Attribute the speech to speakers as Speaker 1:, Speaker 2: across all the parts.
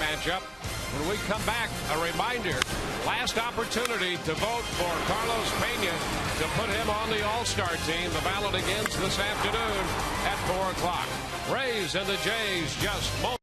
Speaker 1: matchup. When we come back, a reminder, last opportunity to vote for Carlos Pena to put him on the All-Star team. The ballot begins this afternoon at 4 o'clock. Rays and the Jays just moments.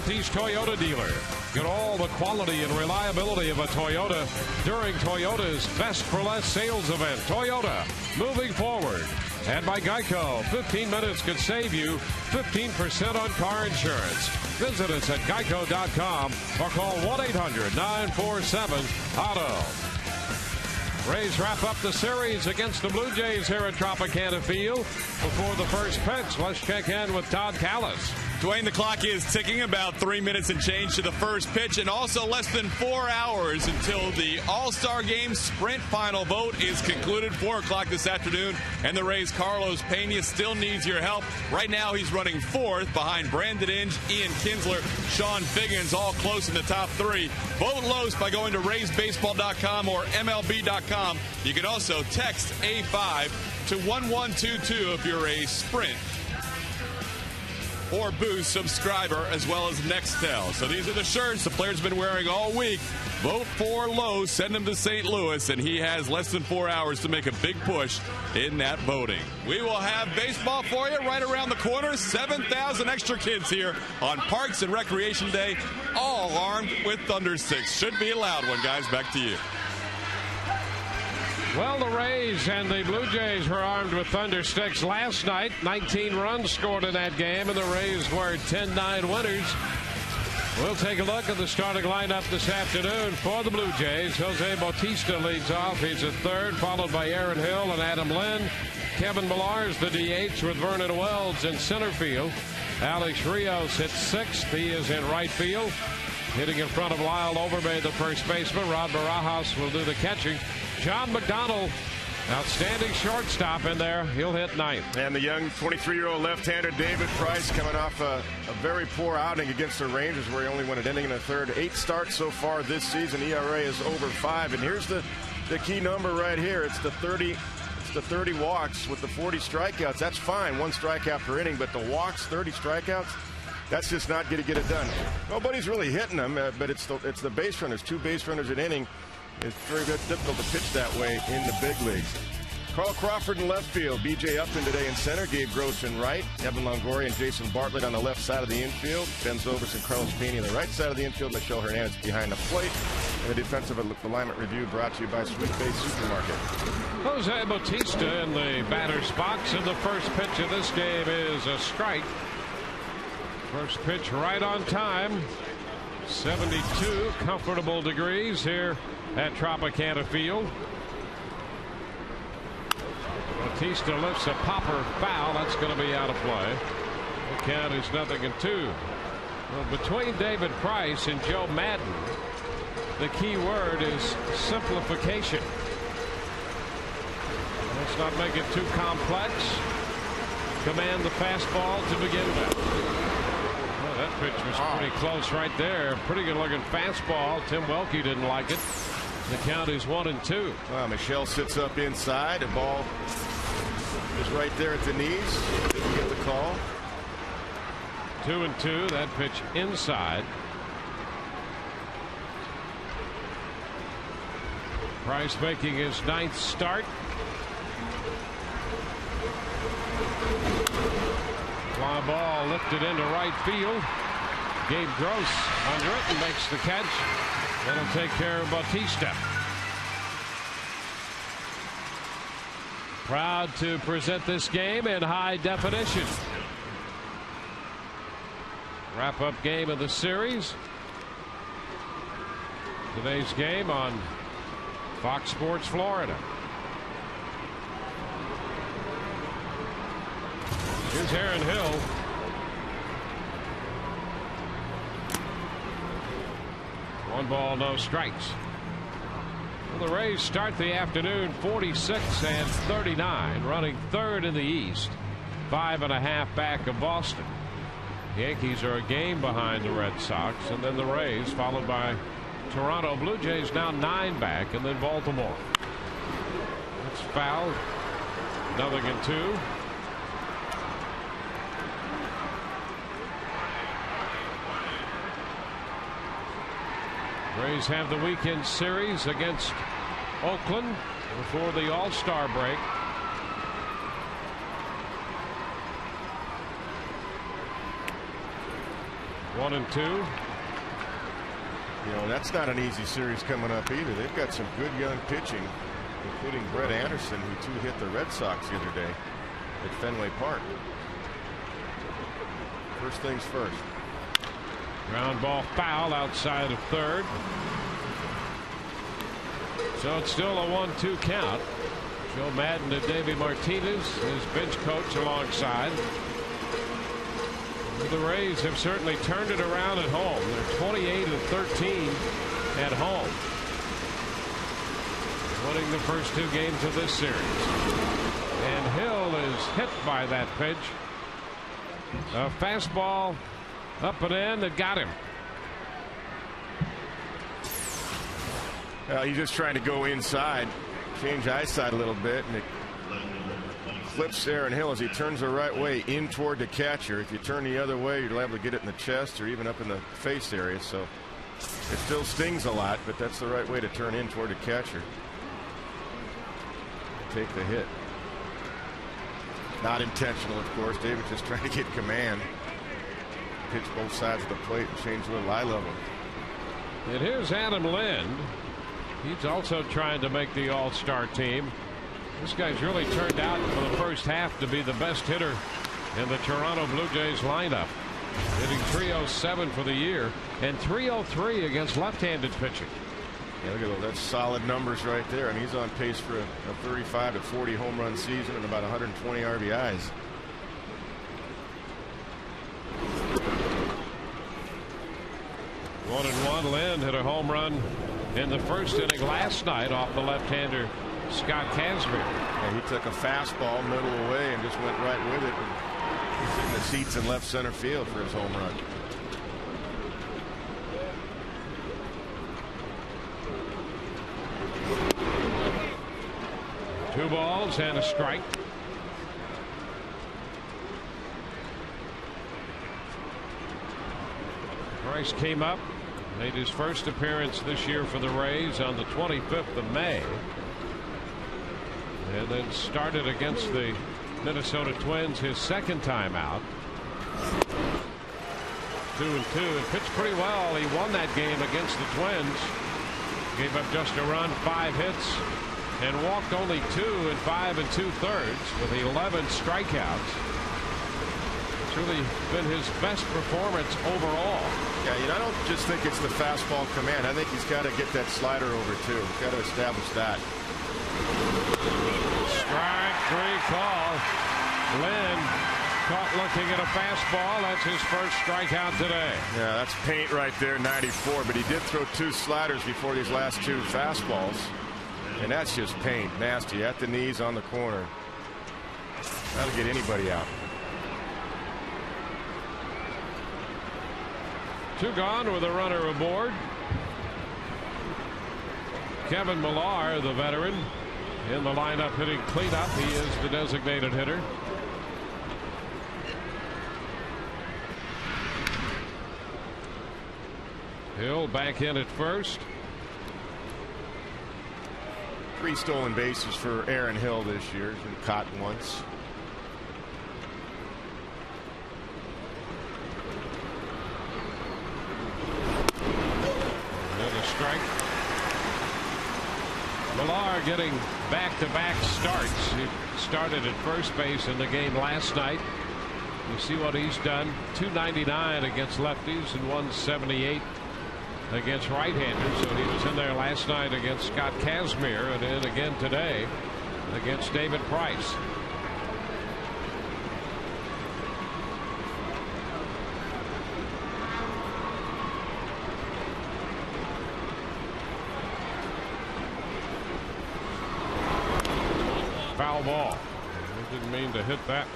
Speaker 1: Southeast Toyota dealer. Get all the quality and reliability of a Toyota during Toyota's Best for Less sales event. Toyota, moving forward. And by Geico, 15 minutes could save you 15% on car insurance. Visit us at geico.com or call 1-800-947-AUTO. Rays wrap up the series against the Blue Jays here at Tropicana Field. Before the first pitch, let's check in with Todd Callis.
Speaker 2: Dwayne, the clock is ticking, about 3 minutes and change to the first pitch, and also less than 4 hours until the All-Star Game sprint final vote is concluded. 4 o'clock this afternoon, and the Rays' Carlos Pena still needs your help. Right now, he's running fourth behind Brandon Inge, Ian Kinsler, Sean Figgins, all close in the top three. Vote Los by going to RaysBaseball.com or MLB.com. You can also text A5 to 1122 if you're a Sprint or Boost subscriber, as well as Nextel. So these are the shirts the player's been wearing all week. Vote for Lowe, send him to St. Louis, and he has less than 4 hours to make a big push in that voting. We will have baseball for you right around the corner. 7,000 extra kids here on Parks and Recreation Day, all armed with Thunder Sticks. Should be a loud one, guys. Back to you.
Speaker 1: Well, the Rays and the Blue Jays were armed with Thunder Sticks last night. 19 runs scored in that game, and the Rays were 10-9 winners. We'll take a look at the starting lineup this afternoon for the Blue Jays. Jose Bautista leads off. He's at third, followed by Aaron Hill and Adam Lind. Kevin Millar's the DH with Vernon Wells in center field. Alex Rios hits sixth. He is in right field. Hitting in front of Lyle Overbay, the first baseman. Rod Barajas will do the catching. John McDonald, outstanding shortstop in there. He'll hit ninth.
Speaker 3: And the young 23-year-old left-hander David Price coming off a very poor outing against the Rangers where he only went an inning in the third. 8 starts so far this season. ERA is over 5. And here's the key number right here. It's the 30 walks with the 40 strikeouts. That's fine, 1 strikeout per inning, but the walks, 30 strikeouts, that's just not going to get it done. Nobody's really hitting them, but it's the base runners, 2 base runners an inning. It's very difficult to pitch that way in the big leagues. Carl Crawford in left field. B.J. Upton today in center. Gabe Gross in right. Evan Longoria and Jason Bartlett on the left side of the infield. Ben Zobrist and Carlos Pena on the right side of the infield. Michelle Hernandez behind the plate. And the defensive alignment review brought to you by Sweet Bay Supermarket.
Speaker 1: Jose Bautista in the batter's box, and the first pitch of this game is a strike. First pitch right on time. 72 comfortable degrees here at Tropicana Field. Bautista lifts a popper foul. That's going to be out of play. The count is 0-2. Well, between David Price and Joe Madden, the key word is simplification. Let's not make it too complex. Command the fastball to begin with. Well, that pitch was pretty close right there. Pretty good looking fastball. Tim Welke didn't like it. The count is 1-2.
Speaker 3: Well, Michelle sits up inside. The ball is right there at the knees. Didn't get the call.
Speaker 1: 2-2. That pitch inside. Price making his 9th start. Fly ball lifted into right field. Gabe Gross under it and makes the catch. That'll take care of Bautista. Proud to present this game in high definition. Wrap-up game of the series. Today's game on Fox Sports Florida. Here's Aaron Hill. One ball, no strikes. Well, the Rays start the afternoon 46-39, running third in the East, 5.5 back of Boston. Yankees are a game behind the Red Sox, and then the Rays, followed by Toronto Blue Jays, now 9 back, and then Baltimore. It's fouled. 0-2. Rays have the weekend series against Oakland before the All-Star break. One and two.
Speaker 3: You know, that's not an easy series coming up either. They've got some good young pitching, including Brett Anderson, who hit the Red Sox the other day at Fenway Park. First things first.
Speaker 1: Ground ball foul outside of third. So it's still a 1-2 count. Joe Madden to Davey Martinez, his bench coach, alongside. The Rays have certainly turned it around at home. They're 28-13 at home, winning the first 2 games of this series. And Hill is hit by that pitch. A fastball up and in that got him.
Speaker 3: He's just trying to go inside, change eyesight a little bit, and it clips Aaron Hill as he turns the right way in toward the catcher. If you turn the other way, you're liable to get it in the chest or even up in the face area. So it still stings a lot, but that's the right way to turn in toward the catcher. Take the hit. Not intentional, of course. David just trying to get command. Pitch both sides of the plate and change a little eye level.
Speaker 1: And here's Adam Lind. He's also trying to make the All-Star team. This guy's really turned out for the first half to be the best hitter in the Toronto Blue Jays lineup. hitting .307 for the year and .303 against left-handed pitching.
Speaker 3: Yeah, look at those. That's solid numbers right there. I mean, he's on pace for a 35 to 40 home run season and about 120 RBIs.
Speaker 1: One and one. Lynn hit a home run in the first inning last night off the left-hander Scott Kazmir.
Speaker 3: And he took a fastball middle away and just went right with it. He's in the seats in left center field for his home run.
Speaker 1: Two balls and a strike. Price came up, made his first appearance this year for the Rays on the 25th of May. And then started against the Minnesota Twins his second time out. 2-2 and pitched pretty well. He won that game against the Twins. Gave up just a run, 5 hits, and walked only 2 in 5 2/3 with 11 strikeouts. It's really been his best performance overall.
Speaker 3: Yeah, I don't just think it's the fastball command. I think he's got to get that slider over too. He's got to establish that.
Speaker 1: Strike 3 call. Lynn caught looking at a fastball. That's his first strikeout today.
Speaker 3: Yeah, that's paint right there, 94. But he did throw 2 sliders before these last 2 fastballs. And that's just paint. Nasty. At the knees on the corner. That'll get anybody out.
Speaker 1: 2 gone with a runner aboard. Kevin Millar, the veteran, in the lineup hitting cleanup. He is the designated hitter. Hill back in at first.
Speaker 3: 3 stolen bases for Aaron Hill this year. He's been caught once.
Speaker 1: Another strike. Millar getting back-to-back starts. He started at first base in the game last night. You see what he's done. .299 against lefties and .178 against right-handers. So he was in there last night against Scott Kazmir and in again today against David Price. Foul ball. He didn't mean to hit that.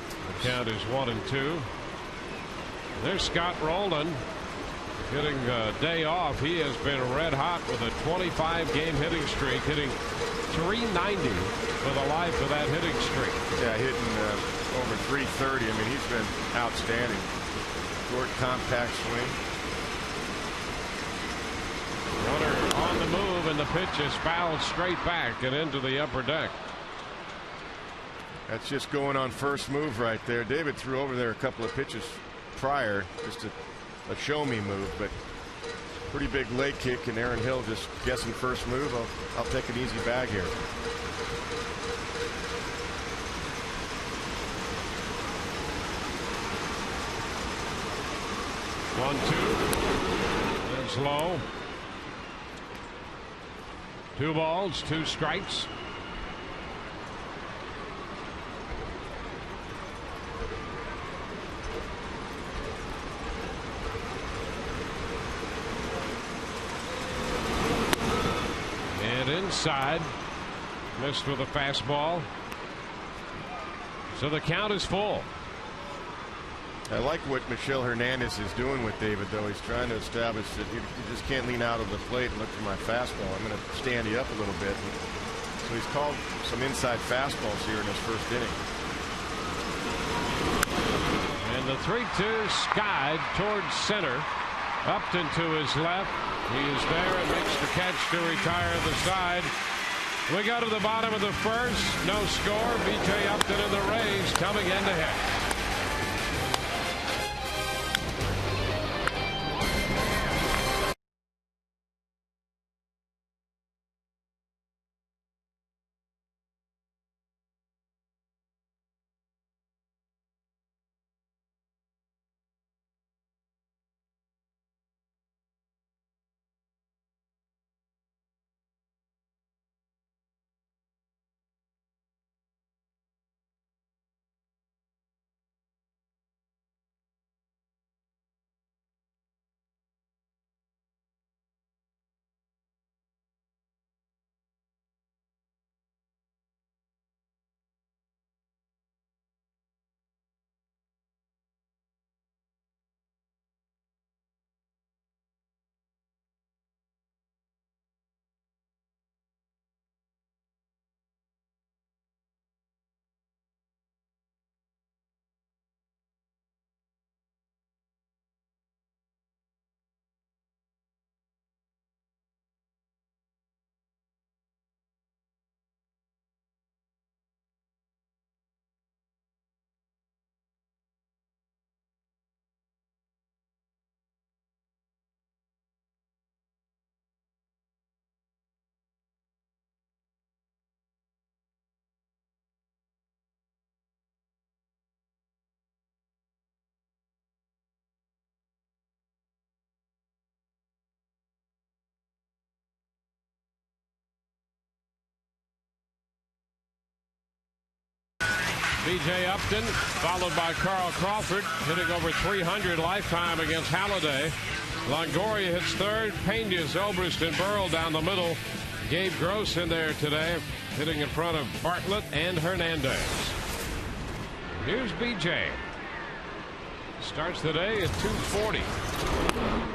Speaker 1: The count is 1-2. There's Scott Rowland getting a day off. He has been red hot with a 25-game hitting streak, hitting .390 for the life of that hitting streak.
Speaker 3: Yeah, hitting over .330. I mean, he's been outstanding. Short, compact swing.
Speaker 1: Runner on the move, and the pitch is fouled straight back and into the upper deck.
Speaker 3: That's just going on first move right there. David threw over there a couple of pitches prior, just a show me move, but pretty big leg kick, and Aaron Hill just guessing first move. I'll take an easy bag here.
Speaker 1: One, two. That's low. 2 balls, 2 strikes. And inside, missed with a fastball. So the count is full.
Speaker 3: I like what Michel Hernandez is doing with David, though. He's trying to establish that you just can't lean out of the plate and look for my fastball. I'm going to stand you up a little bit. So he's called some inside fastballs here in his first inning.
Speaker 1: And the 3-2 skied towards center. Upton to his left. He is there and makes the catch to retire the side. We go to the bottom of the first. No score. B.J. Upton and the Rays coming in to hit. B.J. Upton, followed by Carl Crawford, hitting over 300 lifetime against Halliday. Longoria hits third. Pena, Zobrist, and Burrell down the middle. Gabe Gross in there today, hitting in front of Bartlett and Hernandez. Here's B.J. Starts the day at 240.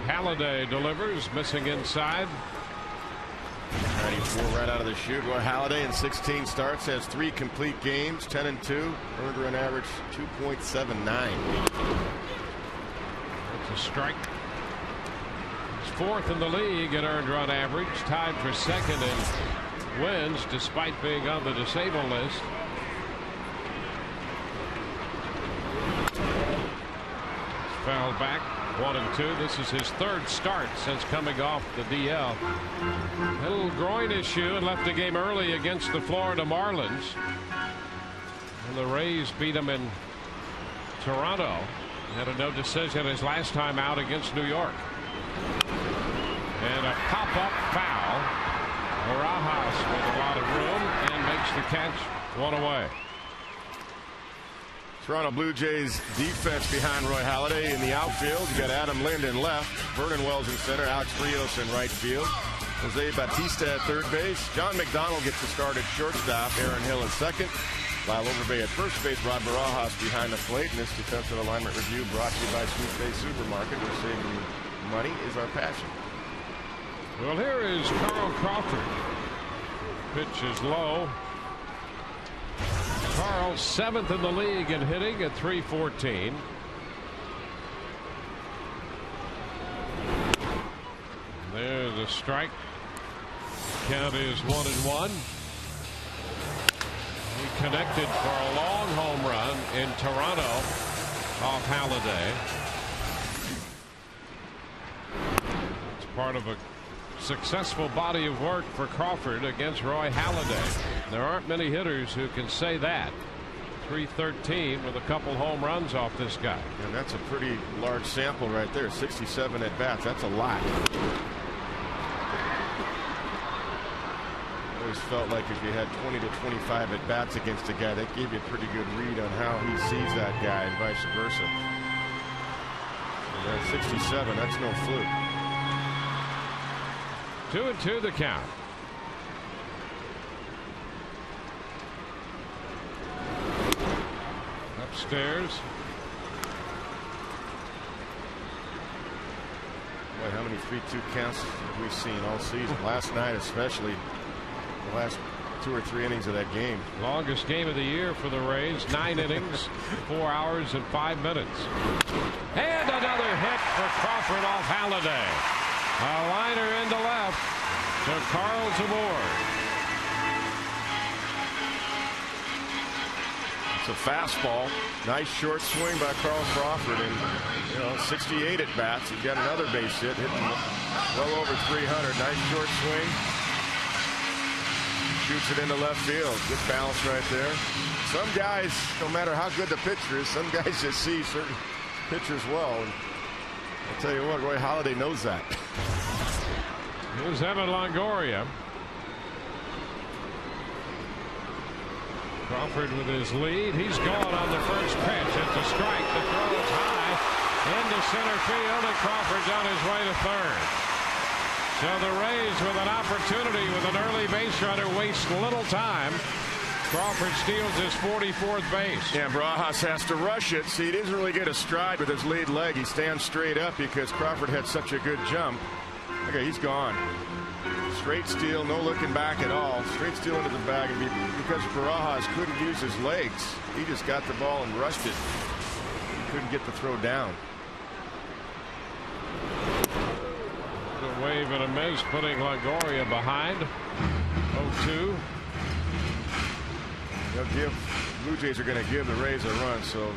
Speaker 1: Halliday delivers, missing inside.
Speaker 3: 94 right out of the chute. Roy Halladay in 16 starts has 3 complete games, 10-2, earned run average 2.79.
Speaker 1: That's a strike. He's 4th in the league in earned run average, tied for 2nd in wins despite being on the disabled list. Fouled back, 1-2. This is his 3rd start since coming off the DL. A little groin issue and left the game early against the Florida Marlins. And the Rays beat him in Toronto. He had a no decision his last time out against New York. And a pop-up foul. Barajas with a lot of room and makes the catch, 1 away.
Speaker 3: Toronto Blue Jays defense behind Roy Halladay in the outfield. You got Adam Lind in left, Vernon Wells in center, Alex Rios in right field, Jose Bautista at third base. John McDonald gets the start at shortstop, Aaron Hill in second. Lyle Overbay at first base, Rod Barajas behind the plate. And this defensive alignment review brought to you by Sweet Bay Supermarket, where saving money is our passion.
Speaker 1: Well, here is Carl Crawford. Pitch is low. Carl 7th in the league in hitting at .314. There's a strike. Count is 1-1. He connected for a long home run in Toronto off Halladay. It's part of a successful body of work for Crawford against Roy Halladay. There aren't many hitters who can say that. .313 with a couple home runs off this guy.
Speaker 3: And that's a pretty large sample right there. 67 at bats. That's a lot. Always felt like if you had 20 to 25 at bats against a guy, that gave you a pretty good read on how he sees that guy and vice versa. And 67, that's no fluke.
Speaker 1: 2-2 the count. Upstairs.
Speaker 3: Boy, how many 3-2 counts have we seen all season? Last night especially, the last 2 or 3 innings of that game.
Speaker 1: Longest game of the year for the Rays. 9 innings, 4 hours and 5 minutes. And another hit for Crawford off Halladay. A liner into left to Carl Zamora.
Speaker 3: It's a fastball. Nice short swing by Carl Crawford, and 68 at bats. He's got another base hit, hitting well over 300. Nice short swing. Shoots it into left field. Good balance right there. Some guys, no matter how good the pitcher is, some guys just see certain pitchers well. And I'll tell you what, Roy Halladay knows that.
Speaker 1: Here's Evan Longoria. Crawford with his lead. He's gone on the first pitch. It's a strike. The throw is high into center field, and Crawford's on his way to third. So the Rays with an opportunity with an early base runner waste little time. Crawford steals his 44th base.
Speaker 3: Yeah, Barajas has to rush it. See, he doesn't really get a stride with his lead leg. He stands straight up because Crawford had such a good jump. Okay, he's gone. Straight steal, no looking back at all. Straight steal into the bag, and because Barajas couldn't use his legs, he just got the ball and rushed it. He couldn't get the throw down.
Speaker 1: A wave and a miss, putting Longoria behind. 0-2.
Speaker 3: They'll give, Blue Jays are going to give the Rays a run, so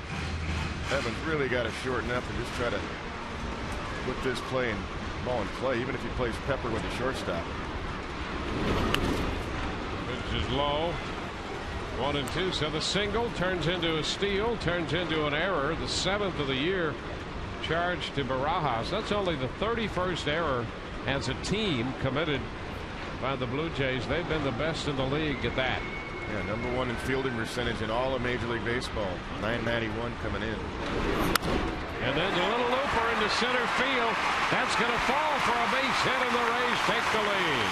Speaker 3: Evans really got to shorten up and just try to put this ball in play, even if he plays Pepper with the shortstop.
Speaker 1: Pitch is low. 1-2. So the single turns into a steal, turns into an error. The 7th of the year charged to Barajas. That's only the 31st error as a team committed by the Blue Jays. They've been the best in the league at that.
Speaker 3: Yeah, #1 in fielding percentage in all of Major League Baseball. .991 coming in.
Speaker 1: And then the little looper into center field. That's going to fall for a base hit, and the Rays take the lead.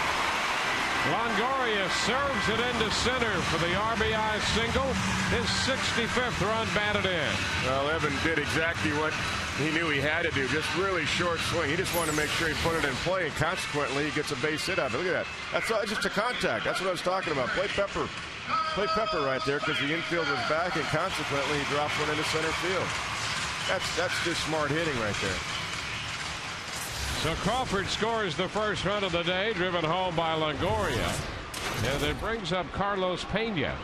Speaker 1: Longoria serves it into center for the RBI single. His 65th run batted in.
Speaker 3: Well, Evan did exactly what he knew he had to do. Just really short swing. He just wanted to make sure he put it in play, and consequently, he gets a base hit out of it. Look at that. That's just a contact. That's what I was talking about. Play Pepper right there because the infield was back, and consequently, he drops one into center field. That's just smart hitting right there.
Speaker 1: So Crawford scores the first run of the day, driven home by Longoria. And it brings up Carlos Pena.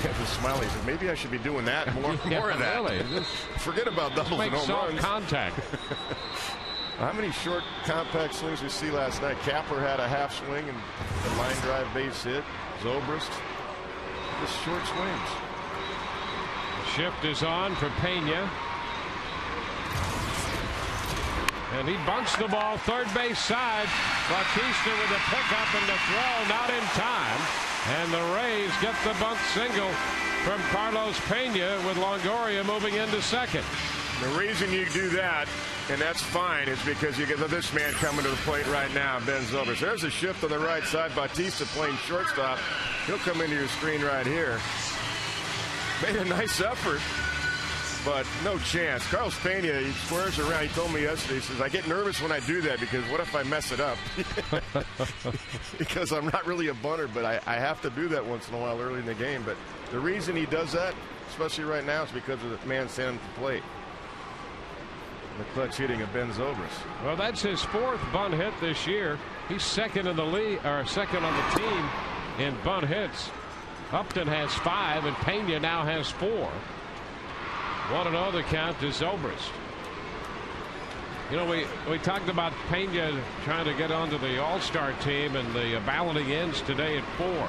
Speaker 3: Kevin Smiley says, maybe I should be doing that more of that.
Speaker 1: Really.
Speaker 3: Forget about doubles and home runs.
Speaker 1: Contact.
Speaker 3: How many short compact swings we see last night? Kapler had a half swing and a line drive base hit. Zobrist, just short swings.
Speaker 1: Shift is on for Pena. And he bunts the ball third base side. Bautista with a pickup and the throw, not in time. And the Rays get the bunt single from Carlos Pena with Longoria moving into second.
Speaker 3: The reason you do that, and that's fine, is because you get this man coming to the plate right now, Ben Zobrist. There's a shift on the right side. Bautista playing shortstop. He'll come into your screen right here. Made a nice effort, but no chance. Carlos Pena, he squares around. He told me yesterday, he says, I get nervous when I do that because what if I mess it up? Because I'm not really a bunter, but I have to do that once in a while early in the game. But the reason he does that, especially right now, is because of the man standing at the plate. The clutch hitting of Ben Zobrist.
Speaker 1: Well, that's his 4th bunt hit this year. He's second in the league, or second on the team in bunt hits. Upton has 5, and Pena now has 4. 1-0 the count to Zobrist. You know, we talked about Pena trying to get onto the All-Star team, and the balloting ends today at 4.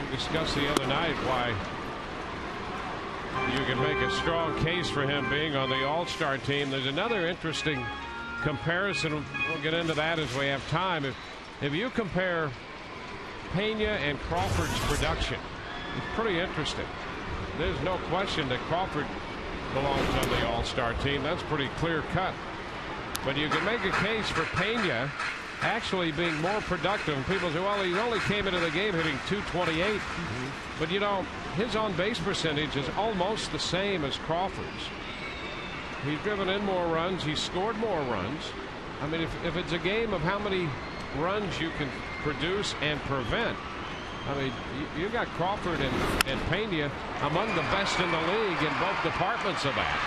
Speaker 1: We discussed the other night why you can make a strong case for him being on the All-Star team. There's another interesting comparison. We'll get into that as we have time. If you compare Pena and Crawford's production, it's pretty interesting. There's no question that Crawford belongs on the All-Star team. That's pretty clear cut. But you can make a case for Pena actually being more productive. And people say, well, he only came into the game hitting .228. But, you know, his on-base percentage is almost the same as Crawford's. He's driven in more runs. He's scored more runs. I mean, if it's a game of how many runs you can produce and prevent, I mean, you got Crawford and Pena among the best in the league in both departments of that.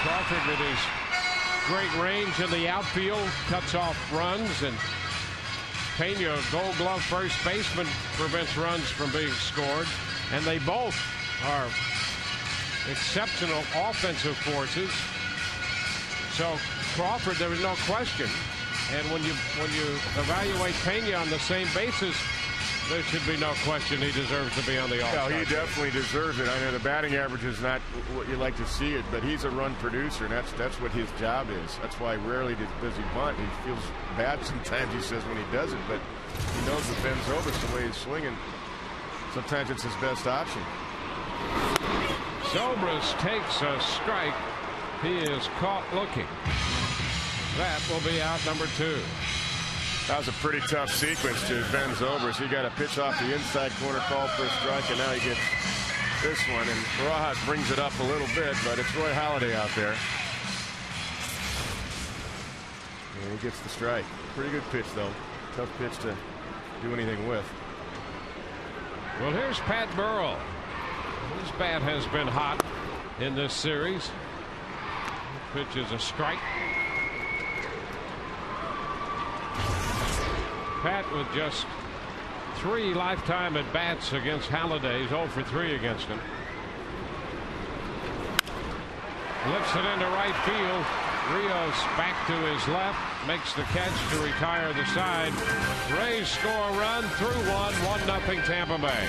Speaker 1: Crawford with his great range in the outfield cuts off runs, and Pena, Gold Glove first baseman, prevents runs from being scored. And they both are exceptional offensive forces. So Crawford, there was no question. And when you evaluate Pena on the same basis, there should be no question he deserves to be on the All-Star.
Speaker 3: No, he definitely deserves it. I know the batting average is not what you like to see it, but he's a run producer, and that's what his job is. That's why rarely does he bunt. He feels bad sometimes, he says, when he does it, but he knows with Ben Zobrist, the way he's swinging, sometimes it's his best option.
Speaker 1: Zobrist takes a strike. He is caught looking. That will be out number 2.
Speaker 3: That was a pretty tough sequence to Ben Zobrist. He got a pitch off the inside corner, called for a strike, and now he gets this one. And Rojas brings it up a little bit, but it's Roy Halladay out there. And he gets the strike. Pretty good pitch, though. Tough pitch to do anything with.
Speaker 1: Well, here's Pat Burrell. His bat has been hot in this series. Pitch is a strike. Pat with just 3 lifetime at bats against Halladay. He's 0 for 3 against him. Lifts it into right field. Rios back to his left, makes the catch to retire the side. Rays score a run through 1-0 Tampa Bay.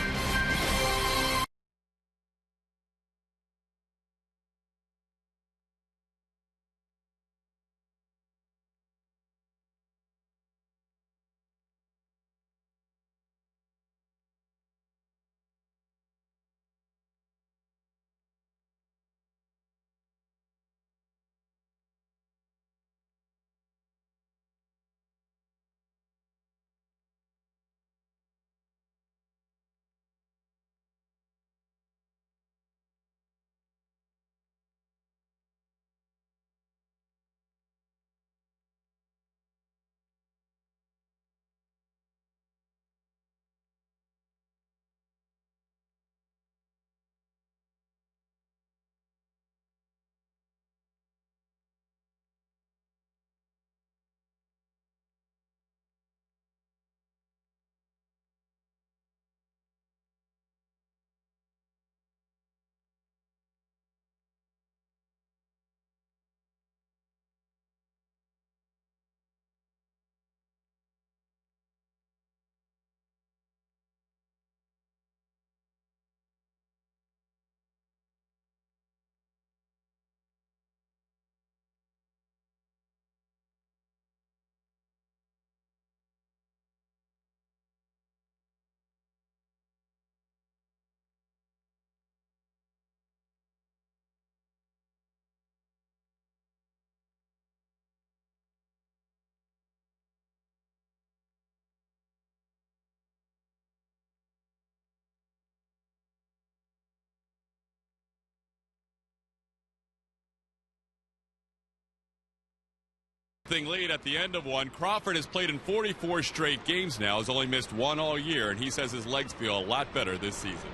Speaker 2: Lead at the end of one. Crawford has played in 44 straight games now, has only missed one all year, and he says his legs feel a lot better this season.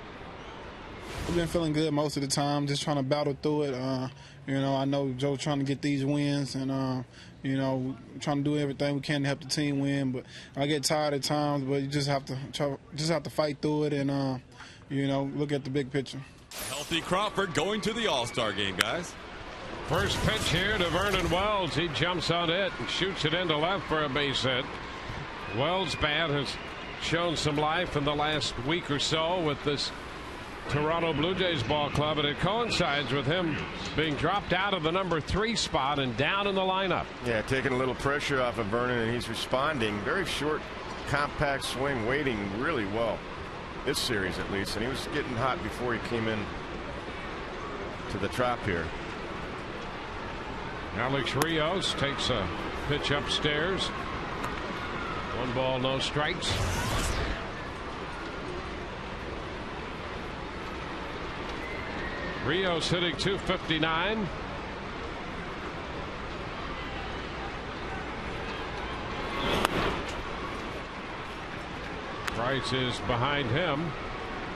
Speaker 4: I've been feeling good most of the time, just trying to battle through it. I know Joe's trying to get these wins, and trying to do everything we can to help the team win. But I get tired at times, but you just have to fight through it, and look at the big picture.
Speaker 2: Healthy Crawford going to the All-Star game, guys.
Speaker 1: First pitch here to Vernon Wells. He jumps on it and shoots it into left for a base hit. Wells' bat has shown some life in the last week or so with this Toronto Blue Jays ball club, and it coincides with him being dropped out of the number 3 spot and down in the lineup.
Speaker 3: Yeah, taking a little pressure off of Vernon, and he's responding. Very short, compact swing, waiting really well this series at least, and he was getting hot before he came in to the trop here.
Speaker 1: Alex Rios takes a pitch upstairs. 1 ball, no strikes. Rios hitting .259. Price is behind him.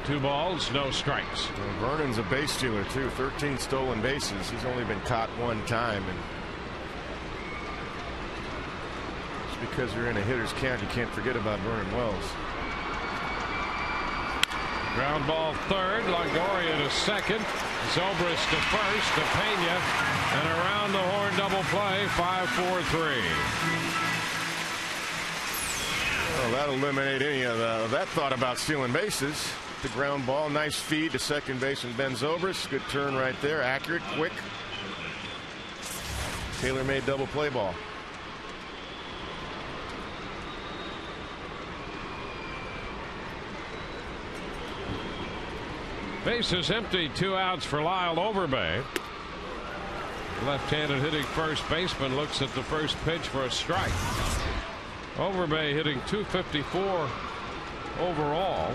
Speaker 1: 2 balls, no strikes.
Speaker 3: Well, Vernon's a base stealer too. 13 stolen bases. He's only been caught 1 time, and just because you're in a hitter's count, you can't forget about Vernon Wells.
Speaker 1: Ground ball third. Longoria to second. Zobrist to first. To Pena, and around the horn double play. 5-4-3.
Speaker 3: Well, that'll eliminate any of that thought about stealing bases. The ground ball, nice feed to second baseman Ben Zobrist. Good turn right there, accurate, quick. Tailor-made double play ball.
Speaker 1: Bases empty. 2 outs for Lyle Overbay. Left-handed hitting first baseman looks at the first pitch for a strike. Overbay hitting .254 overall.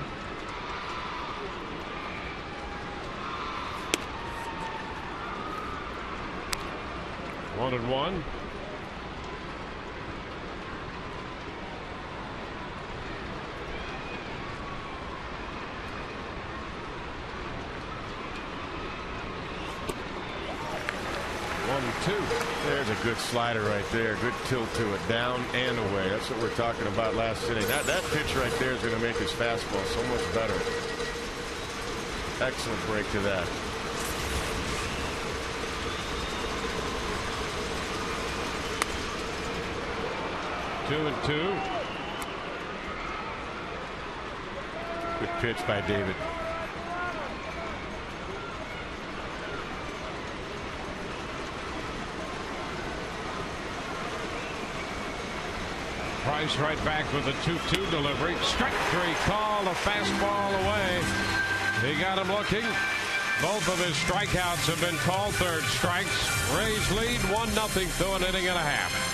Speaker 1: One and one.
Speaker 3: There's a good slider right there. Good tilt to it, down and away. That's what we're talking about last inning. That pitch right there is going to make his fastball so much better. Excellent break to that.
Speaker 1: Two and two.
Speaker 3: Good pitch by David.
Speaker 1: Price right back with a 2-2 delivery. Strike 3 call. A fastball away. He got him looking. Both of his strikeouts have been called third strikes. Rays lead 1-0 through an inning and a half.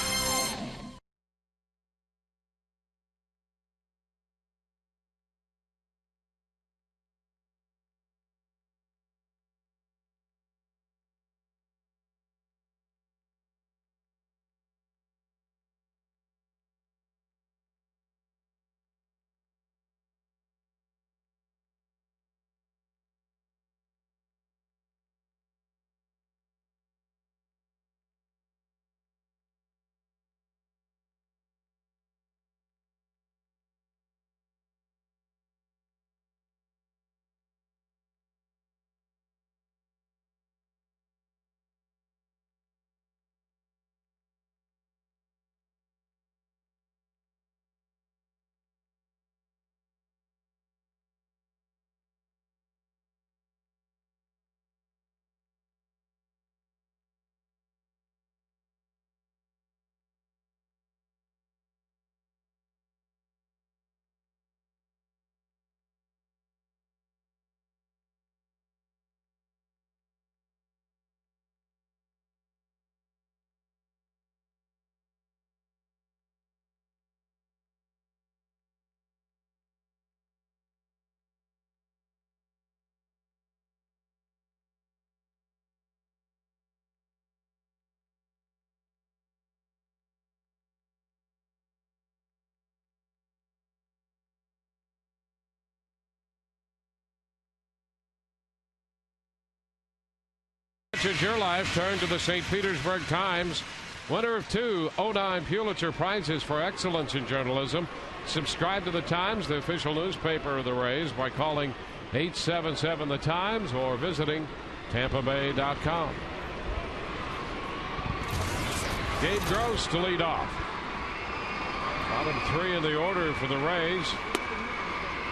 Speaker 1: enriches your life, turn to the St. Petersburg Times, winner of 2 '09 Pulitzer Prizes for excellence in journalism. Subscribe to the Times, the official newspaper of the Rays, by calling 877 The Times or visiting TampaBay.com. Gabe Gross to lead off. Bottom 3 in the order for the Rays.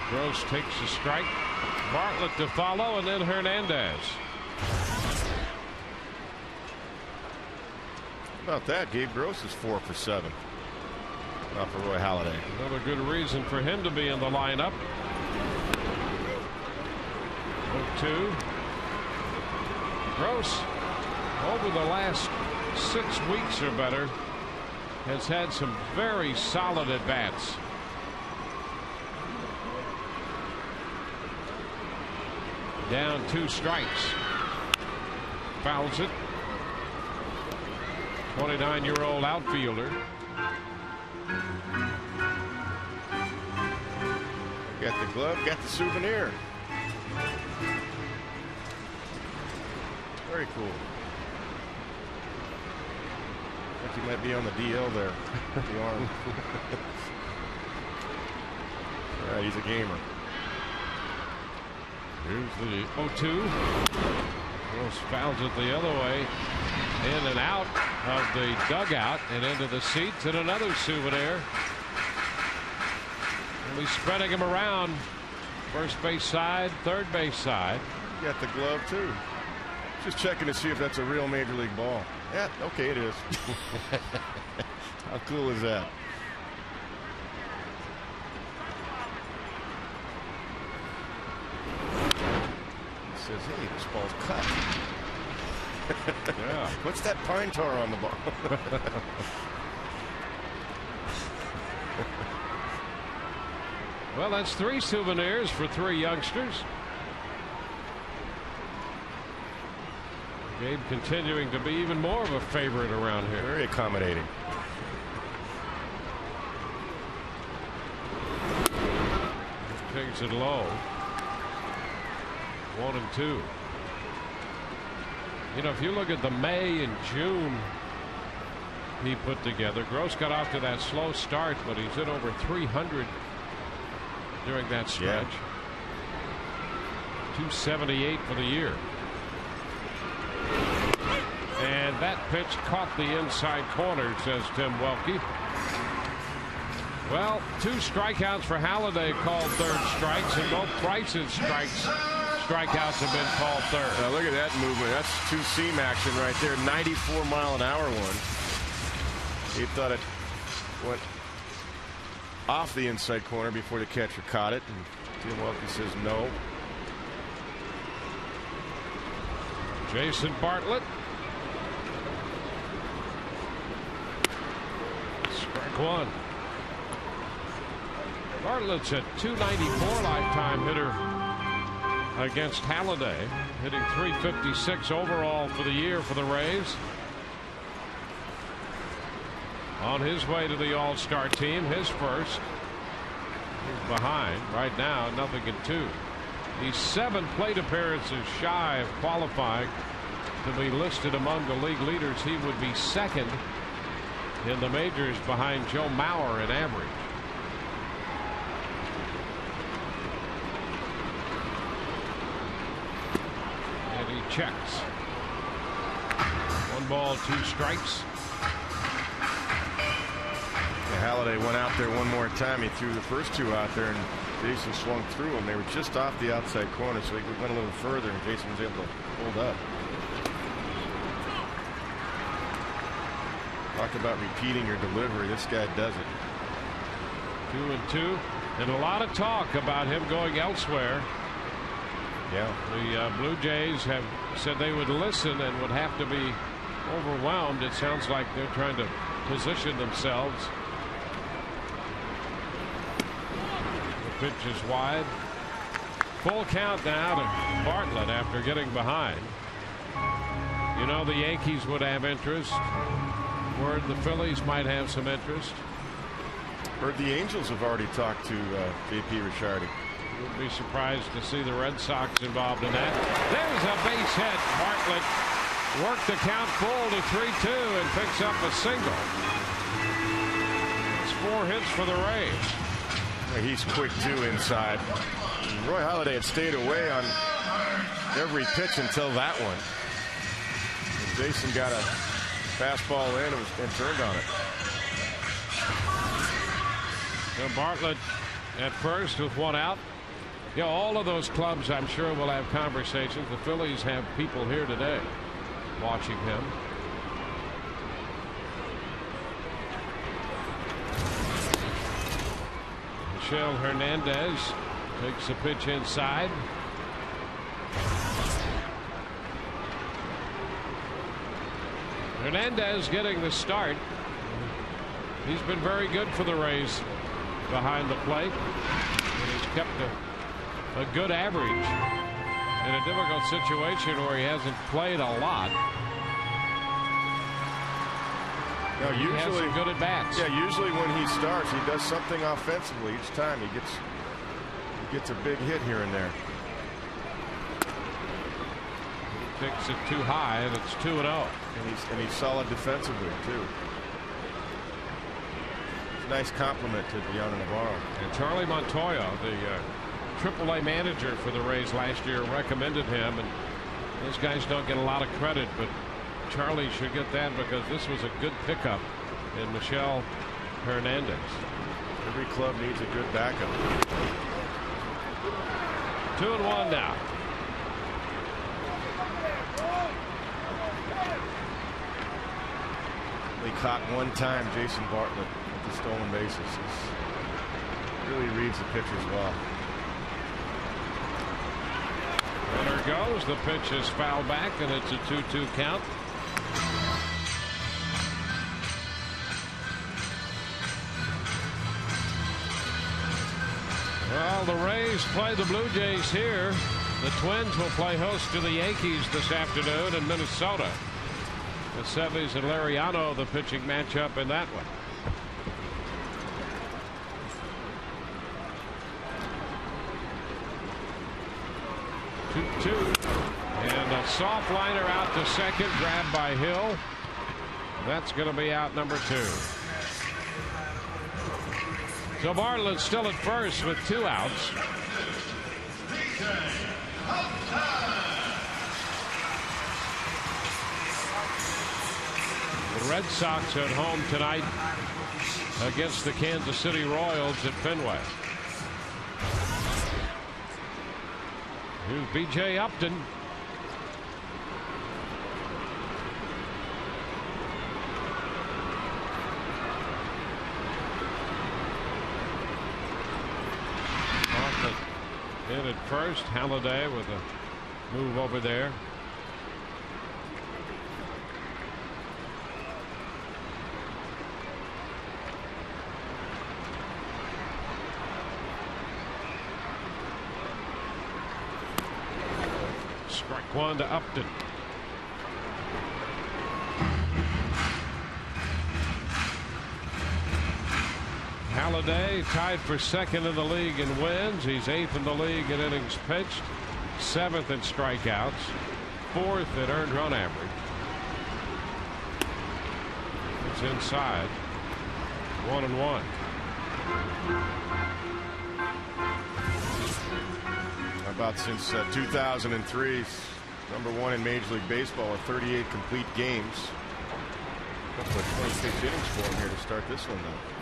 Speaker 1: Gross takes a strike. Bartlett to follow, and then Hernandez.
Speaker 3: How about that? Gabe Gross is 4 for 7. Not for Roy Halladay.
Speaker 1: Another good reason for him to be in the lineup. 0-2. Gross, over the last 6 weeks or better, has had some very solid at-bats. Down 2 strikes. Fouls it. 29-year-old outfielder.
Speaker 3: Got the glove, got the souvenir. Very cool. I think he might be on the DL there. The arm. All right, he's a gamer.
Speaker 1: Here's the 0-2. Gross fouls it the other way. In and out of the dugout and into the seats, and another souvenir. And he's spreading him around. First base side, third base side.
Speaker 3: Got the glove too. Just checking to see if that's a real major league ball. Yeah, okay, it is. How cool is that? He says, hey, this ball's cut.
Speaker 1: Yeah.
Speaker 3: What's that pine tar on the ball?
Speaker 1: Well, that's 3 souvenirs for 3 youngsters. Gabe continuing to be even more of a favorite around here.
Speaker 3: Very accommodating.
Speaker 1: Takes it low. 1-2. You know, if you look at the May and June he put together, Gross got off to that slow start, but he's hit over 300 during that stretch.
Speaker 3: Yeah.
Speaker 1: 278 for the year. And that pitch caught the inside corner, says Tim Welke. Well, 2 strikeouts for Halladay called third strikes, and both Price's strikeouts have been called third.
Speaker 3: Now look at that movement. That's 2-seam action right there. 94-mile-an-hour one. He thought it went off the inside corner before the catcher caught it, and Tim Welke says no.
Speaker 1: Jason Bartlett. Strike 1. Bartlett's a .294 lifetime hitter against Halladay, hitting .356 overall for the year for the Rays. On his way to the All-Star team, his first. He's behind right now, 0-2. He's 7 plate appearances shy of qualifying to be listed among the league leaders. He would be second in the majors behind Joe Mauer in average. And he checks. 1 ball, 2 strikes.
Speaker 3: Halladay went out there one more time. He threw the first 2 out there, and Jason swung through them. They were just off the outside corner, so he went a little further, and Jason was able to hold up. Talk about repeating your delivery. This guy does it.
Speaker 1: 2-2, and a lot of talk about him going elsewhere.
Speaker 3: Yeah.
Speaker 1: The Blue Jays have said they would listen and would have to be overwhelmed. It sounds like they're trying to position themselves. The pitch is wide. Full count now to Bartlett after getting behind. You know, the Yankees would have interest. Word the Phillies might have some interest.
Speaker 3: Heard the Angels have already talked to J.P. Ricciardi.
Speaker 1: Wouldn't be surprised to see the Red Sox involved in that. There's a base hit. Bartlett worked the count full to 3-2 and picks up a single. It's 4 hits for the Rays.
Speaker 3: He's quick too inside. Roy Halladay had stayed away on every pitch until that one. And Jason got a fastball in and turned on it.
Speaker 1: So Bartlett at first with 1 out. You know, all of those clubs, I'm sure, will have conversations. The Phillies have people here today watching him. Michel Hernandez takes a pitch inside. Hernandez getting the start. He's been very good for the Rays behind the plate. And he's kept a good average in a difficult situation where he hasn't played a lot.
Speaker 3: Now, usually,
Speaker 1: he has some good at bats.
Speaker 3: Yeah, usually when he starts, he does something offensively each time. He gets a big hit here and there.
Speaker 1: He kicks it too high, and it's 2-0.
Speaker 3: And he's solid defensively too. It's a nice compliment to Deanna Navarro.
Speaker 1: And Charlie Montoya, the AAA manager for the Rays last year, recommended him, and those guys don't get a lot of credit, but Charlie should get that because this was a good pickup in Michel Hernandez.
Speaker 3: Every club needs a good backup.
Speaker 1: 2-1 now.
Speaker 3: They caught one time Jason Bartlett with the stolen bases. He really reads the pitchers well.
Speaker 1: Runner goes. The pitch is foul back, and it's a 2-2 count. Well, the Rays play the Blue Jays here. The Twins will play host to the Yankees this afternoon in Minnesota. The Seves and Lariano, the pitching matchup in that one. And a soft liner out to second, grabbed by Hill. That's going to be out number 2. So Bartlett's still at first with 2 outs. The Red Sox at home tonight against the Kansas City Royals at Fenway. Here's B.J. Upton. In at first, Halladay with a move over there. Strike 1 to Upton. Halladay tied for second in the league in wins. He's 8th in the league in innings pitched, 7th in strikeouts, 4th in earned run average. It's inside. 1-1.
Speaker 3: How about since 2003, #1 in Major League Baseball with 38 complete games. That's what 26 innings for him here to start this one, though.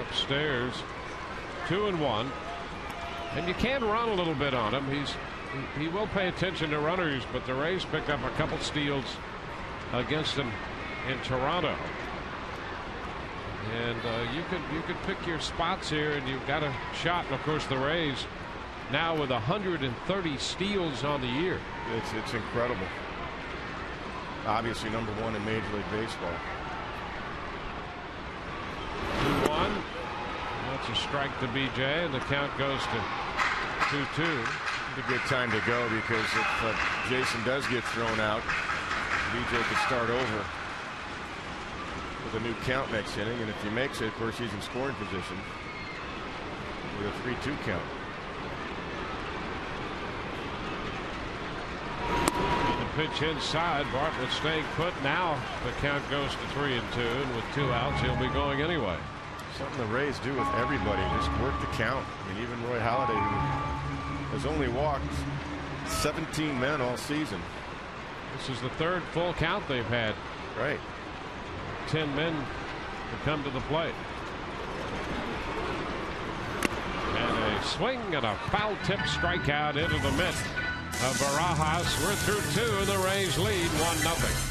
Speaker 1: Upstairs, 2-1, and you can run a little bit on him. He will pay attention to runners, but the Rays picked up a couple steals against him in Toronto, and you could pick your spots here, and you've got a shot. And of course, the Rays now with 130 steals on the year.
Speaker 3: It's incredible. Obviously, #1 in Major League Baseball.
Speaker 1: 2-1. That's a strike to BJ, and the count goes to 2-2.
Speaker 3: It's a good time to go because if Jason does get thrown out, BJ could start over with a new count next inning, and if he makes it, of course, he's in scoring position with a 3-2 count.
Speaker 1: The pitch inside. Bartlett staying put. Now the count goes to 3-2, and with 2 outs, he'll be going anyway.
Speaker 3: Something the Rays do with everybody, just work the count. I mean, even Roy Halladay, who has only walked 17 men all season.
Speaker 1: This is the 3rd full count they've had.
Speaker 3: Right.
Speaker 1: 10 men to come to the plate. And a swing and a foul tip strikeout into the mitt of Barajas. We're through 2, and the Rays lead 1-0.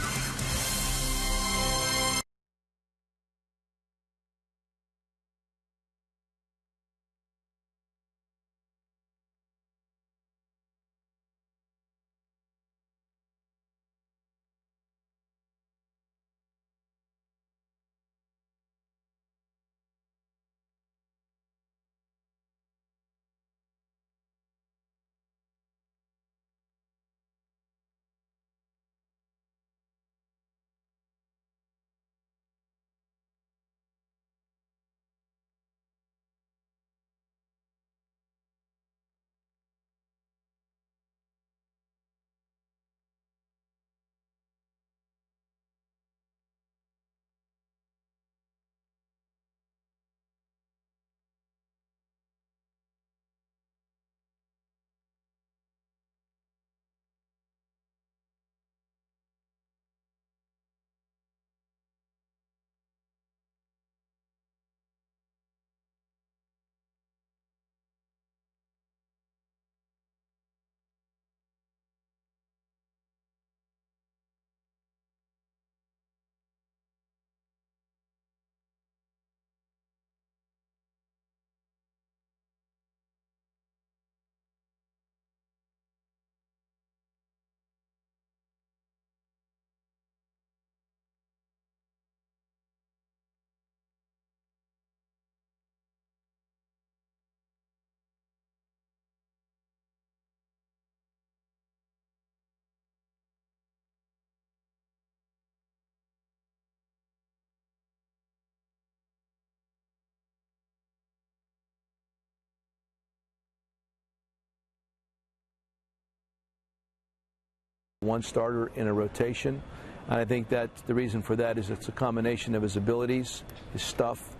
Speaker 5: One starter in a rotation. I think that the reason for that is it's a combination of his abilities, his stuff,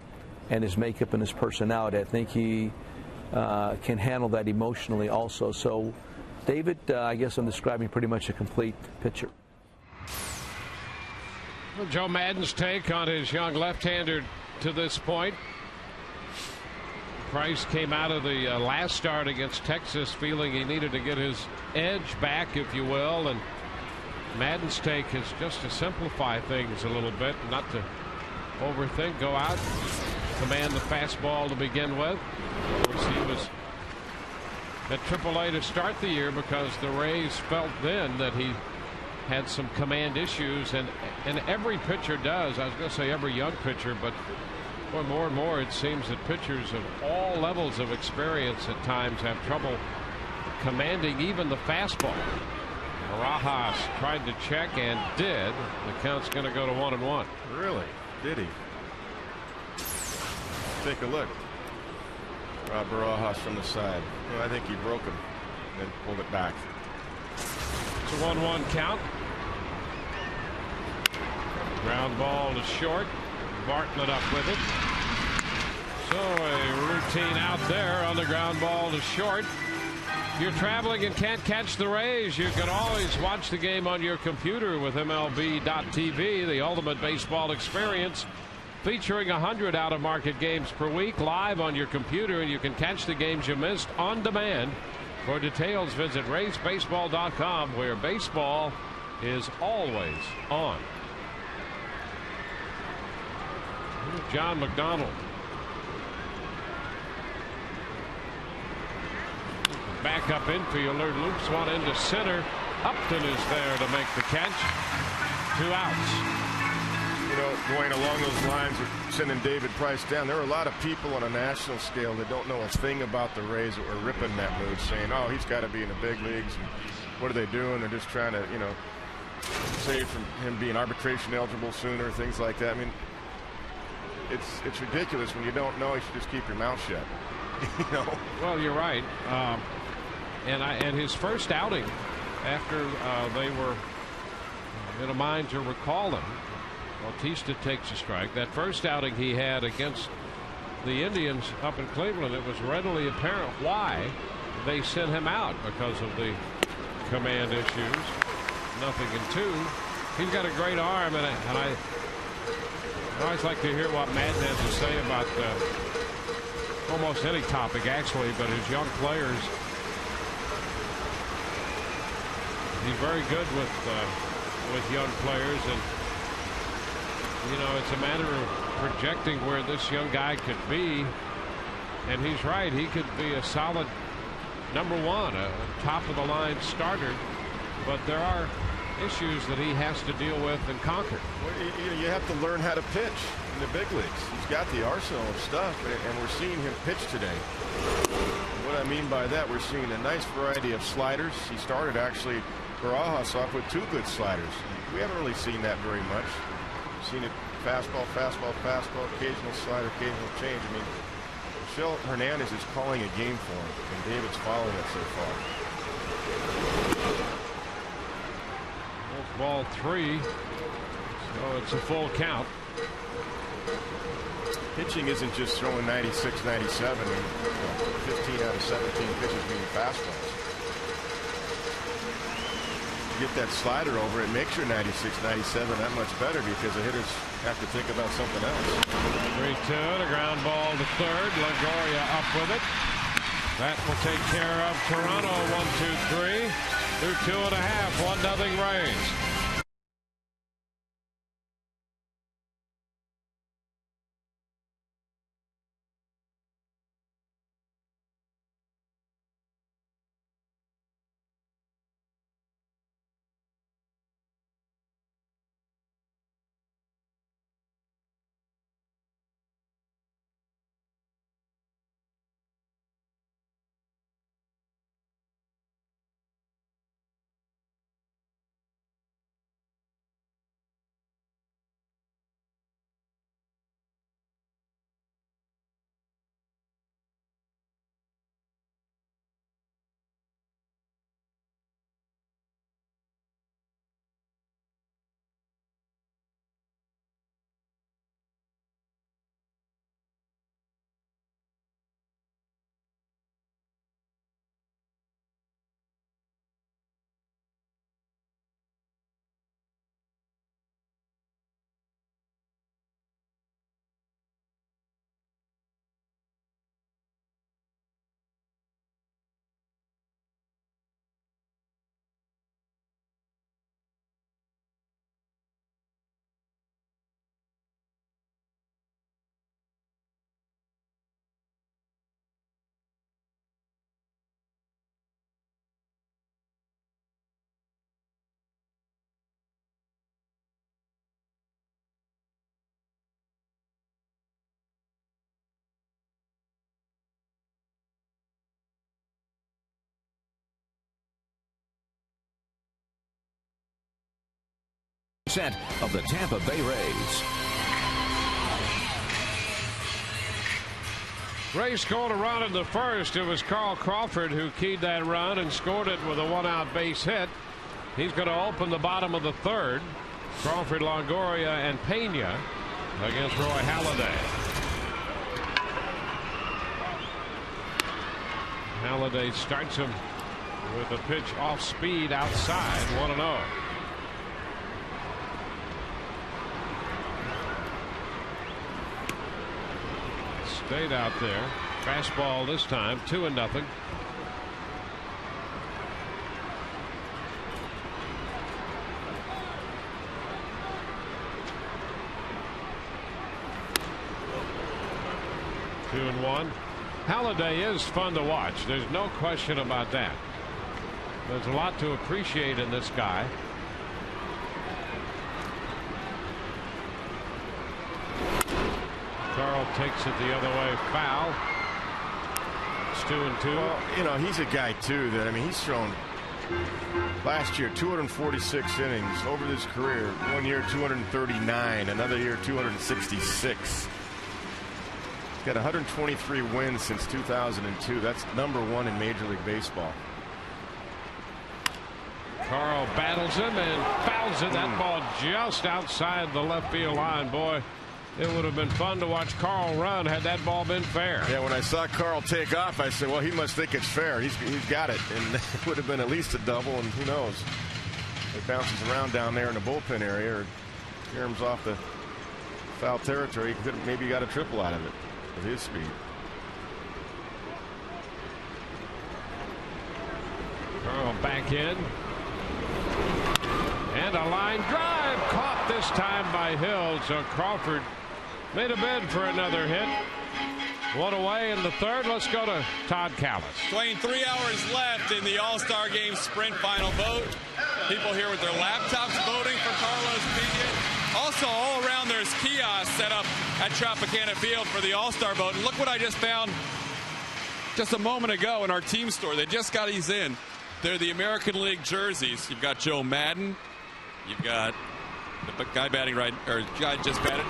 Speaker 5: and his makeup and his personality. I think he can handle that emotionally also. So David, I guess I'm describing pretty much a complete pitcher.
Speaker 1: Well, Joe Maddon's take on his young left-hander to this point. Price came out of the last start against Texas feeling he needed to get his edge back, if you will, and Maddon's take is just to simplify things a little bit, not to overthink, go out, command the fastball to begin with. Of course, he was at AAA to start the year because the Rays felt then that he had some command issues, and every pitcher does. I was going to say every young pitcher, but well, more and more it seems that pitchers of all levels of experience at times have trouble commanding even the fastball. Barajas tried to check and did. The count's going to go to 1-1.
Speaker 3: Really? Did he? Take a look. Rob Barajas from the side. Well, I think he broke him and then pulled it back.
Speaker 1: It's a 1-1 count. Ground ball to short. Bartlett up with it. So a routine out there on the ground ball to short. If you're traveling and can't catch the Rays, you can always watch the game on your computer with MLB.TV, the ultimate baseball experience, featuring 100 out-of-market games per week live on your computer, and you can catch the games you missed on demand. For details, visit RaysBaseball.com, where baseball is always on. John McDonald. Backup infielder loops one into center. Upton is there to make the catch. 2 outs.
Speaker 3: You know, going along those lines of sending David Price down, there are a lot of people on a national scale that don't know a thing about the Rays that were ripping that move, saying, oh, he's got to be in the big leagues. And what are they doing? They're just trying to, you know, save from him being arbitration eligible sooner, things like that. I mean, it's ridiculous. When you don't know, you should just keep your mouth shut. You know?
Speaker 1: Well, you're right. And his first outing after they were in a mind to recall him. Bautista takes a strike. That first outing he had against the Indians up in Cleveland, it was readily apparent why they sent him out, because of the command issues. 0-2. He's got a great arm, and I always like to hear what Madden has to say about almost any topic, actually, but his young players. He's very good with young players, and you know, it's a matter of projecting where this young guy could be. And he's right, he could be a solid number one, a top of the line starter, but there are issues that he has to deal with and conquer.
Speaker 3: Well, you have to learn how to pitch in the big leagues. He's got the arsenal of stuff, and we're seeing him pitch today. And what I mean by that, we're seeing a nice variety of sliders. He started actually Barajas off with 2 good sliders. We haven't really seen that very much. We've seen it fastball, fastball, fastball, occasional slider, occasional change. I mean, Michel Hernandez is calling a game for him, and David's following it so far.
Speaker 1: Ball 3, so it's a full count.
Speaker 3: Pitching isn't just throwing 96, 97. I mean, 15 out of 17 pitches being fastballs. You get that slider over, it makes your 96, 97 that much better, because the hitters have to think about something else.
Speaker 1: 3-2, a ground ball to third. Longoria up with it. That will take care of Toronto. 1-2-3 through 2.5. 1-0 Rays.
Speaker 6: Of the Tampa Bay Rays.
Speaker 1: Rays scored a run in the first. It was Carl Crawford who keyed that run and scored it with a 1-out base hit. He's going to open the bottom of the third. Crawford, Longoria, and Pena against Roy Halladay. Halladay starts him with a pitch off speed outside. 1-0. Stayed out there. Fastball this time. 2-0. Two and one. Halladay is fun to watch. There's no question about that. There's a lot to appreciate in this guy. Carl takes it the other way, foul. It's 2-2.
Speaker 3: Well, you know, he's a guy too that, I mean, he's thrown last year 246 innings over his career. 1 year 239, another year 266. He's got 123 wins since 2002. That's #1 in Major League Baseball.
Speaker 1: Carl battles him and fouls it. That ball just outside the left field line. Boy, it would have been fun to watch Carl run had that ball been fair.
Speaker 3: Yeah, when I saw Carl take off, I said, well, he must think it's fair. He's got it. And it would have been at least a double, and who knows. It bounces around down there in the bullpen area, or Jerem's off the foul territory. He could have maybe got a triple out of it with his speed.
Speaker 1: Carl back in. And a line drive caught this time by Hill. So Crawford made a bid for another hit. One away in the third. Let's go to Todd Callis.
Speaker 2: Dwayne, 3 hours left in the All-Star Game sprint final vote. People here with their laptops voting for Carlos Pena. Also, all around there's kiosks set up at Tropicana Field for the All-Star vote. And look what I just found just a moment ago in our team store. They just got these in. They're the American League jerseys. You've got Joe Madden. You've got the guy batting right, or guy just batted,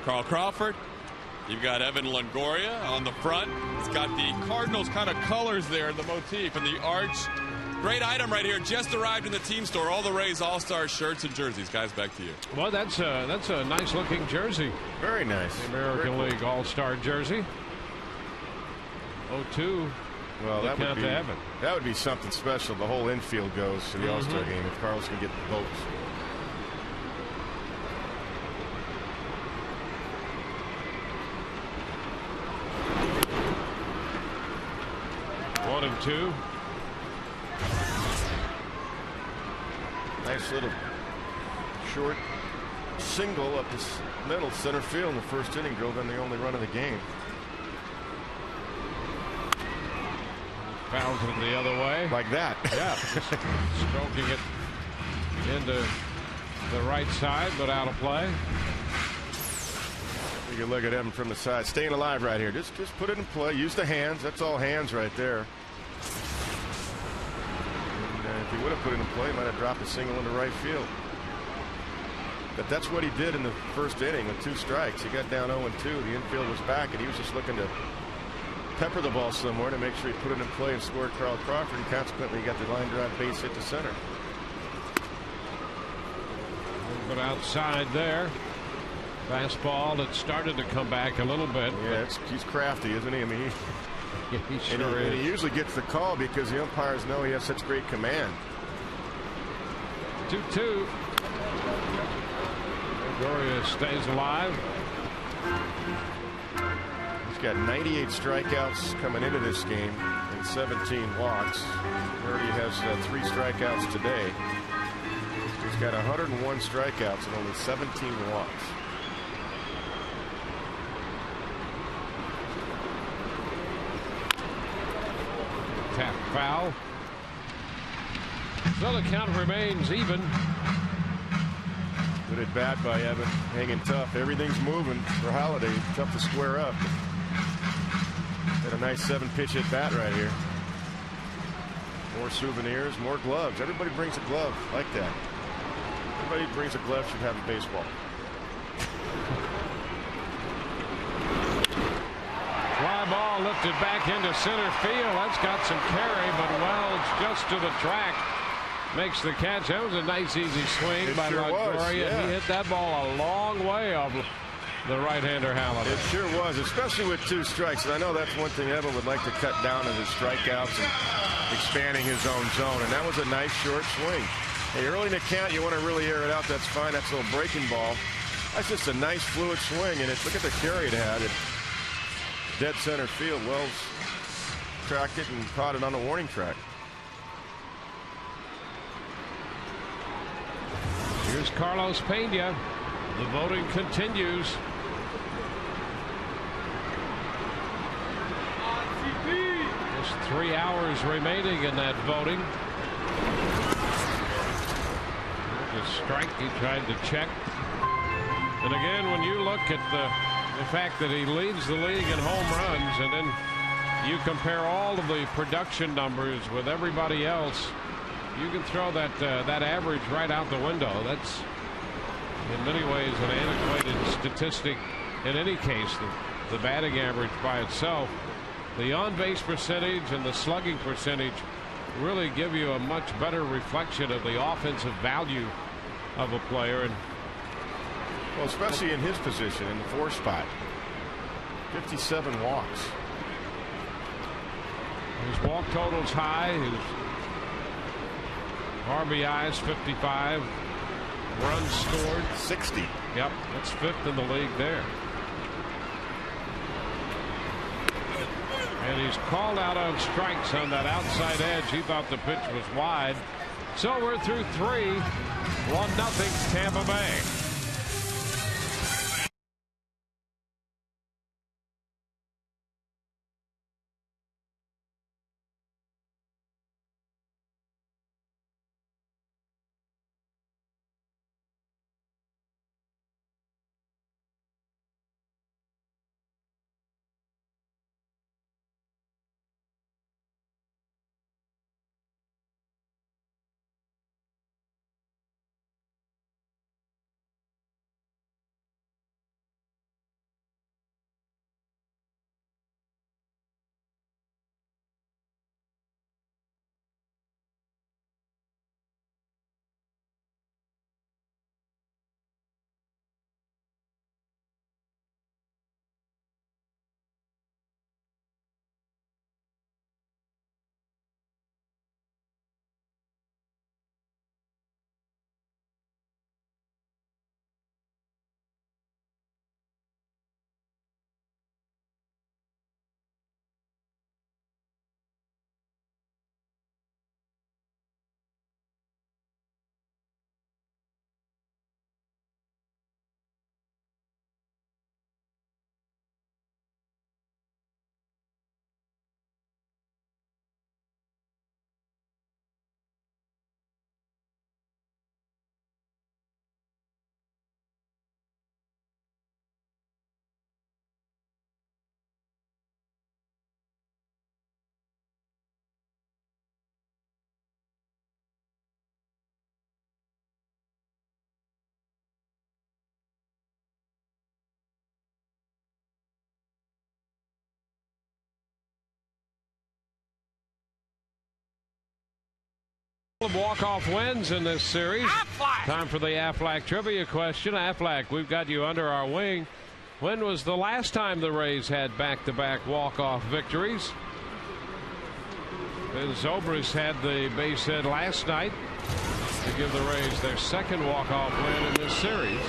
Speaker 2: Carl Crawford. You've got Evan Longoria on the front. It's got the Cardinals kind of colors there, the motif and the arch. Great item right here. Just arrived in the team store. All the Rays All-Star shirts and jerseys. Guys, back to you.
Speaker 1: Well, that's a nice looking jersey.
Speaker 3: Very nice.
Speaker 1: The American League All-Star jersey. 0-2.
Speaker 3: Well,
Speaker 1: that
Speaker 3: would be something special. The whole infield goes to the All-Star game if Carlos can get the votes.
Speaker 1: One and two.
Speaker 3: Nice little short single up the middle center field in the first inning. Drove in the only run of the game.
Speaker 1: Fouls it the other way.
Speaker 3: Like that.
Speaker 1: Yeah. Stroking it into the right side, but out of play.
Speaker 3: You can look at him from the side. Staying alive right here. Just put it in play. Use the hands. That's all hands right there. And if he would have put it in play, he might have dropped a single into right field. But that's what he did in the first inning with 2 strikes. He got down 0-2. The infield was back, and he was just looking to pepper the ball somewhere to make sure he put it in play and scored Carl Crawford, and consequently he got the line drive base hit to center.
Speaker 1: A little bit outside there. Fastball that started to come back a little bit.
Speaker 3: Yeah, he's crafty, isn't he? I mean,
Speaker 1: he sure is.
Speaker 3: And he usually gets the call because the umpires know he has such great command.
Speaker 1: 2-2. Longoria stays alive.
Speaker 3: He's got 98 strikeouts coming into this game and 17 walks. He already has 3 strikeouts today. He's got 101 strikeouts and only 17 walks.
Speaker 1: Tap foul. So the count remains even.
Speaker 3: Good at bat by Evan, hanging tough. Everything's moving for Holiday. Tough to square up. Got a nice 7-pitch at bat right here. More souvenirs, more gloves. Everybody brings a glove like that. Everybody who brings a glove should have a baseball.
Speaker 1: Fly ball lifted back into center field. That's got some carry, but Wells just to the track makes the catch. That was a nice easy swing by Longoria.
Speaker 3: Yeah.
Speaker 1: He hit that ball a long way off the right-hander Halladay.
Speaker 3: It sure was, especially with 2 strikes. And I know that's one thing Evan would like to cut down on his strikeouts and expanding his own zone. And that was a nice short swing. Hey, early in the count, you want to really air it out. That's fine. That's a little breaking ball. That's just a nice fluid swing. And look at the carry it had. Dead center field. Wells tracked it and caught it on the warning track.
Speaker 1: Here's Carlos Pena. The voting continues. Just 3 hours remaining in that voting. There's a strike he tried to check. And again, when you look at the fact that he leads the league in home runs, and then you compare all of the production numbers with everybody else, you can throw that average right out the window. That's in many ways an antiquated statistic. In any case, the batting average by itself, the on-base percentage and the slugging percentage really give you a much better reflection of the offensive value of a player. And
Speaker 3: well, especially in his position in the 4 spot. 57 walks.
Speaker 1: His walk total's high. His RBI's 55. Runs scored
Speaker 3: 60.
Speaker 1: Yep, that's 5th in the league there. And he's called out on strikes on that outside edge. He thought the pitch was wide. So we're through 3. 1-0 Tampa Bay. Walk-off wins in this series. Aflac. Time for the Aflac trivia question. Aflac, we've got you under our wing. When was the last time the Rays had back-to-back walk-off victories? Ben Zobrist had the base hit last night to give the Rays their 2nd walk-off win in this series.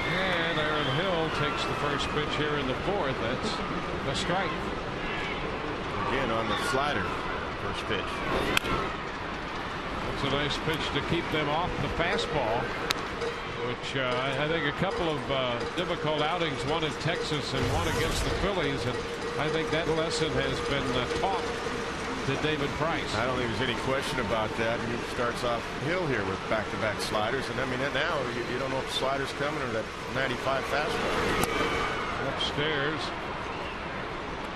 Speaker 1: And Aaron Hill takes the first pitch here in the 4th. That's a strike.
Speaker 3: Again on the slider. First pitch.
Speaker 1: It's a nice pitch to keep them off the fastball, which I think a couple of difficult outings, one in Texas and one against the Phillies, and I think that lesson has been taught to David Price.
Speaker 3: I don't think there's any question about that. He starts off Hill here with back-to-back sliders, and I mean now you don't know if the slider's coming or that 95 fastball.
Speaker 1: Upstairs,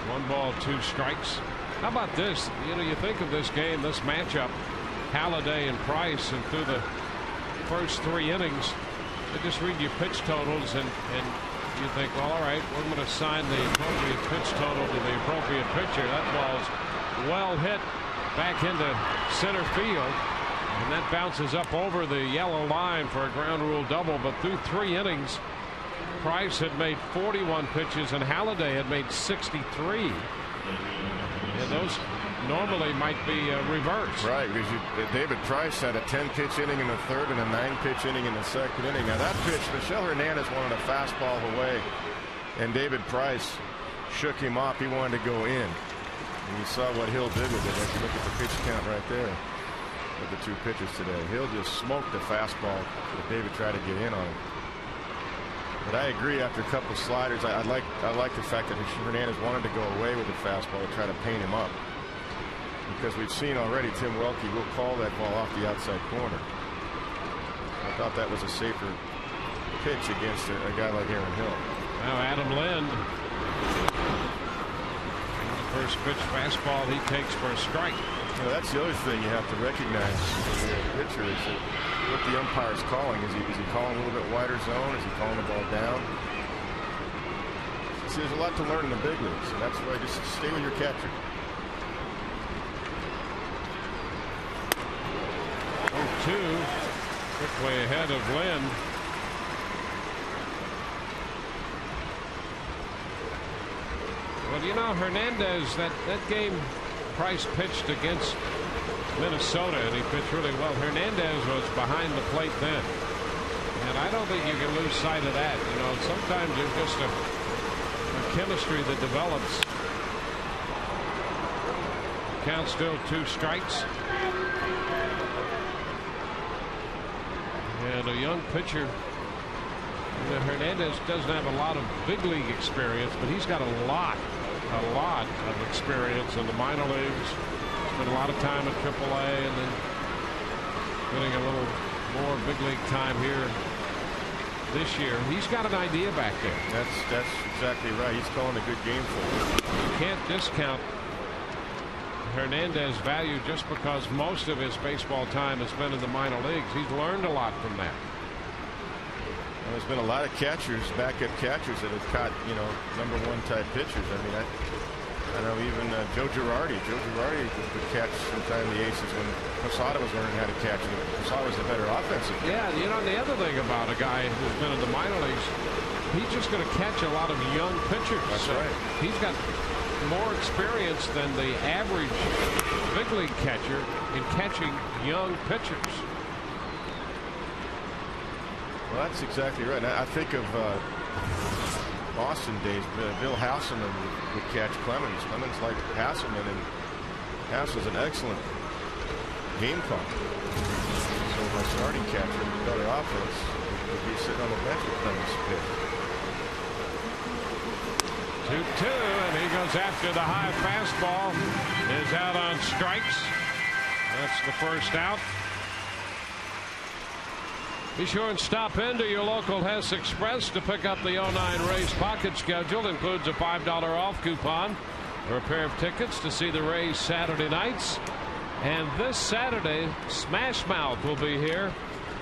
Speaker 1: 1 ball, 2 strikes. How about this? You know, you think of this game, this matchup, Halladay and Price, and through the first 3 innings, they just read you pitch totals, and you think, well, all right, we're going to assign the appropriate pitch total to the appropriate pitcher. That ball's well hit back into center field, and that bounces up over the yellow line for a ground rule double. But through 3 innings, Price had made 41 pitches, and Halladay had made 63. And those normally might be reversed. Right, because David Price had a 10-pitch inning in the 3rd and a 9-pitch inning in the 2nd inning. Now that pitch, Michel Hernandez wanted a fastball away, and David Price shook him off. He wanted to go in. And you saw what Hill did with it. If you look at the pitch count right there with the 2 pitches today. Hill just smoked the fastball that David tried to get in on him. But I agree, after a couple of sliders, I like the fact that Hernandez wanted to go away with the fastball to try to paint him up. Because we've seen already Tim Welke will call that ball off the outside corner. I thought that was a safer pitch against a guy like Aaron Hill. Now Adam Lind. The first pitch fastball he takes for a strike.
Speaker 3: Well, that's the other thing you have to recognize as a pitcher is that what the umpire's calling. Is he calling a little bit wider zone? Is he calling the ball down? See, there's a lot to learn in the big leagues, and that's why just stay with your catcher.
Speaker 1: quickly ahead of Lynn. Well, you know, Hernandez, that game Price pitched against Minnesota, and he pitched really well. Hernandez was behind the plate then. And I don't think you can lose sight of that. You know, sometimes there's just a chemistry that develops. Count still 2 strikes. And a young pitcher. Hernandez doesn't have a lot of big league experience, but he's got a lot of experience in the minor leagues. Spent a lot of time at AAA and then getting a little more big league time here this year. He's got an idea back there.
Speaker 3: That's exactly right. He's calling a good game for him.
Speaker 1: You can't discount Hernandez's value just because most of his baseball time has been in the minor leagues. He's learned a lot from that.
Speaker 3: Well, there's been a lot of catchers, backup catchers, that have caught, you know, #1 type pitchers. I mean, I know even Joe Girardi. Joe Girardi would catch sometime the aces when Posada was learning how to catch him. Posada was a better offensive player.
Speaker 1: Yeah, you know, the other thing about a guy who's been in the minor leagues, he's just going to catch a lot of young pitchers.
Speaker 3: That's right.
Speaker 1: He's got more experience than the average big league catcher in catching young pitchers.
Speaker 3: Well, that's exactly right. I think of Boston days. Bill Hasselman would catch Clemens. Clemens liked Hasselman, and Hass was an excellent game call. So my starting catcher, better offense, would be sitting on the bench with Clemens pitch.
Speaker 1: 2-2, and he goes after the high fastball. Is out on strikes. That's the first out. Be sure and stop into your local Hess Express to pick up the 09 Rays pocket schedule. Includes a $5 off coupon for a pair of tickets to see the Rays Saturday nights. And this Saturday, Smash Mouth will be here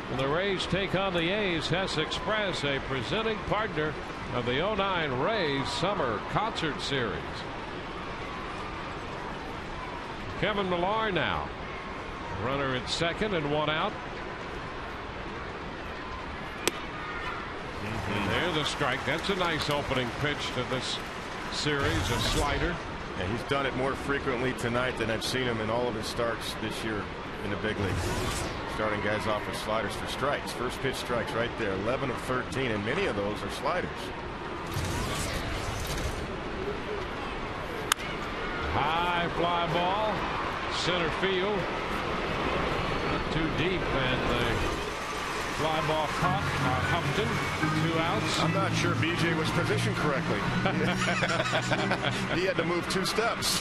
Speaker 1: when the Rays take on the A's. Hess Express, a presenting partner of the 09 Rays Summer Concert Series. Kevin Millar now. Runner at second and 1 out. And there's a strike. That's a nice opening pitch to this series, a slider.
Speaker 3: Yeah, he's done it more frequently tonight than I've seen him in all of his starts this year in the big leagues. Starting guys off with sliders for strikes. First pitch strikes right there. 11 of 13, and many of those are sliders.
Speaker 1: High fly ball, center field. Not too deep, and the fly ball caught by Huffton. 2 outs.
Speaker 3: I'm not sure BJ was positioned correctly. He had to move 2 steps.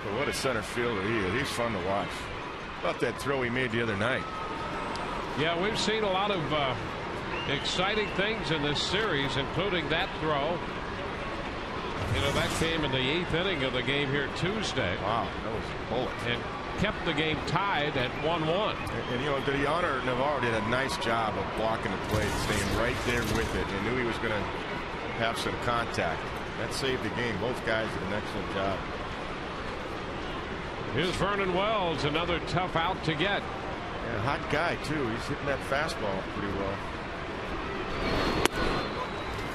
Speaker 3: But what a center fielder he is. He's fun to watch. About that throw he made the other night.
Speaker 1: Yeah, we've seen a lot of exciting things in this series, including that throw. You know, that came in the 8th inning of the game here Tuesday.
Speaker 3: Wow, that was a bullet.
Speaker 1: And kept the game tied at 1-1.
Speaker 3: And you know, Diana Navarro did a nice job of blocking the play, staying right there with it, and knew he was going to have some contact. That saved the game. Both guys did an excellent job.
Speaker 1: Here's Vernon Wells, another tough out to get.
Speaker 3: Yeah, hot guy too. He's hitting that fastball pretty well.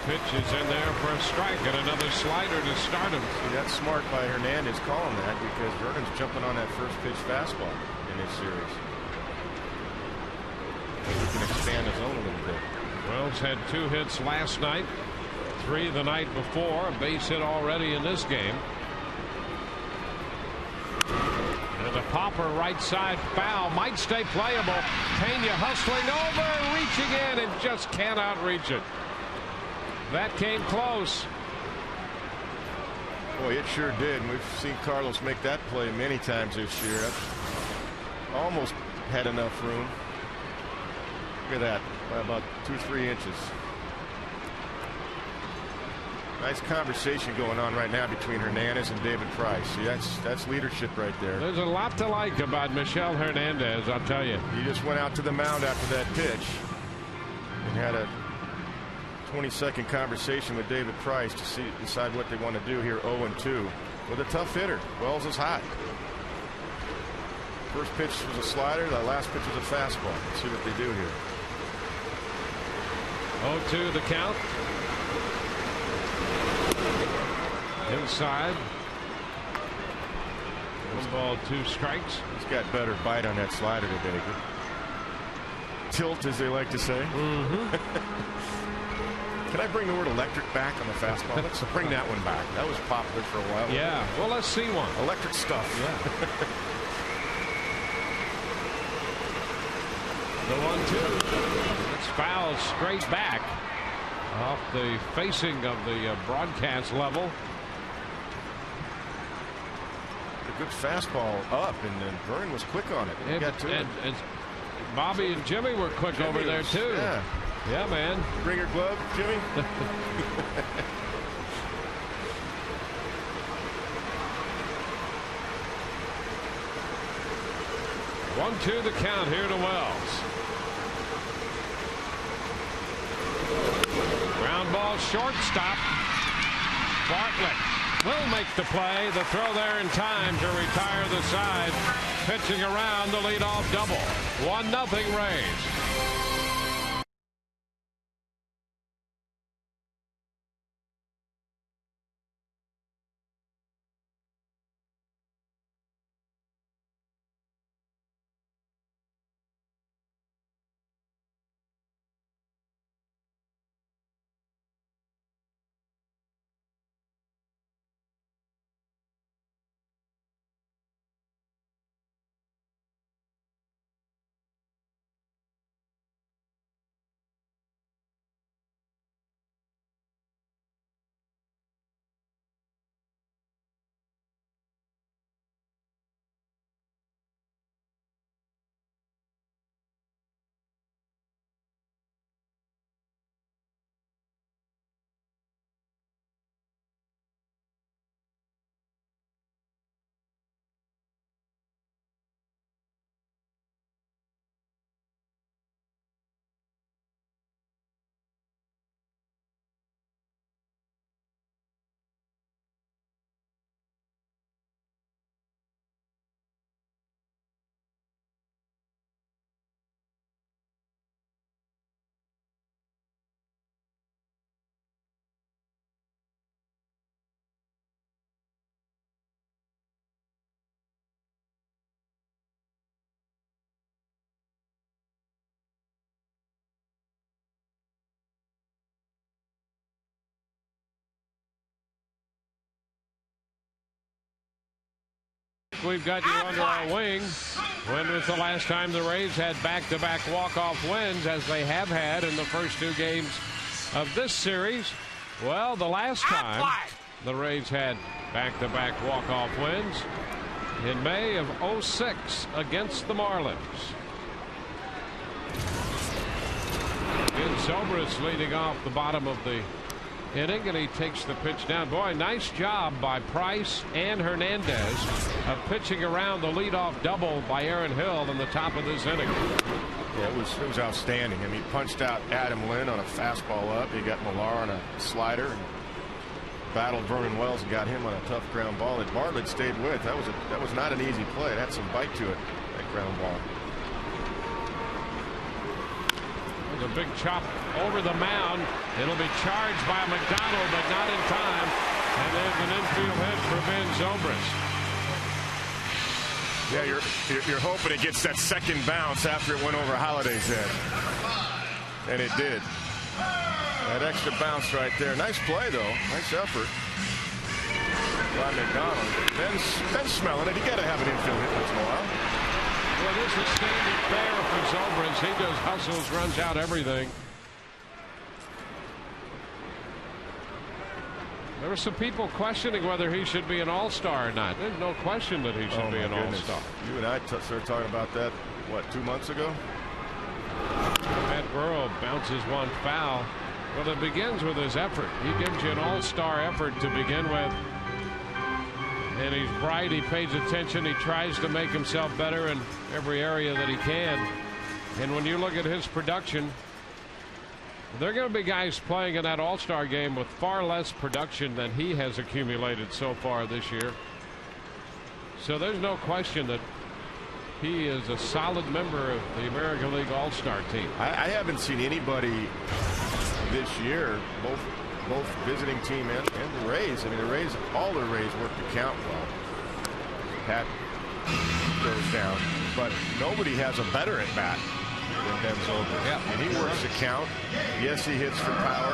Speaker 1: Pitch is in there for a strike, and another slider to start him.
Speaker 3: See, that's smart by Hernandez calling that, because Vernon's jumping on that first pitch fastball in this series. He can expand his own a little bit.
Speaker 1: Wells had 2 hits last night, 3 the night before, a base hit already in this game. And a popper right side foul, might stay playable. Pena hustling over, reaching in, and just cannot reach it. That came close.
Speaker 3: Boy, it sure did. And we've seen Carlos make that play many times this year. Almost had enough room. Look at that, by about 2-3 inches. Nice conversation going on right now between Hernandez and David Price. See, that's leadership right there.
Speaker 1: There's a lot to like about Michel Hernandez, I'll tell you.
Speaker 3: He just went out to the mound after that pitch and had a 20-second conversation with David Price to decide what they want to do here. 0-2 with a tough hitter. Wells is hot. First pitch was a slider. The last pitch was a fastball. Let's see what they do here.
Speaker 1: 0-2 the count. Inside. 1 ball, 2 strikes.
Speaker 3: He's got better bite on that slider today. Good tilt, as they like to say. Can I bring the word electric back on the fastball? Let's bring that one back. That was popular for a while.
Speaker 1: Yeah, well, let's see one.
Speaker 3: Electric stuff.
Speaker 1: Yeah. The 1-2. It's fouled straight back off the facing of the broadcast level.
Speaker 3: A good fastball up, and then Vern was quick on it. He got to it.
Speaker 1: And Bobby and Jimmy were quick over there, too.
Speaker 3: Yeah.
Speaker 1: Yeah, man.
Speaker 3: Bring your glove, Jimmy.
Speaker 1: 1-2 the count here to Wells. Ground ball, shortstop. Bartlett will make the play. The throw there in time to retire the side. Pitching around the leadoff double. 1-0 Rays. We've got you under our wing. When was the last time the Rays had back-to-back walk-off wins, as they have had in the first 2 games of this series? Well, the last time the Rays had back-to-back walk-off wins in May of '06 against the Marlins. Zobrist leading off the bottom of the inning, and he takes the pitch down. Boy, nice job by Price and Hernandez of pitching around the leadoff double by Aaron Hill in the top of this inning.
Speaker 3: Yeah, it was outstanding. I mean, he punched out Adam Lynn on a fastball up. He got Millar on a slider and battled Vernon Wells and got him on a tough ground ball that Bartlett stayed with. That was not an easy play. It had some bite to it, that ground ball.
Speaker 1: A big chop over the mound. It'll be charged by McDonald, but not in time. And there's an infield hit for Ben Zobrist.
Speaker 3: Yeah, you're hoping it gets that second bounce after it went over Holiday's head. And it did. That extra bounce right there. Nice play, though. Nice effort by McDonald. Ben's smelling it. You got to have an infield hit once in a while.
Speaker 1: Well, this is standard fare for Zobrist. He just hustles, runs out everything. There were some people questioning whether he should be an all-star or not. There's no question that he should be an all-star.
Speaker 3: You and I started talking about that, what, 2 months ago?
Speaker 1: Matt Burrow bounces one foul. Well, it begins with his effort. He gives you an all-star effort to begin with. And he's bright. He pays attention. He tries to make himself better in every area that he can. And when you look at his production, there are going to be guys playing in that all-star game with far less production than he has accumulated so far this year. So there's no question that he is a solid member of the American League All-Star team.
Speaker 3: I haven't seen anybody this year, both visiting team and the Rays. I mean, the Rays, all the Rays work the count well. Pat goes down, but nobody has a better at bat than Ben Zobrist.
Speaker 1: Yeah.
Speaker 3: And he works the count. Yes, he hits for power,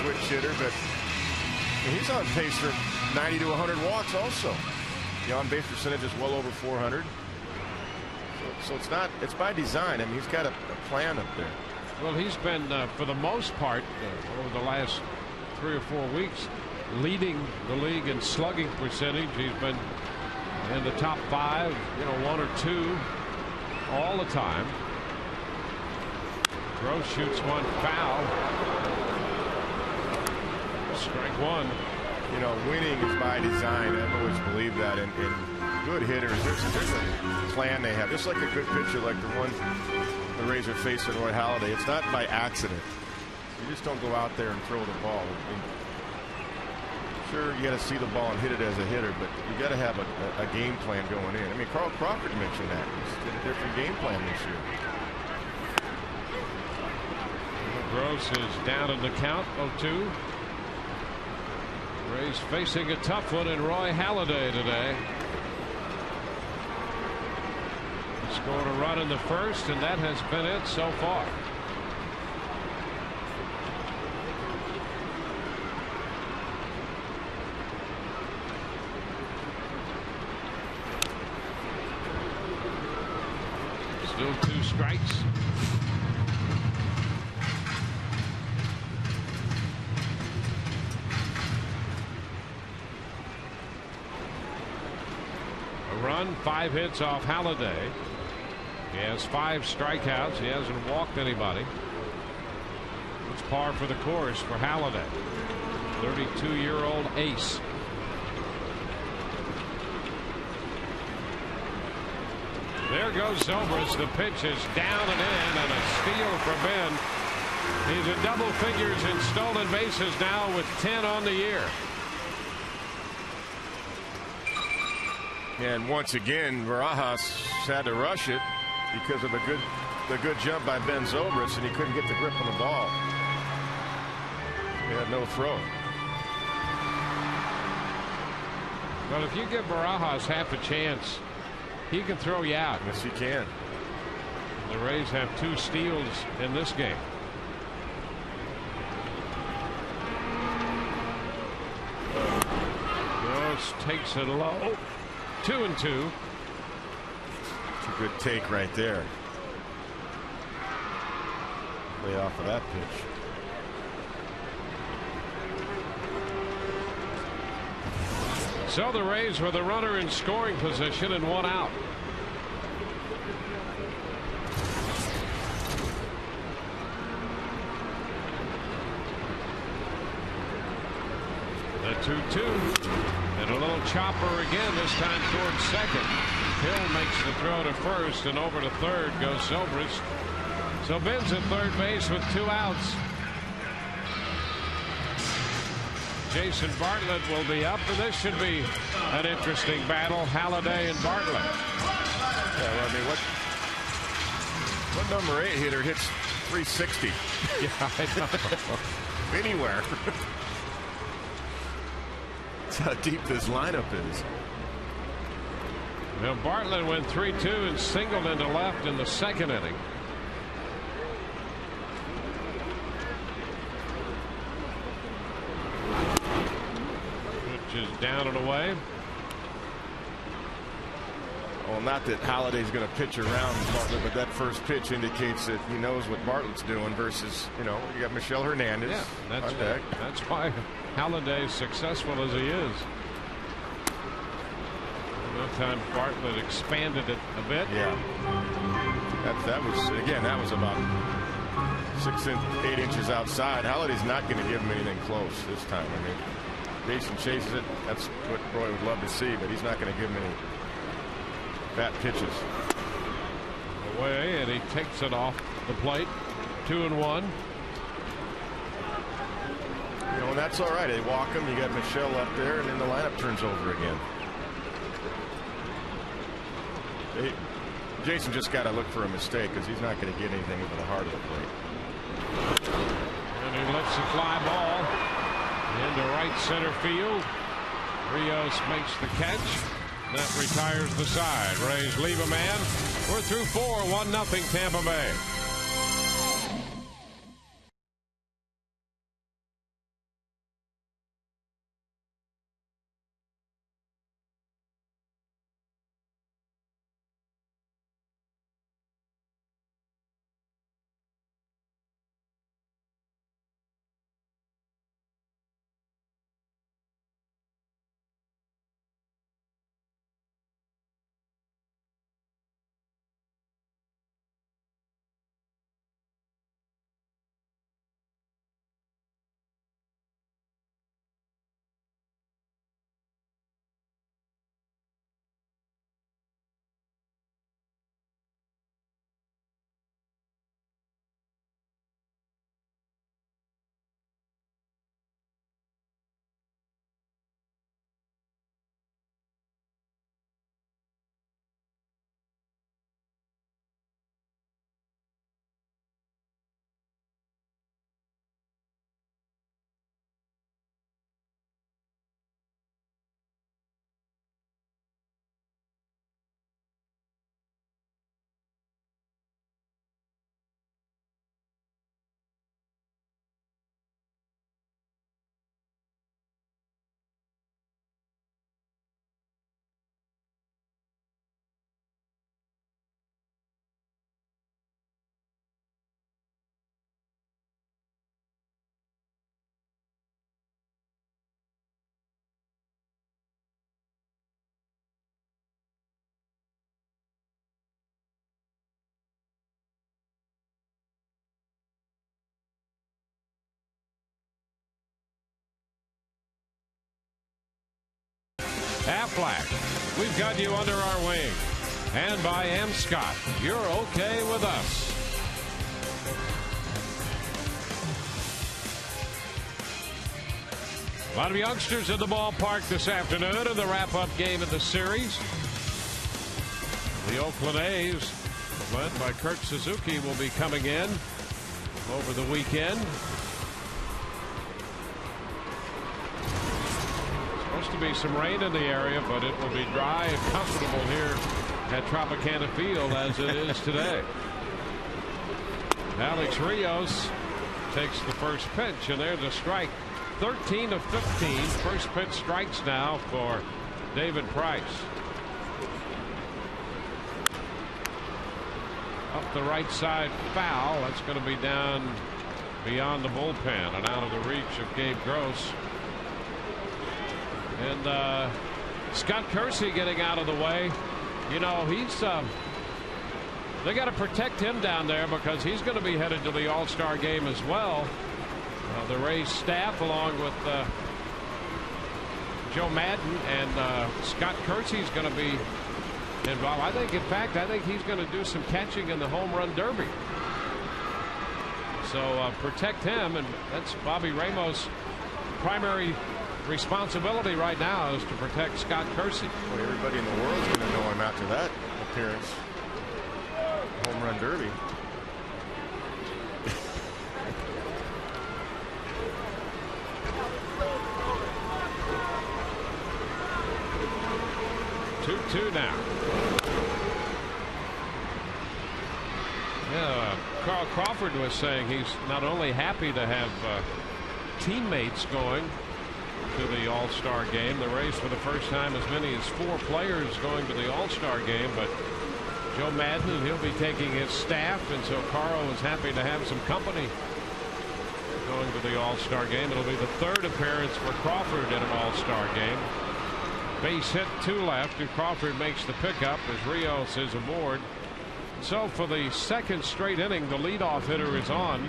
Speaker 3: switch hitter, but he's on pace for 90 to 100 walks also. The on-base percentage is well over 400. So it's by design. I mean, he's got a plan up there.
Speaker 1: Well, he's been, for the most part, over the last 3 or 4 weeks, leading the league in slugging percentage. He's been in the top 5, 1 or 2 all the time. Gross shoots one foul. Strike one.
Speaker 3: Winning is by design. I've always believed that. And good hitters, there's a plan they have. Just like a good pitcher, like the one the Rays are facing Roy Halladay. It's not by accident. You just don't go out there and throw the ball. Sure, you got to see the ball and hit it as a hitter, but you got to have a game plan going in. I mean, Carl Crawford mentioned that. He's did a different game plan this year.
Speaker 1: Gross is down in the count, 0-2. Rays facing a tough one in Roy Halladay today. He scored a run in the first, and that has been it so far. Still 2 strikes. Run, 5 hits off Halladay. He has 5 strikeouts. He hasn't walked anybody. It's par for the course for Halladay, 32-year-old ace. There goes Zobrist. The pitch is down and in, and a steal for Ben. He's in double figures in stolen bases now with 10 on the year.
Speaker 3: And once again, Barajas had to rush it because of the good jump by Ben Zobrist, and he couldn't get the grip on the ball. He had no throw.
Speaker 1: Well, if you give Barajas half a chance, he can throw you out.
Speaker 3: Yes, he can.
Speaker 1: The Rays have 2 steals in this game. Gross takes it low. 2-2.
Speaker 3: It's a good take right there. Way off of that pitch.
Speaker 1: So the Rays with a runner in scoring position and 1 out. The 2-2. And a little chopper again, this time towards second. Hill makes the throw to first, and over to third goes Zobrist. So Ben's at third base with 2 outs. Jason Bartlett will be up, and this should be an interesting battle. Halladay and Bartlett.
Speaker 3: Yeah, well, I mean, what number 8 hitter hits 360?
Speaker 1: Yeah, I know.
Speaker 3: Anywhere. That's how deep this lineup is.
Speaker 1: Well, Bartlett went 3-2 and singled into left in the second inning. Which is down and away.
Speaker 3: Well, not that Halladay's going to pitch around Bartlett, but that first pitch indicates that he knows what Bartlett's doing versus, you got Michel Hernandez.
Speaker 1: Yeah,
Speaker 3: on deck.
Speaker 1: That's why Halladay is successful as he is. That time Bartlett expanded it a bit.
Speaker 3: Yeah. That was about 8 inches outside. Halladay's not going to give him anything close this time. I mean, Jason chases it. That's what Roy would love to see, but he's not going to give him any fat pitches.
Speaker 1: Away, and he takes it off the plate. 2-1.
Speaker 3: And that's all right. They walk him. You got Michel up there, and then the lineup turns over again. Jason just got to look for a mistake because he's not going to get anything into the heart of the plate.
Speaker 1: And he lets the fly ball into right center field. Rios makes the catch. That retires the side. Rays leave a man. We're through 4, 1-0 Tampa Bay. Aflac, we've got you under our wing. And by M. Scott, you're okay with us. A lot of youngsters in the ballpark this afternoon in the wrap-up game of the series. The Oakland A's, led by Kurt Suzuki, will be coming in over the weekend. Supposed to be some rain in the area, but it will be dry and comfortable here at Tropicana Field as it is today. Alex Rios takes the first pitch, and there's a strike. 13 of 15. First pitch strikes now for David Price. Up the right side, foul. That's going to be down beyond the bullpen and out of the reach of Gabe Gross. And Scott Kersey getting out of the way. You know, he's they got to protect him down there because he's going to be headed to the All-Star game as well. The Rays staff, along with Joe Madden and Scott Kersey, is going to be involved. I think, in fact, he's going to do some catching in the home run derby. So protect him, and that's Bobby Ramos' primary responsibility right now is to protect Scott Kersey.
Speaker 3: Well, everybody in the world is going to know him after that appearance. Home run derby.
Speaker 1: Two now. Yeah, Carl Crawford was saying he's not only happy to have teammates going to the All-Star game. The Rays, for the first time, as many as 4 players going to the All-Star game, but Joe Madden, he'll be taking his staff, and so Carl is happy to have some company going to the All-Star game. It'll be the 3rd appearance for Crawford in an All-Star game. Base hit 2 left, and Crawford makes the pickup as Rios is aboard. So for the 2nd straight inning, the leadoff hitter is on.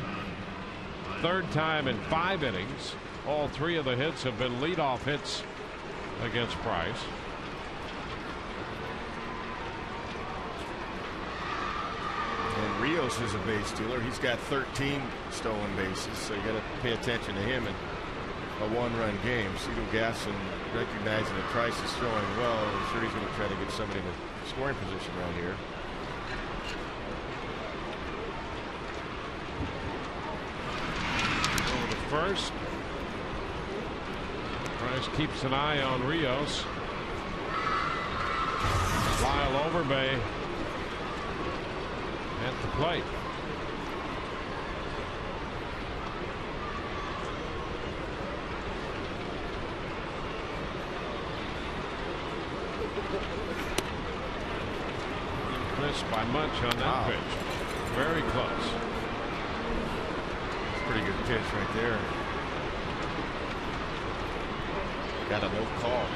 Speaker 1: 3rd time in 5 innings. All 3 of the hits have been leadoff hits against Price.
Speaker 3: And Rios is a base stealer. He's got 13 stolen bases, so you got to pay attention to him in a 1-run game. Cito Gasson, recognizing that Price is throwing well, I'm sure he's going to try to get somebody in a scoring position around here.
Speaker 1: first. Price keeps an eye on Rios. Lyle Overbay at the plate. Missed by much on that pitch. Very close.
Speaker 3: Pretty good pitch right there. Got a no call.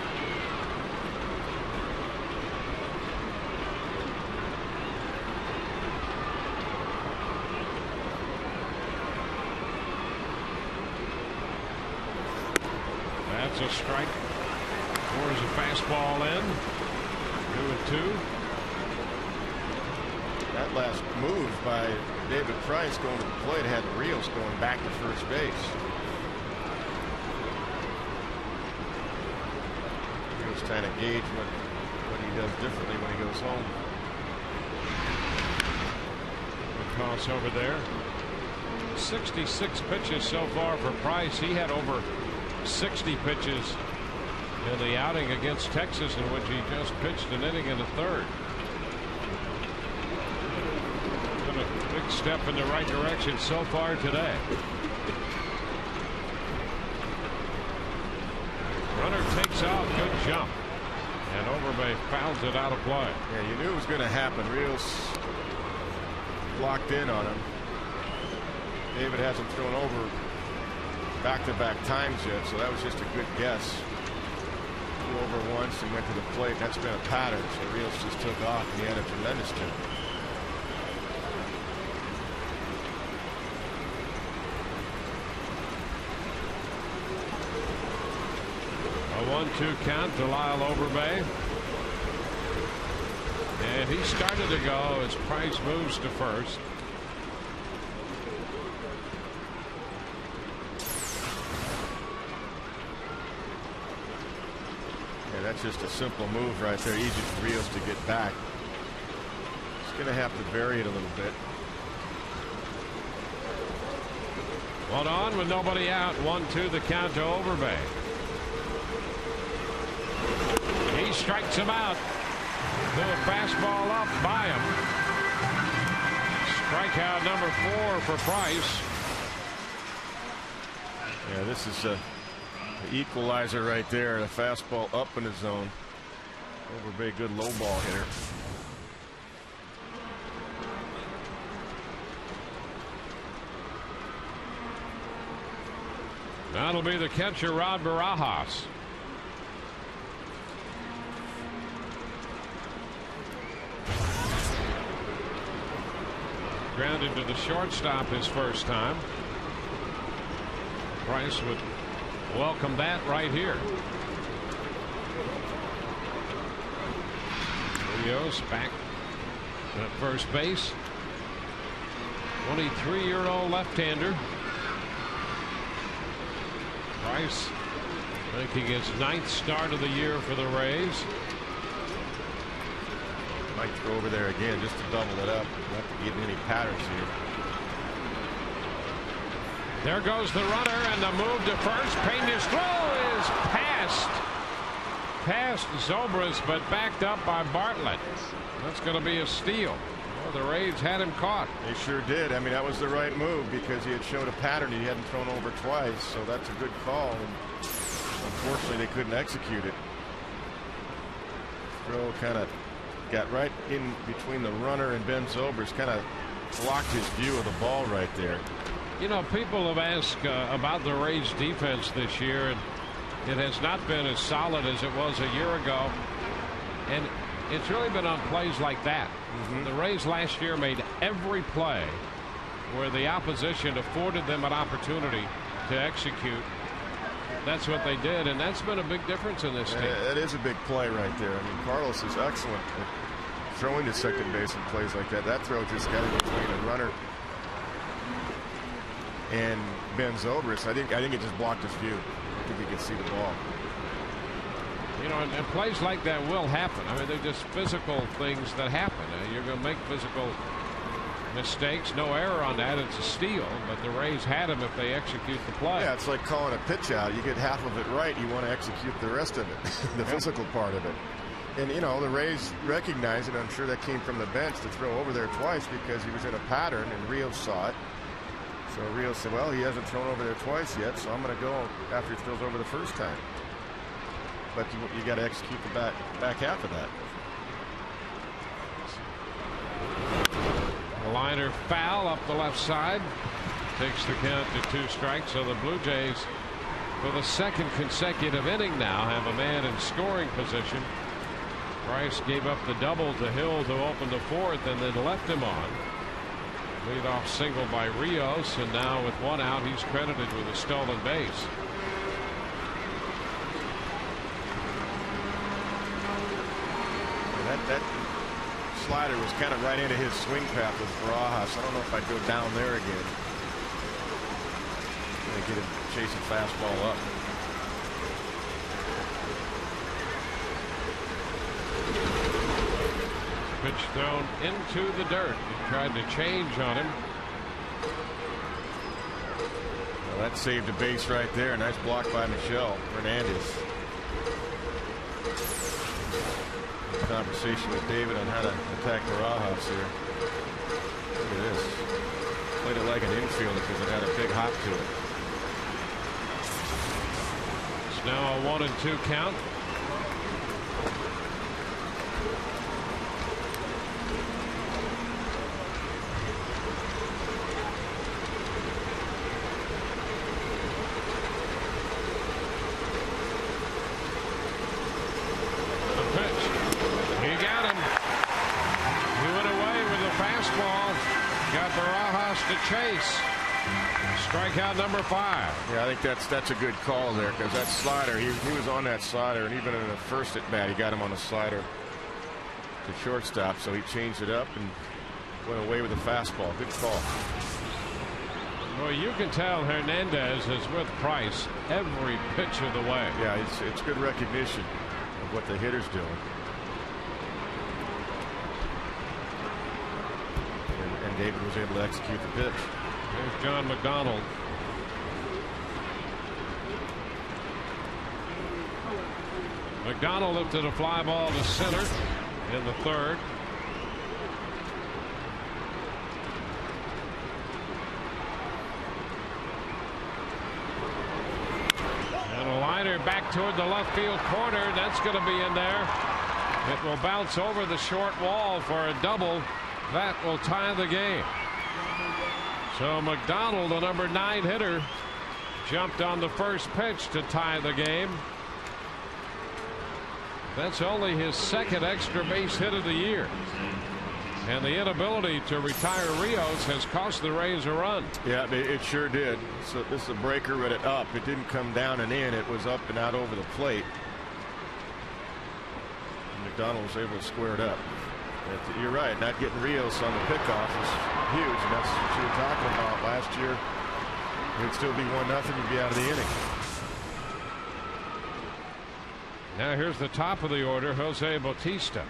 Speaker 1: That's a strike. Pours a fastball in. 2-2.
Speaker 3: That last move by David Price going to the plate had Rios going back to first base. Rios trying to gauge what he does differently when he goes home.
Speaker 1: Good toss over there. 66 pitches so far for Price. He had over 60 pitches in the outing against Texas, in which he just pitched an inning and a third. A big step in the right direction so far today. Runner takes out. Good jump. And Overbay fouls it out of play.
Speaker 3: Yeah, you knew it was going to happen. Rios locked in on him. David hasn't thrown over back-to-back times yet, so that was just a good guess. Flew over once and went to the plate. That's been a pattern, so Rios just took off, and he had a tremendous jump.
Speaker 1: A 1-2 count to Lyle Overbay. And he started to go as Price moves to first.
Speaker 3: Yeah, that's just a simple move right there. Easy for Rios to get back. He's going to have to vary it a little bit.
Speaker 1: One on with nobody out. 1-2 the count to Overbay. He strikes him out. Threw a fastball up by him. Strikeout number 4 for Price.
Speaker 3: Yeah, this is the equalizer right there. The fastball up in the zone. Overbay, good low ball hitter.
Speaker 1: That'll be the catcher, Rod Barajas. Grounded to the shortstop his first time. Price would welcome that right here. Rios back at first base. 23-year-old left-hander. Price making his 9th start of the year for the Rays.
Speaker 3: Might throw over there again just to double it up. Not to get any patterns here.
Speaker 1: There goes the runner, and the move to first. Pena's throw is past Zobrist, but backed up by Bartlett. That's going to be a steal. Well, the Rays had him caught.
Speaker 3: They sure did. I mean, that was the right move because he had showed a pattern. He hadn't thrown over twice, so that's a good call. And unfortunately, they couldn't execute it. Throw kind of got right in between the runner and Ben Zobrist, kind of blocked his view of the ball right there.
Speaker 1: You know, people have asked about the Rays defense this year, and it has not been as solid as it was a year ago. And it's really been on plays like that. The Rays last year made every play where the opposition afforded them an opportunity to execute. That's what they did, and that's been a big difference in this team.
Speaker 3: That is a big play right there. I mean, Carlos is excellent at throwing to second base in plays like that. That throw just got in between the runner and Ben Zobrist. I think it just blocked his view. I think he could see the ball.
Speaker 1: You know, and plays like that will happen. I mean, they're just physical things that happen. You're going to make physical mistakes. No error on that. It's a steal, but the Rays had him if they execute the play.
Speaker 3: Yeah, it's like calling a pitch out. You get half of it right, you want to execute the rest of it, the physical part of it. And, you know, the Rays recognize it. I'm sure that came from the bench to throw over there twice because he was in a pattern, and Rios saw it. So Rios said, well, he hasn't thrown over there twice yet, so I'm going to go after he throws over the first time. But you got to execute the back half of that.
Speaker 1: A liner foul up the left side. Takes the count to 2 strikes. So the Blue Jays, for the second consecutive inning now, have a man in scoring position. Price gave up the double to Hill to open the 4th and then left him on. Leadoff single by Rios, and now with 1 out, he's credited with a stolen base.
Speaker 3: That slider was kind of right into his swing path with Barajas. I don't know if I'd go down there again. Gonna get him chasing fastball up.
Speaker 1: Pitch thrown into the dirt. He tried to change on him.
Speaker 3: Well, that saved a base right there. Nice block by Michel Hernandez. Conversation with David on how to attack Barajas here. Look at this. Played it like an infielder because it had a big hop to it.
Speaker 1: It's now a 1-2 count. Chase. Strikeout number 5.
Speaker 3: Yeah, I think that's a good call there because that slider, he was on that slider, and even in the first at bat, he got him on a slider to shortstop, so he changed it up and went away with a fastball. Good call.
Speaker 1: Well, you can tell Hernandez is with Price every pitch of the way.
Speaker 3: Yeah, it's good recognition of what the hitter's doing. And David was able to execute the pitch.
Speaker 1: There's John McDonald. McDonald lifted a fly ball to center in the 3rd. And a liner back toward the left field corner. That's going to be in there. It will bounce over the short wall for a double. That will tie the game. So McDonald, the number 9 hitter, jumped on the first pitch to tie the game. That's only his 2nd extra base hit of the year. And the inability to retire Rios has cost the Rays a run.
Speaker 3: Yeah, it sure did. So this is a breaker, but it up. It didn't come down and in. It was up and out over the plate. And McDonald was able to square it up. You're right. Not getting Rios on the pickoff is huge, and that's what you were talking about last year. It'd still be 1-0. You'd be out of the inning.
Speaker 1: Now here's the top of the order, Jose Bautista.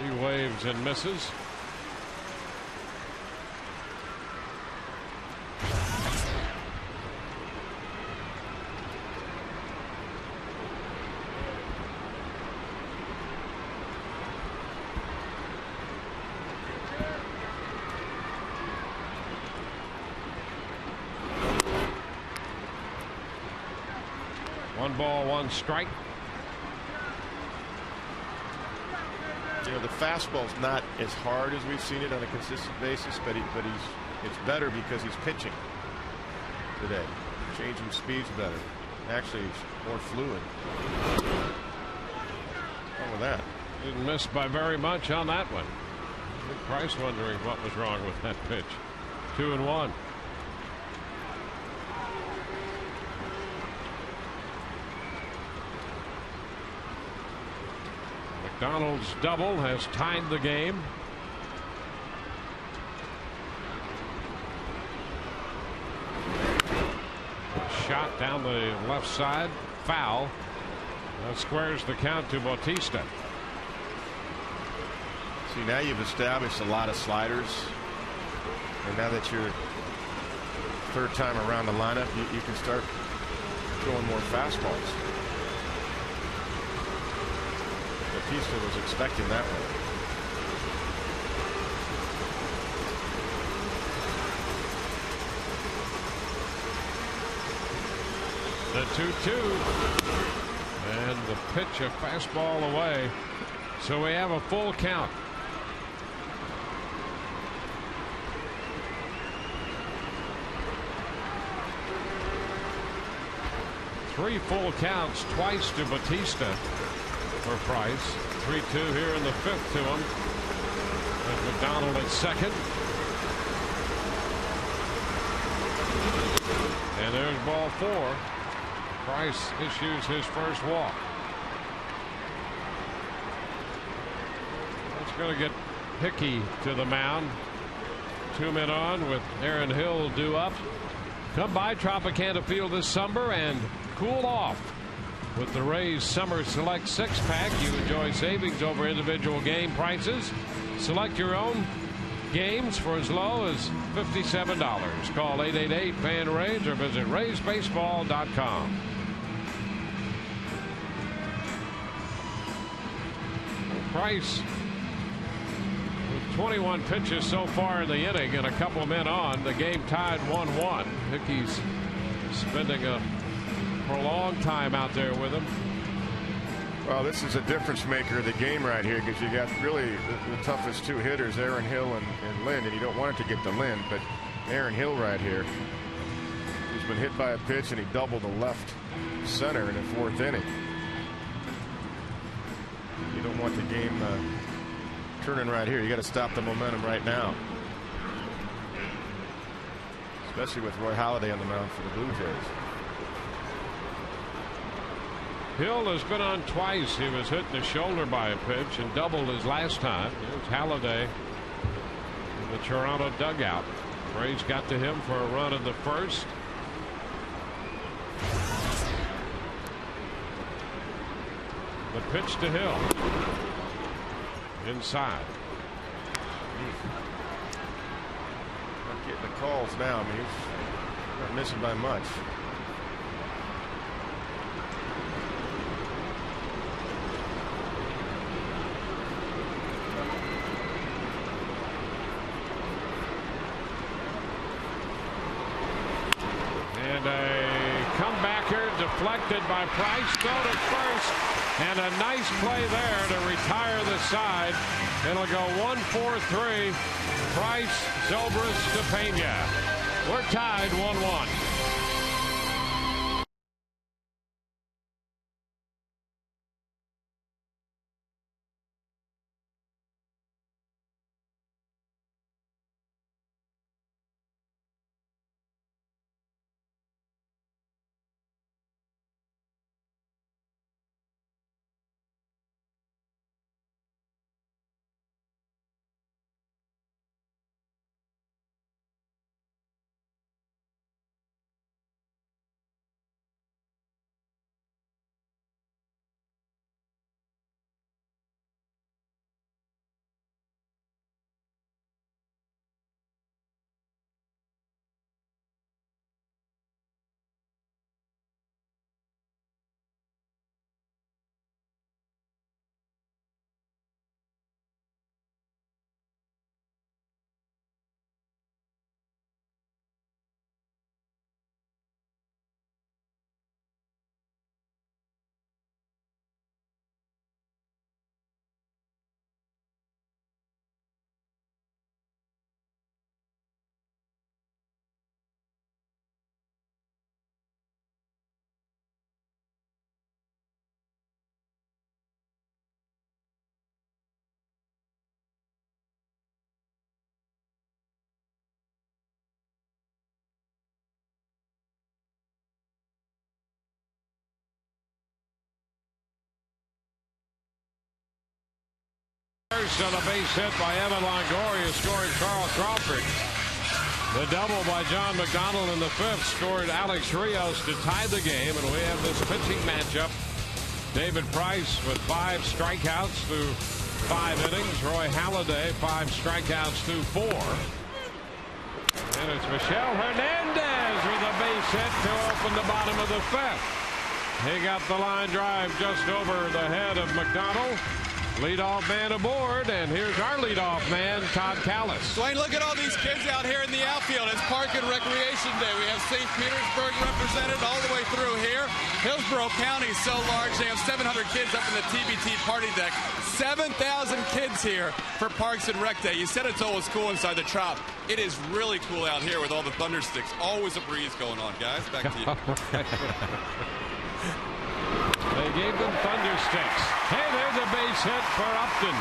Speaker 1: He waves and misses. One ball, one strike.
Speaker 3: You know, the fastball's not as hard as we've seen it on a consistent basis, but it's better because he's pitching today. Changing speed's better. Actually, it's more fluid. What's wrong with that?
Speaker 1: Didn't miss by very much on that one. I think Price wondering what was wrong with that pitch. 2-1. McDonald's double has tied the game. Shot down the left side, foul. That squares the count to Bautista.
Speaker 3: See, now you've established a lot of sliders, and now that you're third time around the lineup, you can start throwing more fastballs. Batista was expecting that one.
Speaker 1: The 2-2, and the pitch, a fastball away. So we have a full count. Three full counts, twice to Batista for Price. 3-2 here in the fifth to him. With McDonald at second. And there's ball four. Price issues his first walk. It's going to get Hickey to the mound. 2 men on with Aaron Hill due up. Come by Tropicana Field this summer and cool off. With the Rays Summer Select 6-pack, you enjoy savings over individual game prices. Select your own games for as low as $57. Call 888-FAN-RAYS or visit RaysBaseball.com. Price with 21 pitches so far in the inning and a couple of men on. The game tied 1-1. Hickey's spending a prolonged time out there with him.
Speaker 3: Well, this is a difference maker of the game right here, because you got really the toughest two hitters, Aaron Hill and Lynn, and you don't want it to get to Lynn, but Aaron Hill right here, who's been hit by a pitch and he doubled the left center in the fourth inning. You don't want the game turning right here. You got to stop the momentum right now, especially with Roy Halladay on the mound for the Blue Jays.
Speaker 1: Hill has been on twice. He was hit in the shoulder by a pitch and doubled his last time. There's Halladay in the Toronto dugout. Rays got to him for a run in the first. The pitch to Hill. Inside.
Speaker 3: Not getting the calls now. I mean, he's not missing by much.
Speaker 1: And a comebacker deflected by Price. Go to first. And a nice play there to retire the side. It'll go 1-4-3. Price, Zobrist to Pena. We're tied 1-1. First on a base hit by Evan Longoria, scoring Carl Crawford. The double by John McDonald in the fifth scored Alex Rios to tie the game, and we have this pitching matchup. David Price with 5 strikeouts through 5 innings. Roy Halladay, 5 strikeouts to 4. And it's Michel Hernandez with a base hit to open the bottom of the 5th. He got the line drive just over the head of McDonald. Leadoff man aboard, and here's our leadoff man, Todd Callis.
Speaker 2: Dwayne, look at all these kids out here in the outfield. It's Park and Recreation Day. We have St. Petersburg represented all the way through here. Hillsborough County is so large, they have 700 kids up in the TBT party deck. 7,000 kids here for Parks and Rec Day. You said it's always cool inside the Trop. It is really cool out here with all the thunder sticks. Always a breeze going on, guys. Back to you.
Speaker 1: They gave them thunder sticks. Hey, there's a base hit for Upton.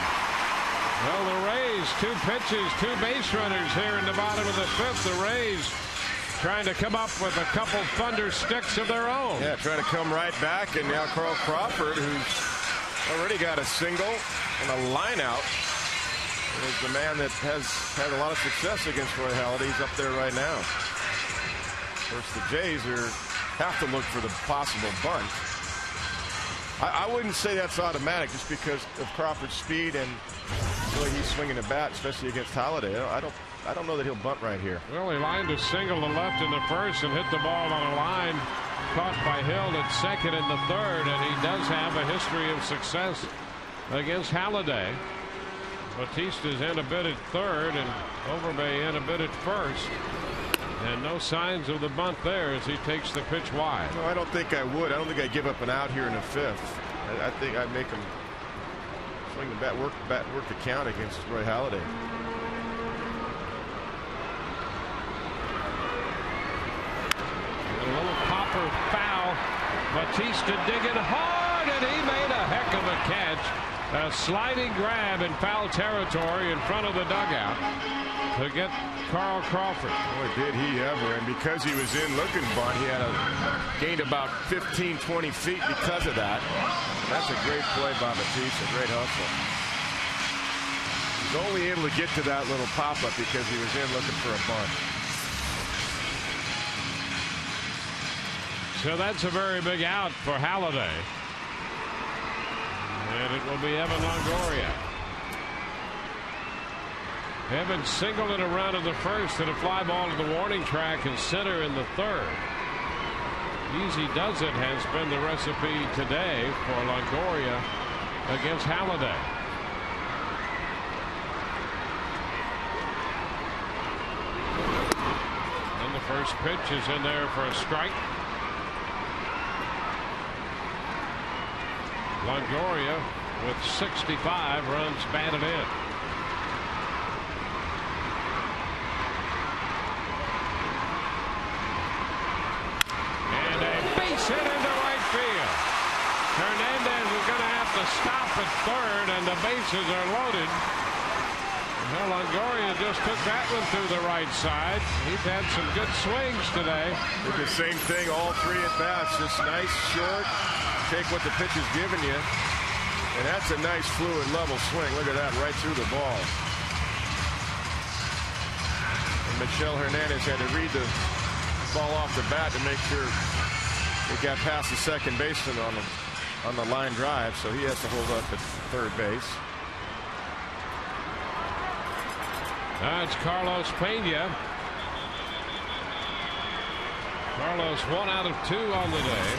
Speaker 1: Well, the Rays, 2 pitches, 2 base runners here in the bottom of the 5th. The Rays trying to come up with a couple thunder sticks of their own.
Speaker 3: Yeah, trying to come right back. And now Carl Crawford, who's already got a single and a line out, is the man that has had a lot of success against Roy Halladay. He's up there right now. Of course, the Jays have to look for the possible bunt. I wouldn't say that's automatic just because of Crawford's speed and the way he's swinging the bat, especially against Halladay. I don't know that he'll bunt right here.
Speaker 1: Well, he lined a single to left in the 1st and hit the ball on a line caught by Hill at 2nd in the 3rd, and he does have a history of success against Halladay. Batista's in a bit at 3rd and Overbay in a bit at 1st. And no signs of the bunt there as he takes the pitch wide.
Speaker 3: No, I don't think I would. I don't think I'd give up an out here in the 5th. I think I'd make him swing the bat, work the count against Roy Halladay.
Speaker 1: A little popper foul. Batista digging hard, and he made a heck of a catch. A sliding grab in foul territory in front of the dugout to get Carl Crawford.
Speaker 3: Boy, did he ever. And because he was in looking bunt, he had gained about 15, 20 feet because of that. That's a great play by Batista. Great hustle. He's only able to get to that little pop-up because he was in looking for a bunt.
Speaker 1: So that's a very big out for Halladay. And it will be Evan Longoria. Evan singled in a run in the 1st and a fly ball to the warning track and center in the 3rd. Easy does it has been the recipe today for Longoria against Halladay. And the first pitch is in there for a strike. Longoria with 65 runs batted in. And a base hit into right field. Hernandez is going to have to stop at 3rd, and the bases are loaded. Well, Longoria just took that one through the right side. He's had some good swings today.
Speaker 3: Did the same thing all 3 at bats. Just nice, short. Take what the pitch is giving you. And that's a nice fluid level swing. Look at that, right through the ball. And Michel Hernandez had to read the ball off the bat to make sure it got past the second baseman on the line drive, so he has to hold up at 3rd base.
Speaker 1: It's Carlos Pena. Carlos 1 out of 2 on the day.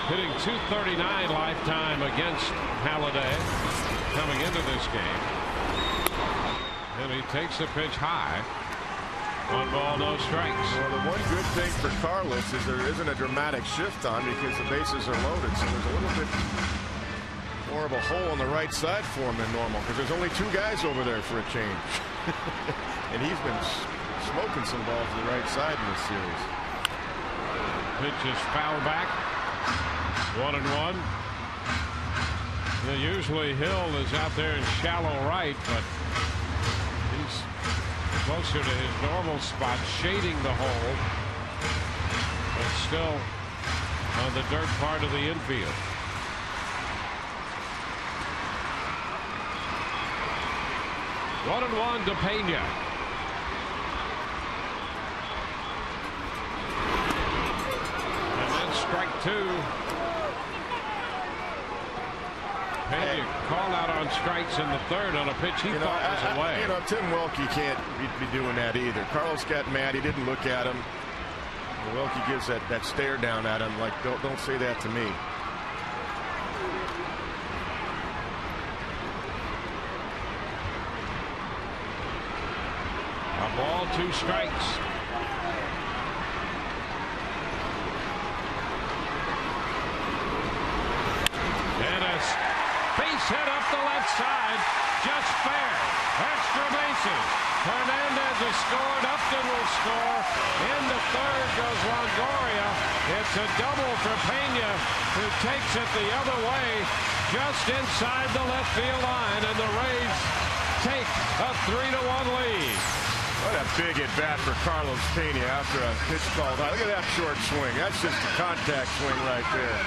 Speaker 1: Hitting .239 lifetime against Halladay coming into this game. And he takes the pitch high. 1 ball, no strikes.
Speaker 3: Well, the one good thing for Carlos is there isn't a dramatic shift on because the bases are loaded. So there's a little bit more of a hole on the right side for him than normal because there's only 2 guys over there for a change. And he's been smoking some balls to the right side in this series.
Speaker 1: Pitch is foul back. 1-1. Usually Hill is out there in shallow right, but he's closer to his normal spot, shading the hole, but still on the dirt part of the infield. One and one to Pena. And then strike 2 Pena called out on strikes in the third on a pitch he thought was away.
Speaker 3: Tim Welke can't be doing that either. Carlos got mad. He didn't look at him. Welke gives that stare down at him like, don't say that to me.
Speaker 1: A ball, 2 strikes. And a base hit up the left side, just fair. Extra bases. Hernandez has scored. Upton will score. Into third goes Longoria. It's a double for Pena, who takes it the other way, just inside the left field line, and the Rays take a 3-1 lead.
Speaker 3: What a big at bat for Carlos Pena after a pitch called out. Look at that short swing. That's just a contact swing right there.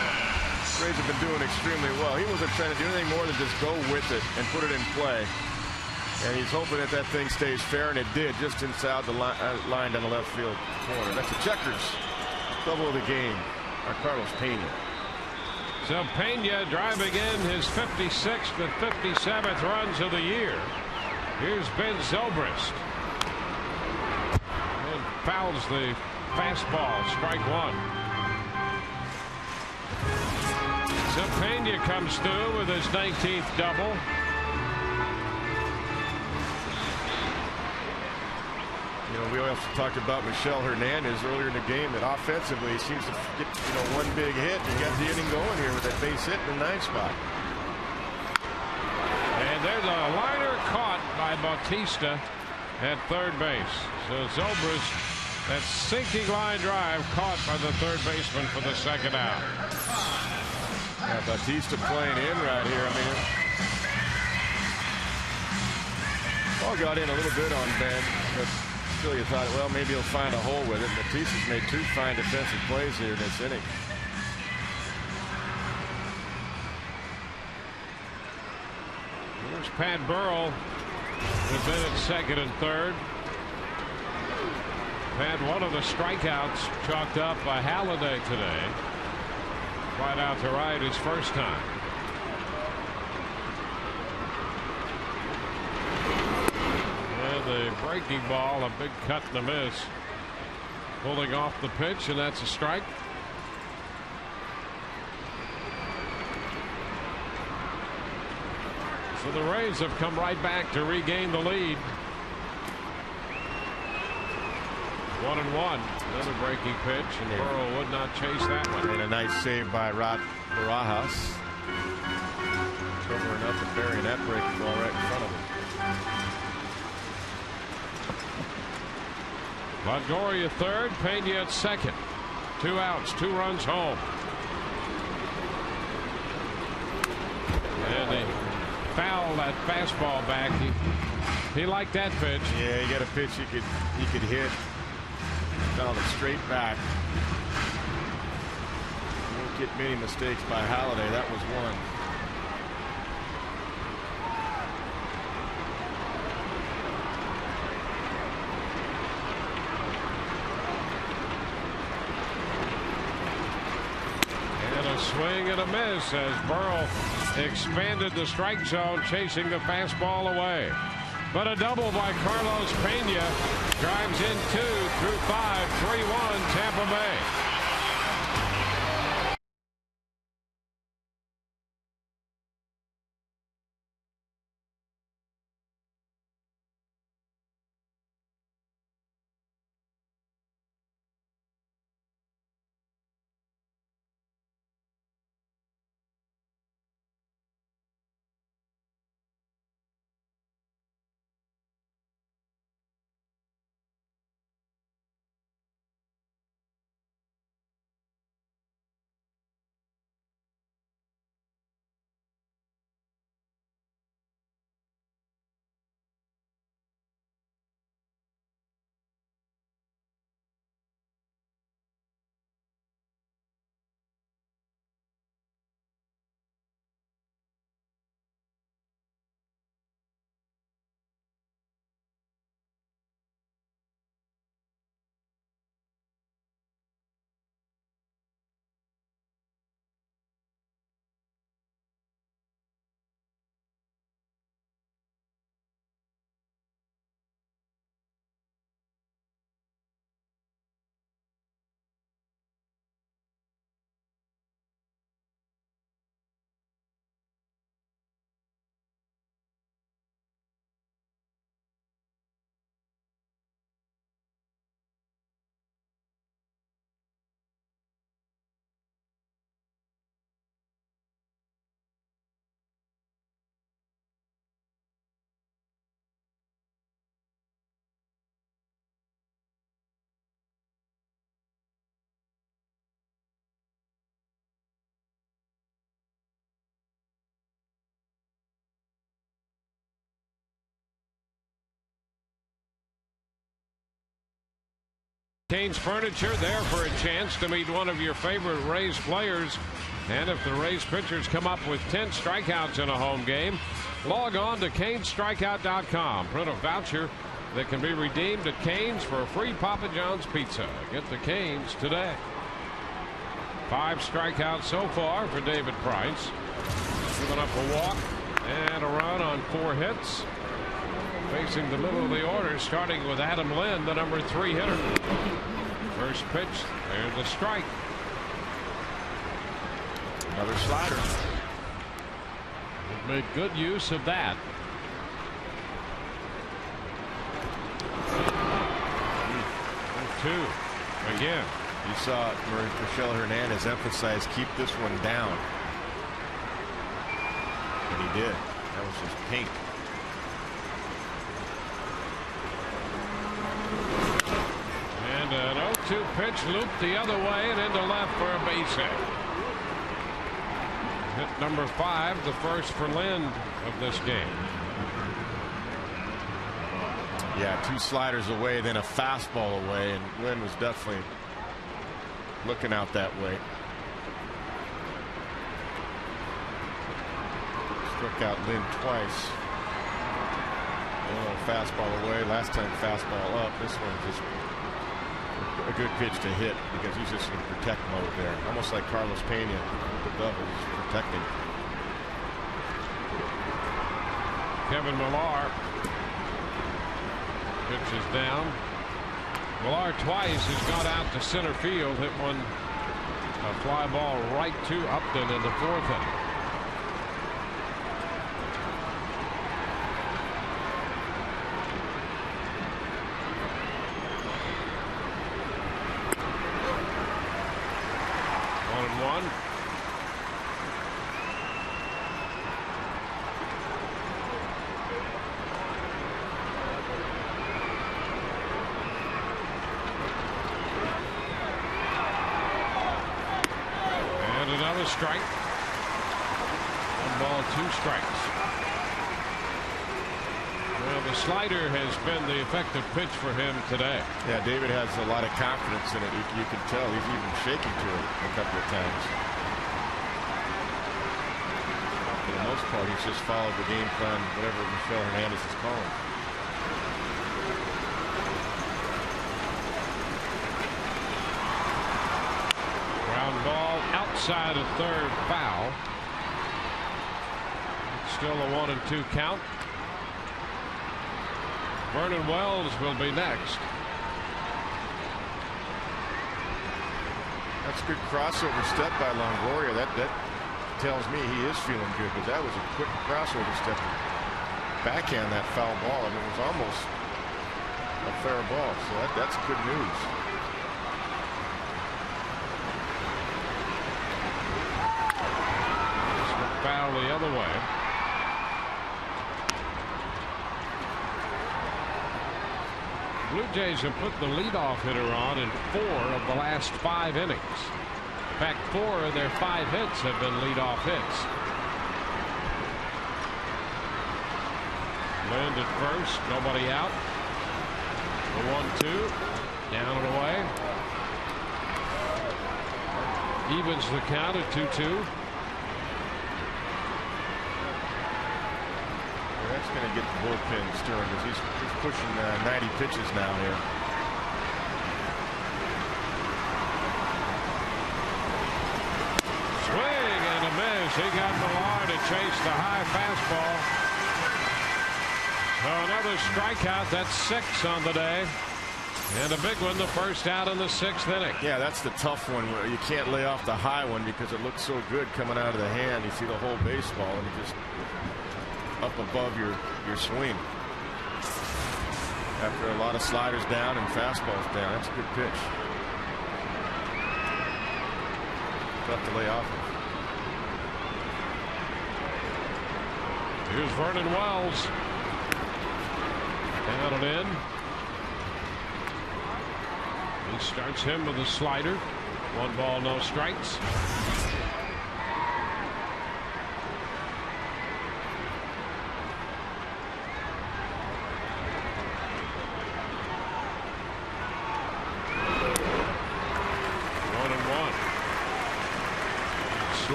Speaker 3: Rays have been doing extremely well. He wasn't trying to do anything more than just go with it and put it in play. And he's hoping that that thing stays fair, and it did, just inside the line down the left field corner. That's a checkers double of the game by Carlos Pena.
Speaker 1: So Pena driving in his 56th and 57th runs of the year. Here's Ben Zobrist. And fouls the fastball, strike 1. So Pena comes through with his 19th double.
Speaker 3: We also talked about Michel Hernandez earlier in the game, that offensively he seems to get one big hit. He got the inning going here with that base hit in the 9th spot.
Speaker 1: And there's a liner caught by Bautista at third base. So Zobrist, that sinking line drive caught by the third baseman for the second out.
Speaker 3: Yeah, Bautista playing in right here. I mean, ball got in a little bit on Ben, but still you thought, well, maybe he'll find a hole with it. Bautista's made 2 fine defensive plays here in this inning.
Speaker 1: Here's Pat Burrell with been at second and third. Had one of the strikeouts chalked up by Halladay today. Right out to right his first time. The breaking ball, a big cut and a miss. Pulling off the pitch, and that's a strike. So the Rays have come right back to regain the lead. 1-1. Another breaking pitch, and Burrow would not chase that one.
Speaker 3: And a nice save by Rod Barajas. Covering up and burying that breaking ball right in front of him.
Speaker 1: Longoria third, Pena at second. 2 outs, 2 runs home. And they foul that fastball back. He liked that pitch.
Speaker 3: Yeah, he got a pitch he could hit. Fouled it straight back. Won't get many mistakes by Halladay. That was one.
Speaker 1: Swing and a miss as Burrell expanded the strike zone, chasing the fastball away. But a double by Carlos Pena drives in 2 through 5, 3-1 Tampa Bay. Canes Furniture, there for a chance to meet one of your favorite Rays players. And if the Rays pitchers come up with 10 strikeouts in a home game, log on to CanesStrikeout.com. Print a voucher that can be redeemed at Canes for a free Papa John's pizza. Get the Canes today. 5 strikeouts so far for David Price. Giving up a walk and a run on 4 hits. Facing the middle of the order, starting with Adam Lind, the number 3 hitter. First pitch, there's a strike.
Speaker 3: Another slider.
Speaker 1: He's made good use of that. Two again.
Speaker 3: You saw Michelle Hernandez emphasize keep this one down. And he did. That was just pink.
Speaker 1: And an 0-2 pitch looped the other way and into left for a base hit. Hit number 5, the first for Lind of this game.
Speaker 3: Yeah, 2 sliders away, then a fastball away, and Lind was definitely looking out that way. Struck out Lind twice. A little fastball away. Last time fastball up. This one just a good pitch to hit because he's just in protect mode there. Almost like Carlos Pena with the double. He's protecting.
Speaker 1: Kevin Millar pitches down. Millar twice has gone out to center field, hit one a fly ball right to Upton in the 4th inning. Strike. 1 ball, 2 strikes. Well, the slider has been the effective pitch for him today.
Speaker 3: Yeah, David has a lot of confidence in it. You can tell he's even shaking to it a couple of times. For the most part, he's just followed the game plan, whatever Michelle Hernandez is calling.
Speaker 1: Ball outside of third, foul. Still a 1-2 count. Vernon Wells will be next.
Speaker 3: That's a good crossover step by Longoria. That tells me he is feeling good, but that was a quick crossover step. Backhand that foul ball. I mean, it was almost a fair ball. So that's good news.
Speaker 1: Foul the other way. Blue Jays have put the leadoff hitter on in 4 of the last 5 innings. In fact, 4 of their 5 hits have been leadoff hits. Lind at first, nobody out. The 1-2, down and away. Evens the count at 2-2.
Speaker 3: That's going to get the bullpen stirring because he's pushing 90 pitches now here.
Speaker 1: Swing and a miss. He got Millar to chase the high fastball. So another strikeout. That's 6 on the day. And a big one, the first out in the 6th inning.
Speaker 3: Yeah, that's the tough one where you can't lay off the high one because it looks so good coming out of the hand. You see the whole baseball and it just up above your swing. After a lot of sliders down and fastballs down, that's a good pitch. Tough to lay off of.
Speaker 1: Here's Vernon Wells. Down and in. He starts him with a slider. 1 ball, no strikes.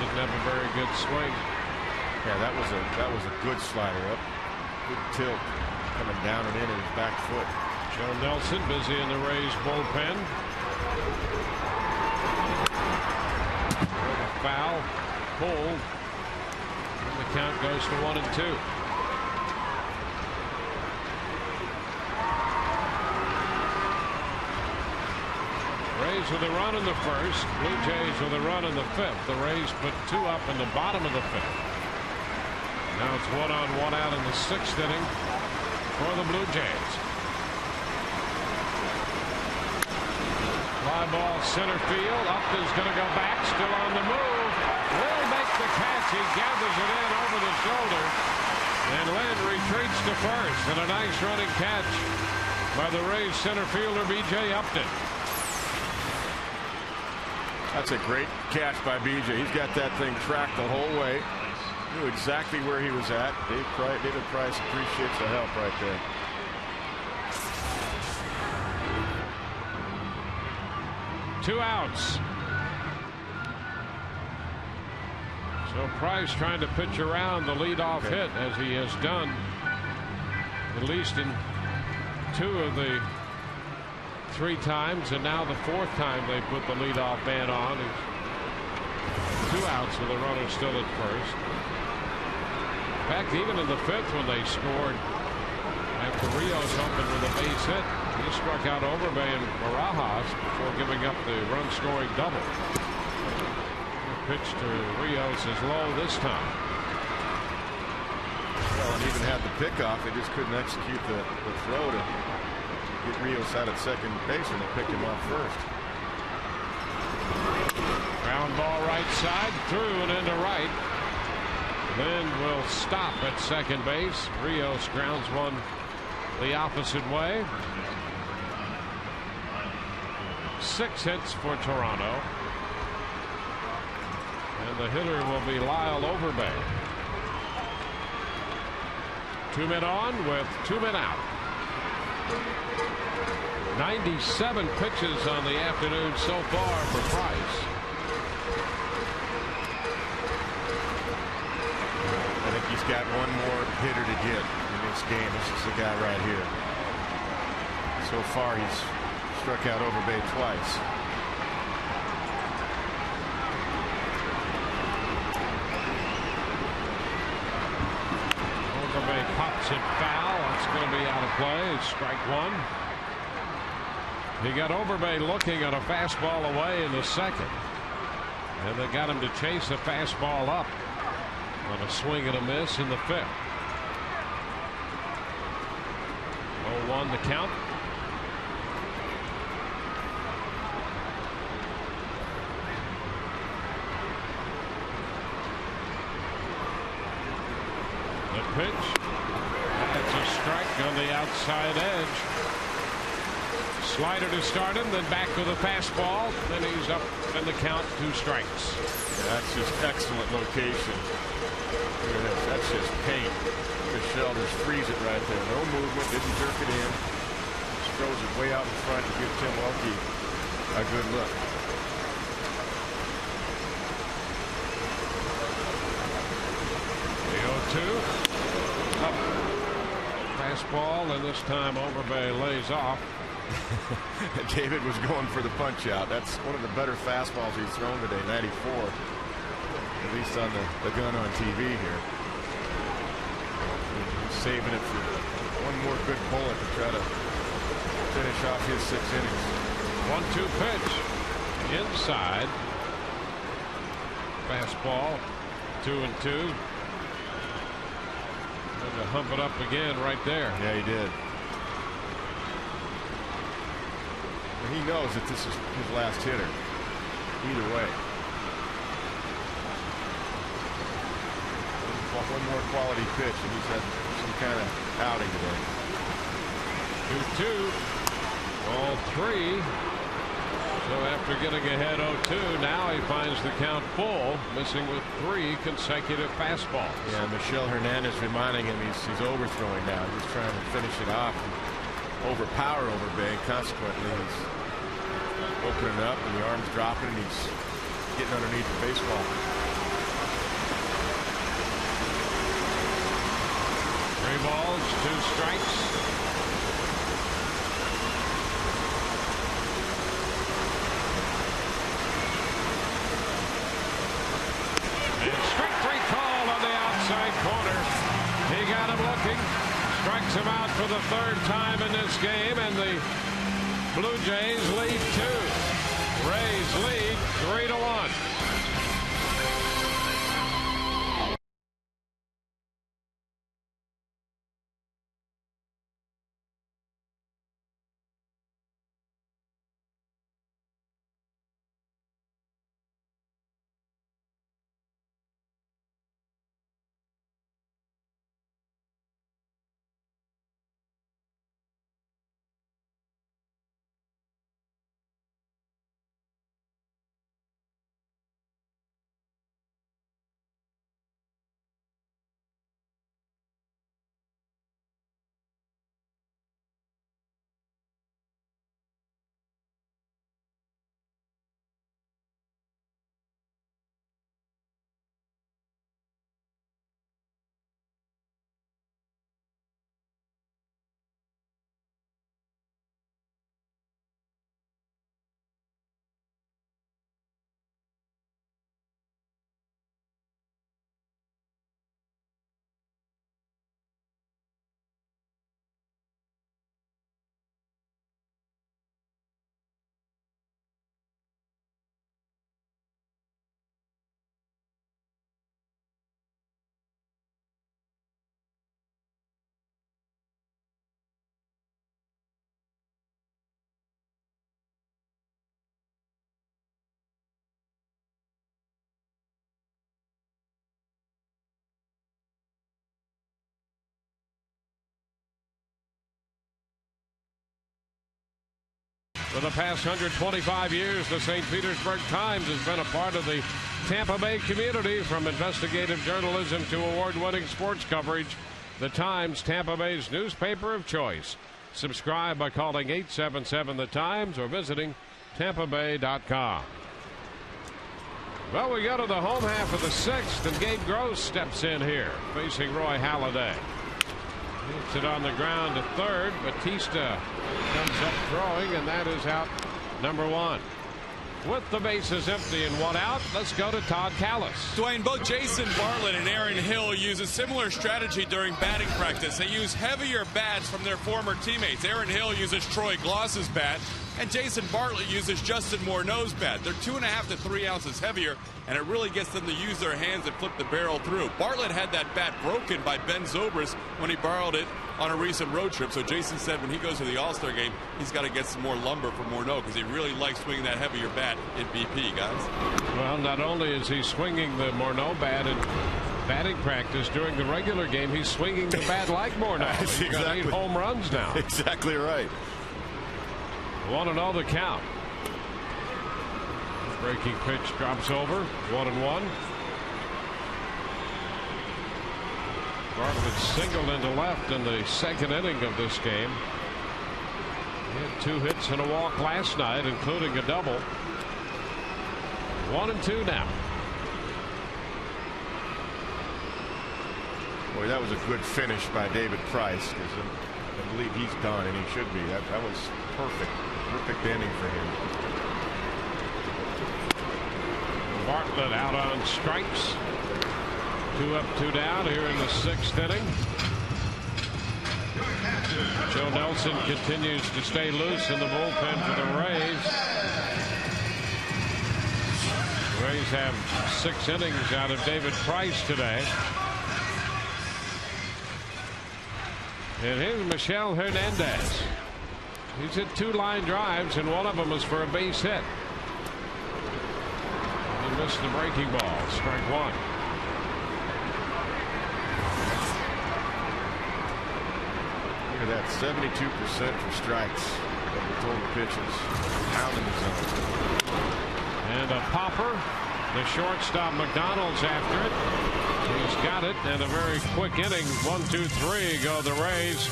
Speaker 1: didn't have a very good swing.
Speaker 3: Yeah, that was a good slider up. Good tilt coming down and in his back foot.
Speaker 1: Joe Nelson busy in the Rays bullpen. Foul, pulled, and the count goes to 1-2. Rays with a run in the first, Blue Jays with a run in the fifth. The Rays put 2 up in the bottom of the fifth. Now it's 1-on-1 out in the 6th inning for the Blue Jays. Fly ball center field. Upton's going to go back. Still on the move. Will make the catch. He gathers it in over the shoulder. And Lynn retreats to first. And a nice running catch by the Rays center fielder B.J. Upton.
Speaker 3: That's a great catch by B.J. He's got that thing tracked the whole way. Knew exactly where he was at. David Price appreciates the help right there.
Speaker 1: Two outs. So Price trying to pitch around the leadoff hit, as he has done at least in 2 of the 3 times, and now the 4th time they put the leadoff man on. It's 2 outs with a runner still at first. In fact, even in the 5th when they scored after Rios opened with a base hit, he struck out Overbay and Barajas before giving up the run-scoring double. The pitch to Rios is low this time.
Speaker 3: Well, and even had the pickoff, they just couldn't execute the throw to get Rios out at second base, and they picked him off first.
Speaker 1: Ground ball right side, through and into right. Then will stop at second base. Rios grounds one the opposite way. 6 hits for Toronto. And the hitter will be Lyle Overbay. 2 men on with 2 men out. 97 pitches on the afternoon so far for Price.
Speaker 3: I think he's got one more hitter to get in this game. This is the guy right here. So far he's struck out Overbay twice.
Speaker 1: Overbay pops it foul. It's going to be out of play. It's strike 1. He got Overbay looking at a fastball away in the 2nd. And they got him to chase a fastball up on a swing and a miss in the 5th. 0-1 the count. The pitch. That's a strike on the outside edge. Slider to start him, then back with a fastball. Then he's up in the count, 2 strikes.
Speaker 3: Yeah, that's just excellent location. Look at this. That's just paint. Michelle just frees it right there. No movement. Didn't jerk it in. Just throws it way out in front to give Tim Welke a good look.
Speaker 1: The 0-2. Up. Fastball, and this time Overbay lays off.
Speaker 3: David was going for the punch out. That's one of the better fastballs he's thrown today, 94. At least on the gun on TV here. He's saving it for one more good bullet to try to finish off his 6 innings.
Speaker 1: 1-2 pitch. Inside. Fastball. 2-2. And to hump it up again right there.
Speaker 3: Yeah, he did. He knows that this is his last hitter. Either way. One more quality pitch, and he's had some kind of outing today.
Speaker 1: 2-2. Ball 3. So after getting ahead 0-2, now he finds the count full, missing with 3 consecutive fastballs.
Speaker 3: Yeah, Michelle Hernandez reminding him he's overthrowing now. He's trying to finish it off and overpower Overbay. Consequently, he's opening up and the arm's dropping and he's getting underneath the baseball.
Speaker 1: balls, 2 strikes. And strike 3 call on the outside corner. He got him looking. Strikes him out for the 3rd time in this game, and the Blue Jays lead 2. Rays lead 3-1. For the past 125 years, the St. Petersburg Times has been a part of the Tampa Bay community. From investigative journalism to award-winning sports coverage, the Times, Tampa Bay's newspaper of choice. Subscribe by calling 877-THE TIMES or visiting tampabay.com. Well, we go to the home half of the 6th, and Gabe Gross steps in here, facing Roy Halladay. Hits it on the ground to 3rd. Batista comes up throwing, and that is out number 1. With the bases empty and 1 out, let's go to Todd Callis.
Speaker 2: Dwayne, both Jason Bartlett and Aaron Hill use a similar strategy during batting practice. They use heavier bats from their former teammates. Aaron Hill uses Troy Gloss's bat, and Jason Bartlett uses Justin Morneau's bat. They're 2.5 to 3 ounces heavier, and it really gets them to use their hands and flip the barrel through. Bartlett had that bat broken by Ben Zobrist when he borrowed it on a recent road trip. So Jason said when he goes to the All-Star game, he's got to get some more lumber for Morneau because he really likes swinging that heavier bat in BP, guys.
Speaker 1: Well, not only is he swinging the Morneau bat in batting practice, during the regular game, he's swinging the bat like Morneau. He's got 8 home runs now.
Speaker 3: Exactly right.
Speaker 1: 1-0 the count. Breaking pitch drops over. 1-1. Bartlett singled into left in the 2nd inning of this game. He had 2 hits and a walk last night, including a double. 1-2 now.
Speaker 3: Boy, that was a good finish by David Price, because I believe he's done, and he should be. That was perfect. Perfect ending for him.
Speaker 1: Bartlett out on strikes. 2 up, 2 down here in the 6th inning. Joe Nelson continues to stay loose in the bullpen for the Rays. The Rays have 6 innings out of David Price today. And here's Michel Hernandez. He's hit 2 line drives, and one of them was for a base hit. He missed the breaking ball. Strike 1.
Speaker 3: Look at that, 72% for strikes of the total pitches. Pounding the zone.
Speaker 1: And a popper. The shortstop McDonald's after it. He's got it, and a very quick inning. 1, 2, 3 go the Rays.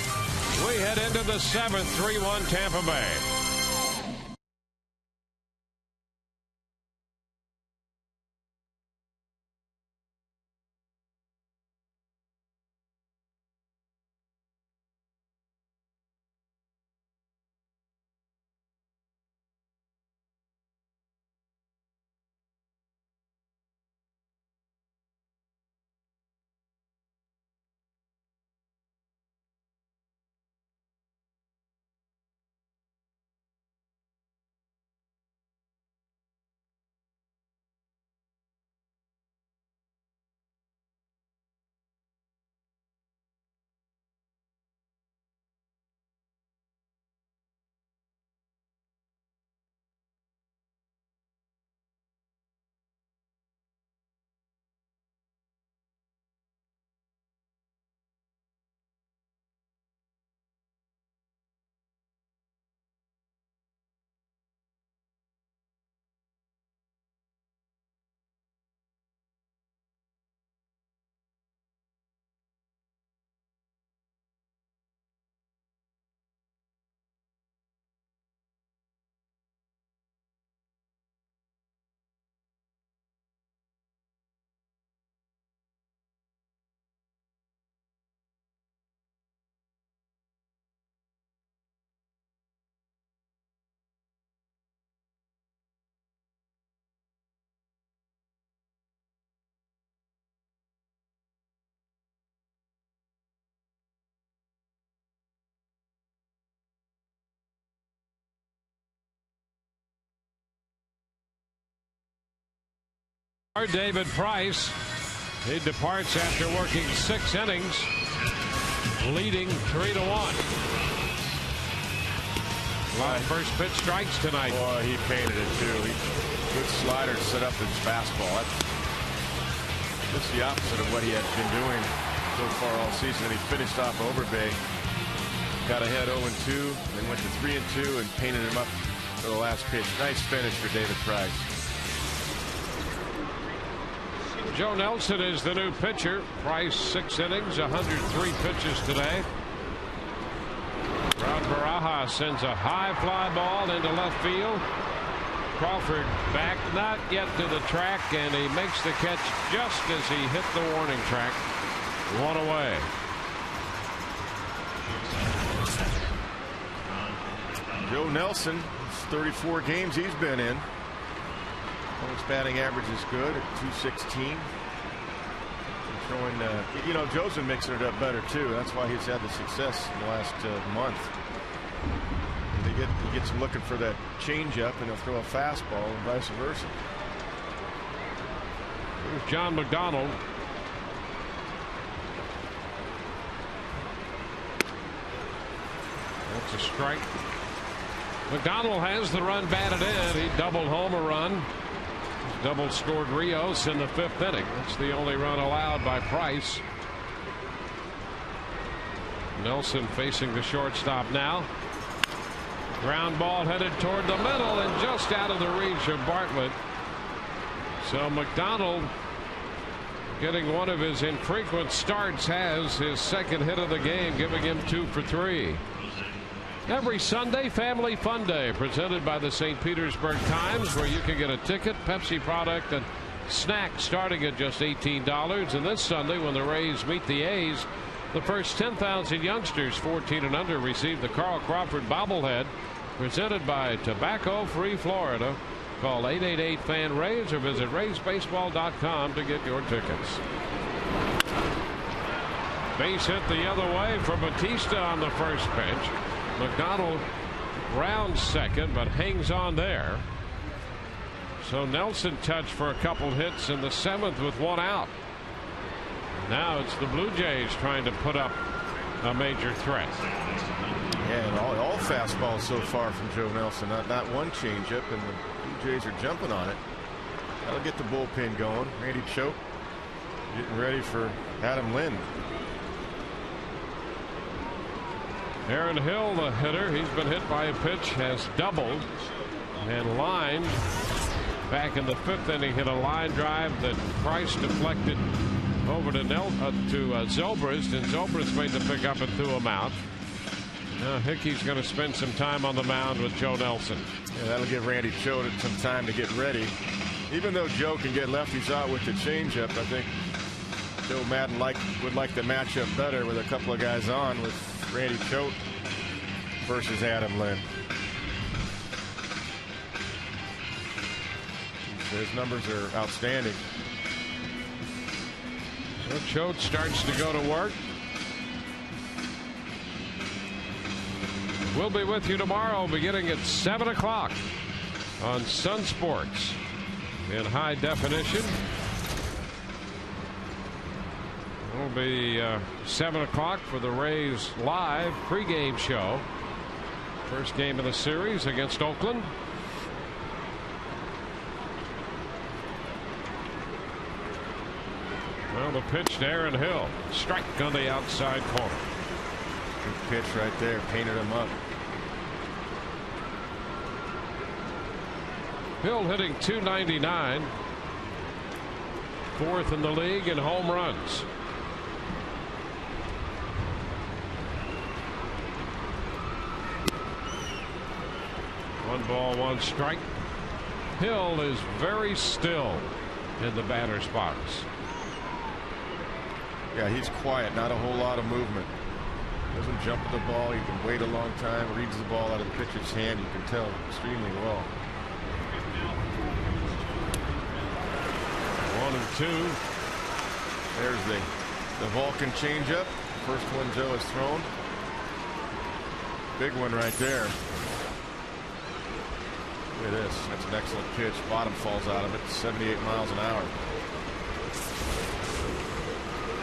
Speaker 1: We head into the 7th. 3-1 Tampa Bay. David Price. He departs after working 6 innings, leading 3-1. A lot of first pitch strikes tonight.
Speaker 3: Boy, he painted it too. Good slider set up his fastball. That's the opposite of what he had been doing so far all season. And he finished off Overbay. Got ahead 0-2, then went to 3-2 and painted him up for the last pitch. Nice finish for David Price.
Speaker 1: Joe Nelson is the new pitcher. Price 6 innings, 103 pitches today. Ron Baraja sends a high fly ball into left field. Crawford back, not yet to the track, and he makes the catch just as he hit the warning track. 1 away.
Speaker 3: Joe Nelson, 34 games he's been in. His batting average is good at 216. Throwing, you know, Joe's been mixing it up better too. That's why he's had the success in the last month. He gets him looking for that changeup, and he'll throw a fastball, and vice versa.
Speaker 1: Here's John McDonald. That's a strike. McDonald has the run batted in. He doubled home a run. Double scored Rios in the 5th inning. That's the only run allowed by Price. Nelson facing the shortstop now. Ground ball headed toward the middle and just out of the reach of Bartlett. So McDonald, getting one of his infrequent starts, has his 2nd hit of the game, giving him 2 for 3. Every Sunday, Family Fun Day, presented by the St. Petersburg Times, where you can get a ticket, Pepsi product, and snacks starting at just $18. And this Sunday, when the Rays meet the A's, the first 10,000 youngsters 14 and under receive the Carl Crawford bobblehead, presented by Tobacco Free Florida. Call 888-FAN-RAYS or visit RaysBaseball.com to get your tickets. Base hit the other way for Batista on the first pitch. McDonald rounds second, but hangs on there. So Nelson touched for a couple hits in the 7th with 1 out. Now it's the Blue Jays trying to put up a major threat.
Speaker 3: Yeah, and all fastballs so far from Joe Nelson. Not one changeup, and the Blue Jays are jumping on it. That'll get the bullpen going. Randy Choate getting ready for Adam Lynn.
Speaker 1: Aaron Hill, the hitter, he's been hit by a pitch, has doubled and lined. Back in the 5th inning, hit a line drive that Price deflected over to Zobrist, and Zobrist made the pickup and threw him out. Now Hickey's going to spend some time on the mound with Joe Nelson.
Speaker 3: Yeah, that'll give Randy Choate some time to get ready. Even though Joe can get lefties out with the changeup, I think Joe Madden would like the matchup better with a couple of guys on, with Randy Choate versus Adam Lynn. His numbers are outstanding.
Speaker 1: So Choate starts to go to work. We'll be with you tomorrow beginning at 7 o'clock on Sun Sports in high definition. It'll be 7 o'clock for the Rays live pregame show. First game of the series against Oakland. Well, the pitch to Aaron Hill. Strike on the outside corner.
Speaker 3: Good pitch right there. Painted him up.
Speaker 1: Hill hitting .299. 4th in the league in home runs. One ball, one strike. Hill is very still in the batter's box.
Speaker 3: Yeah, he's quiet. Not a whole lot of movement. Doesn't jump at the ball. He can wait a long time. Reads the ball out of the pitcher's hand. You can tell extremely well.
Speaker 1: 1-2.
Speaker 3: There's the Vulcan changeup. First one Joe has thrown. Big one right there. Look at this. That's an excellent pitch. Bottom falls out of it. 78 miles an hour.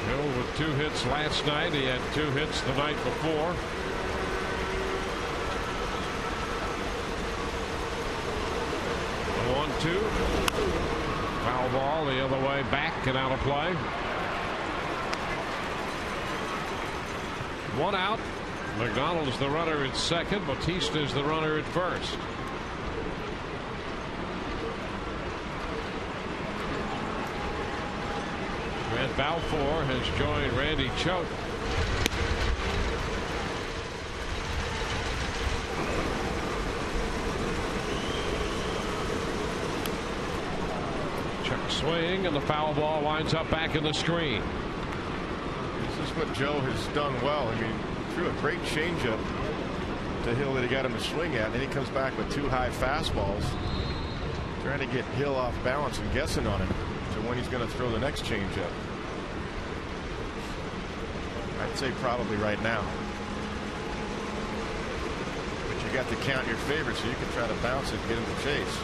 Speaker 1: Hill with 2 hits last night. He had 2 hits the night before. The 1-2. Foul ball the other way back and out of play. 1 out. McDonald's the runner at second. Bautista's the runner at first. Grant Balfour has joined Randy Choate. Check swing, and the foul ball winds up back in the screen.
Speaker 3: This is what Joe has done well. I mean, threw a great changeup to Hill that he got him to swing at, and then he comes back with 2 high fastballs, trying to get Hill off balance and guessing on him to when he's going to throw the next changeup. I'd say probably right now. But you got to count your favorites, so you can try to bounce it and get him to chase.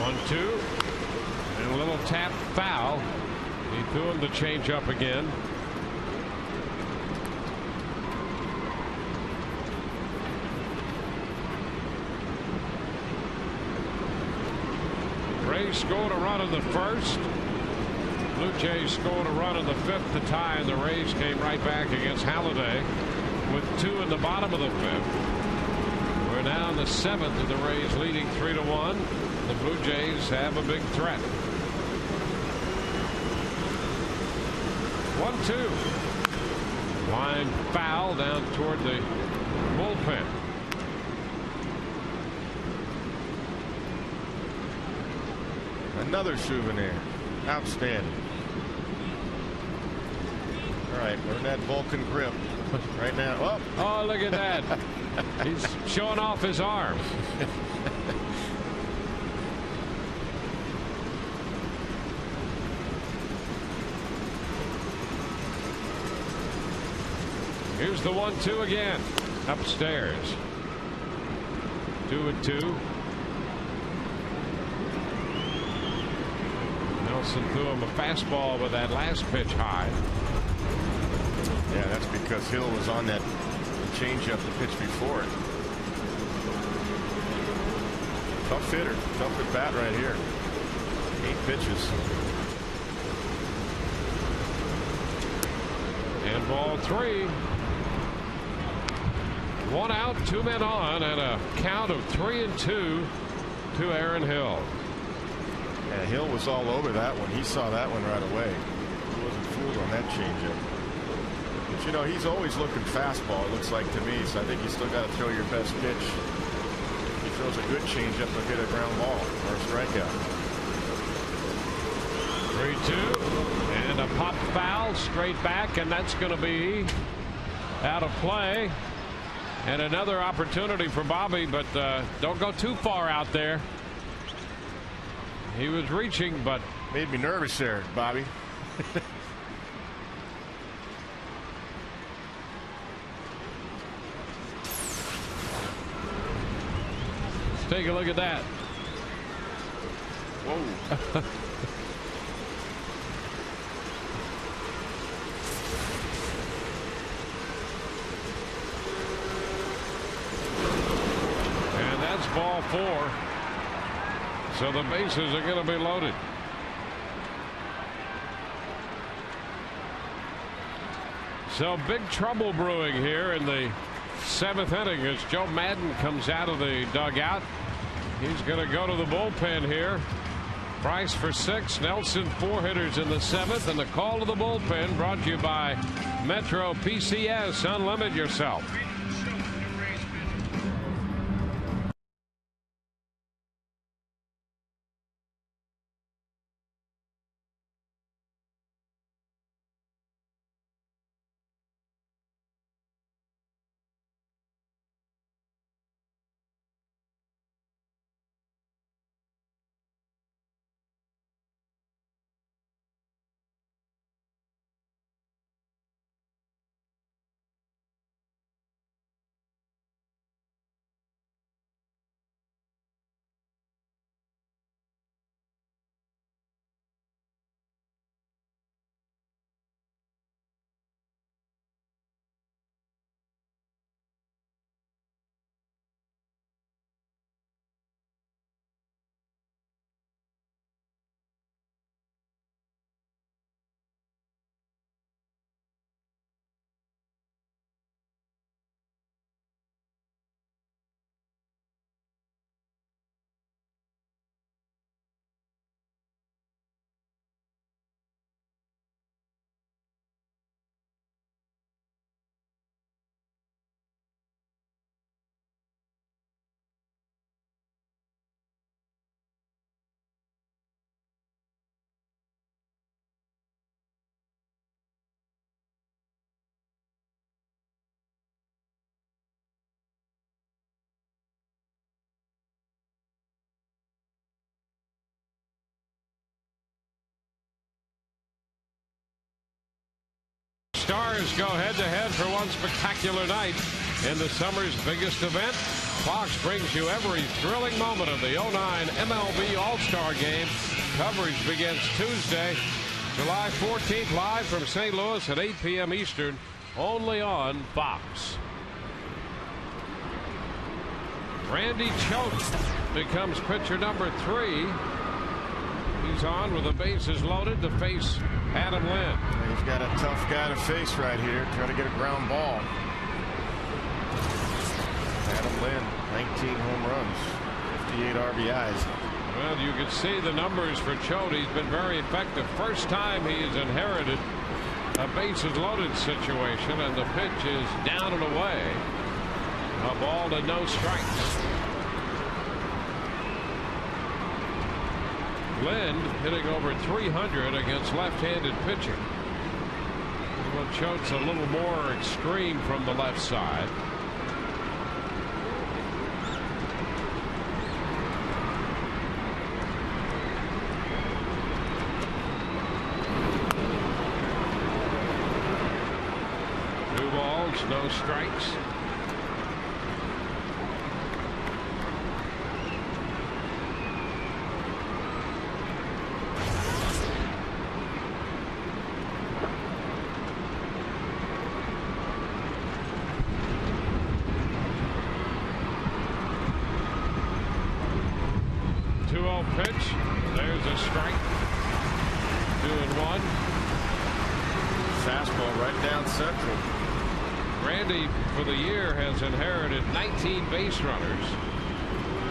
Speaker 1: 1-2. And a little tap foul. He threw him the changeup again. Rays scored a run in the first. Blue Jays scored a run in the 5th to tie, and the Rays came right back against Halladay with 2 in the bottom of the 5th. We're now in the 7th, and the Rays leading 3-1. The Blue Jays have a big threat. 1-2. Line foul down toward the bullpen.
Speaker 3: Another souvenir. Outstanding. All right, learn that Vulcan grip right now.
Speaker 1: Oh, look at that. He's showing off his arm. Here's the 1-2 again. Upstairs. 2-2. Nelson threw him a fastball with that last pitch high.
Speaker 3: Yeah, that's because Hill was on that changeup the pitch before it. Tough hitter, tough at bat right here. 8 pitches.
Speaker 1: And ball 3. 1 out, 2 men on, and a count of 3-2 to Aaron Hill.
Speaker 3: Yeah, Hill was all over that one. He saw that one right away. He wasn't fooled on that changeup. But you know, he's always looking fastball, it looks like to me. So I think you still got to throw your best pitch. If he throws a good changeup, he'll get a ground ball or a strikeout.
Speaker 1: 3-2, and a pop foul straight back, and that's going to be out of play. And another opportunity for Bobby, but don't go too far out there. He was reaching, but
Speaker 3: made me nervous there, Bobby.
Speaker 1: Let's take a look at that.
Speaker 3: Whoa.
Speaker 1: And that's ball 4. So the bases are going to be loaded. So big trouble brewing here in the 7th inning as Joe Madden comes out of the dugout. He's going to go to the bullpen here. Price for 6, Nelson 4 hitters in the 7th, and the call to the bullpen brought to you by Metro PCS. Unlimit yourself. stars go head-to-head for one spectacular night in the summer's biggest event. Fox brings you every thrilling moment of the 09 MLB All-Star Game. Coverage begins Tuesday, July 14th, live from St. Louis at 8 p.m. Eastern, only on Fox. Randy Choate becomes pitcher number 3. He's on with the bases loaded to face Adam Lind.
Speaker 3: He's got a tough guy to face right here, trying to get a ground ball. Adam Lind, 19 home runs, 58 RBIs.
Speaker 1: Well, you can see the numbers for Choate. He's been very effective. First time he's inherited a bases loaded situation, and the pitch is down and away. A ball to no strikes. Lind hitting over 300 against left-handed pitching. Well, Choate's a little more extreme from the left side. Two balls, no strikes. Pitch. There's a strike. 2-1.
Speaker 3: Fastball right down central.
Speaker 1: Randy, for the year, has inherited 19 base runners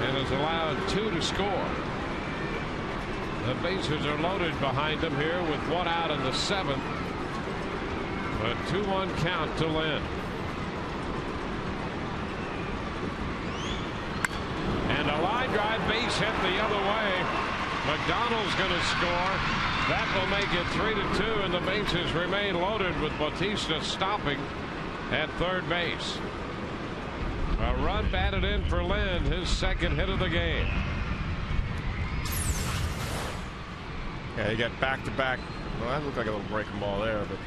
Speaker 1: and has allowed 2 to score. The bases are loaded behind him here with 1 out in the 7th. A 2-1 count to Lind. And a line drive base hit the other way. McDonald's going to score. That will make it 3-2, and the bases remain loaded with Bautista stopping at third base. A run batted in for Lind, his second hit of the game.
Speaker 3: Yeah, he got back-to-back. Well, that looked like a little breaking ball there, but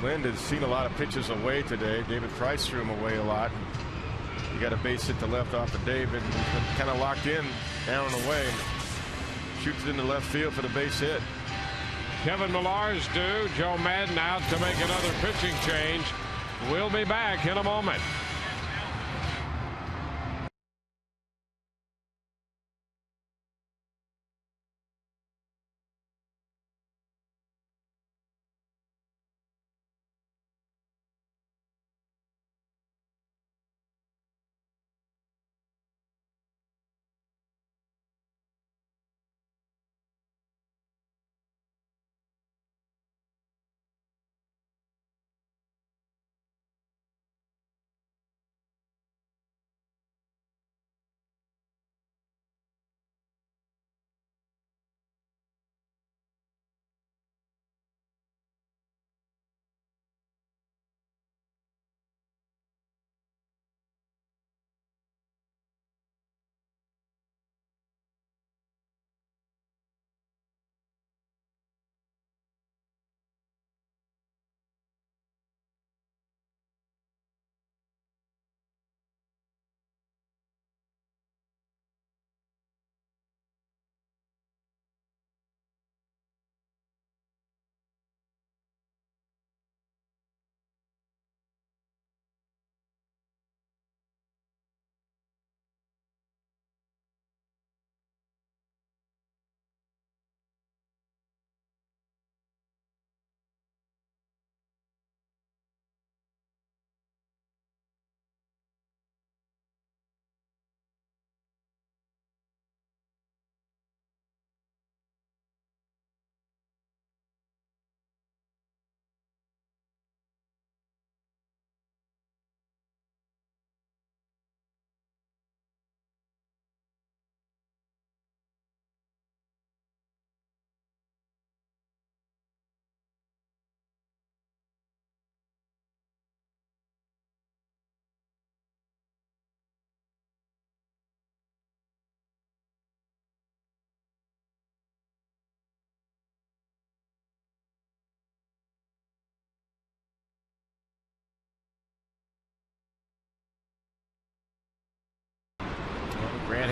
Speaker 3: Lind has seen a lot of pitches away today. David Price threw him away a lot. He got a base hit to left off of David. He's been kind of locked in, down and away. Shoots it into left field for the base hit.
Speaker 1: Kevin Millar's due. Joe Madden out to make another pitching change. We'll be back in a moment.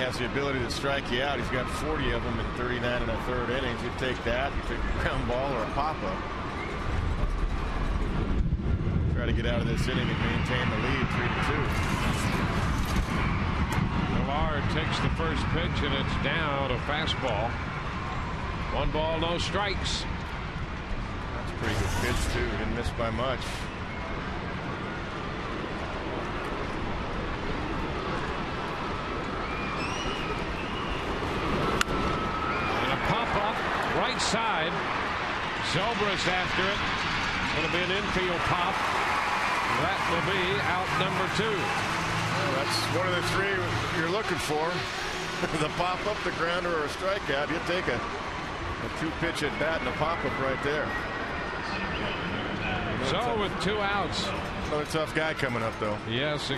Speaker 3: has the ability to strike you out. He's got 40 of them in 39 and a third innings. You take that, you take a ground ball or a pop-up. Try to get out of this inning and maintain the lead, 3-2.
Speaker 1: Millard takes the first pitch, and it's down, a fastball. 1 ball, no strikes.
Speaker 3: That's a pretty good pitch, too. Didn't miss by much.
Speaker 1: And a pop-up, right side. Zobrist after it. It's going to be an infield pop. That will be out number 2.
Speaker 3: Well, that's one of the 3 you're looking for. The pop-up, the grounder, or a strikeout. You take a 2-pitch at bat and a pop-up right there.
Speaker 1: So with 2 outs.
Speaker 3: Another tough guy coming up, though.
Speaker 1: Yes,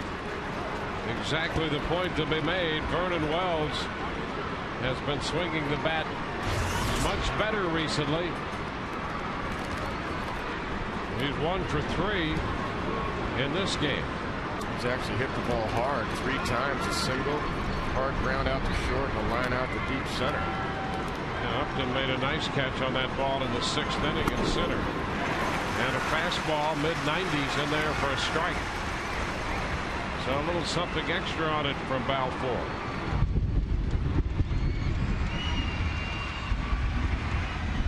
Speaker 1: exactly the point to be made. Vernon Wells has been swinging the bat much better recently. He's 1 for 3 in this game.
Speaker 3: He's actually hit the ball hard 3 times. A single, hard ground out to short, and a line out to deep center.
Speaker 1: And Upton made a nice catch on that ball in the 6th inning in center. And a fastball mid-90s in there for a strike. So a little something extra on it from Balfour.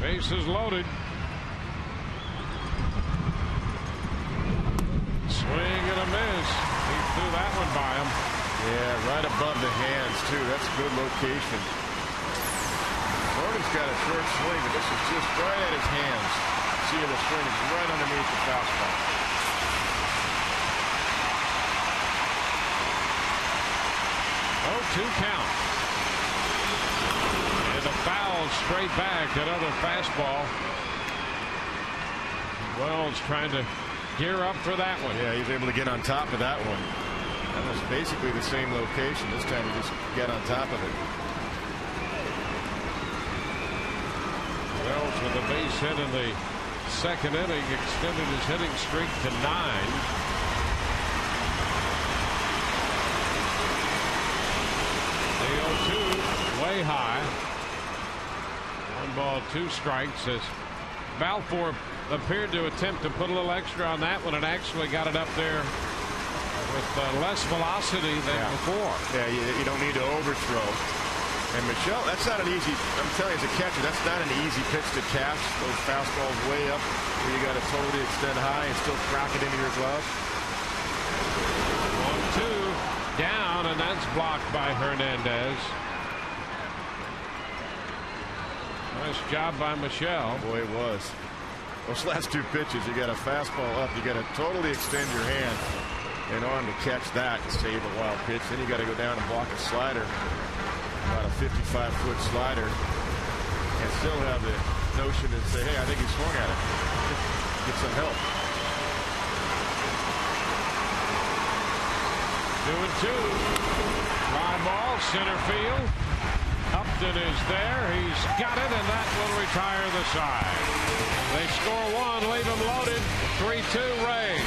Speaker 1: Bases loaded. Swing and a miss. He threw that one by him.
Speaker 3: Yeah, right above the hands, too. That's a good location. Gordon's got a short swing, but this is just right at his hands. See the swing is right underneath the foul spot.
Speaker 1: Oh, 2 count. And a foul straight back. Another fastball. Wells trying to gear up for that one.
Speaker 3: Yeah, he's able to get on top of that one. That was basically the same location. This time he just get on top of it.
Speaker 1: Wells with a base hit in the 2nd inning extended his hitting streak to 9. The 0-2 way high. 1 ball, 2 strikes as Balfour appeared to attempt to put a little extra on that one and actually got it up there with less velocity than before.
Speaker 3: Yeah, you don't need to overthrow. And Michelle, that's not an easy, I'm telling you as a catcher, that's not an easy pitch to catch. Those fastballs way up where you got to totally extend high and still crack it into your glove.
Speaker 1: 1-2 down, and that's blocked by Hernandez. Nice job by Michelle.
Speaker 3: Boy, it was. Those last 2 pitches, you got a fastball up, you got to totally extend your hand in order to catch that and save a wild pitch. Then you got to go down and block a slider, about a 55-foot slider, and still have the notion to say, hey, I think he swung at it. Get some help.
Speaker 1: 2-2. Fly ball, center field. Upton is there. He's got it, and that will retire the side. They score 1, leave him loaded. 3-2 Rays.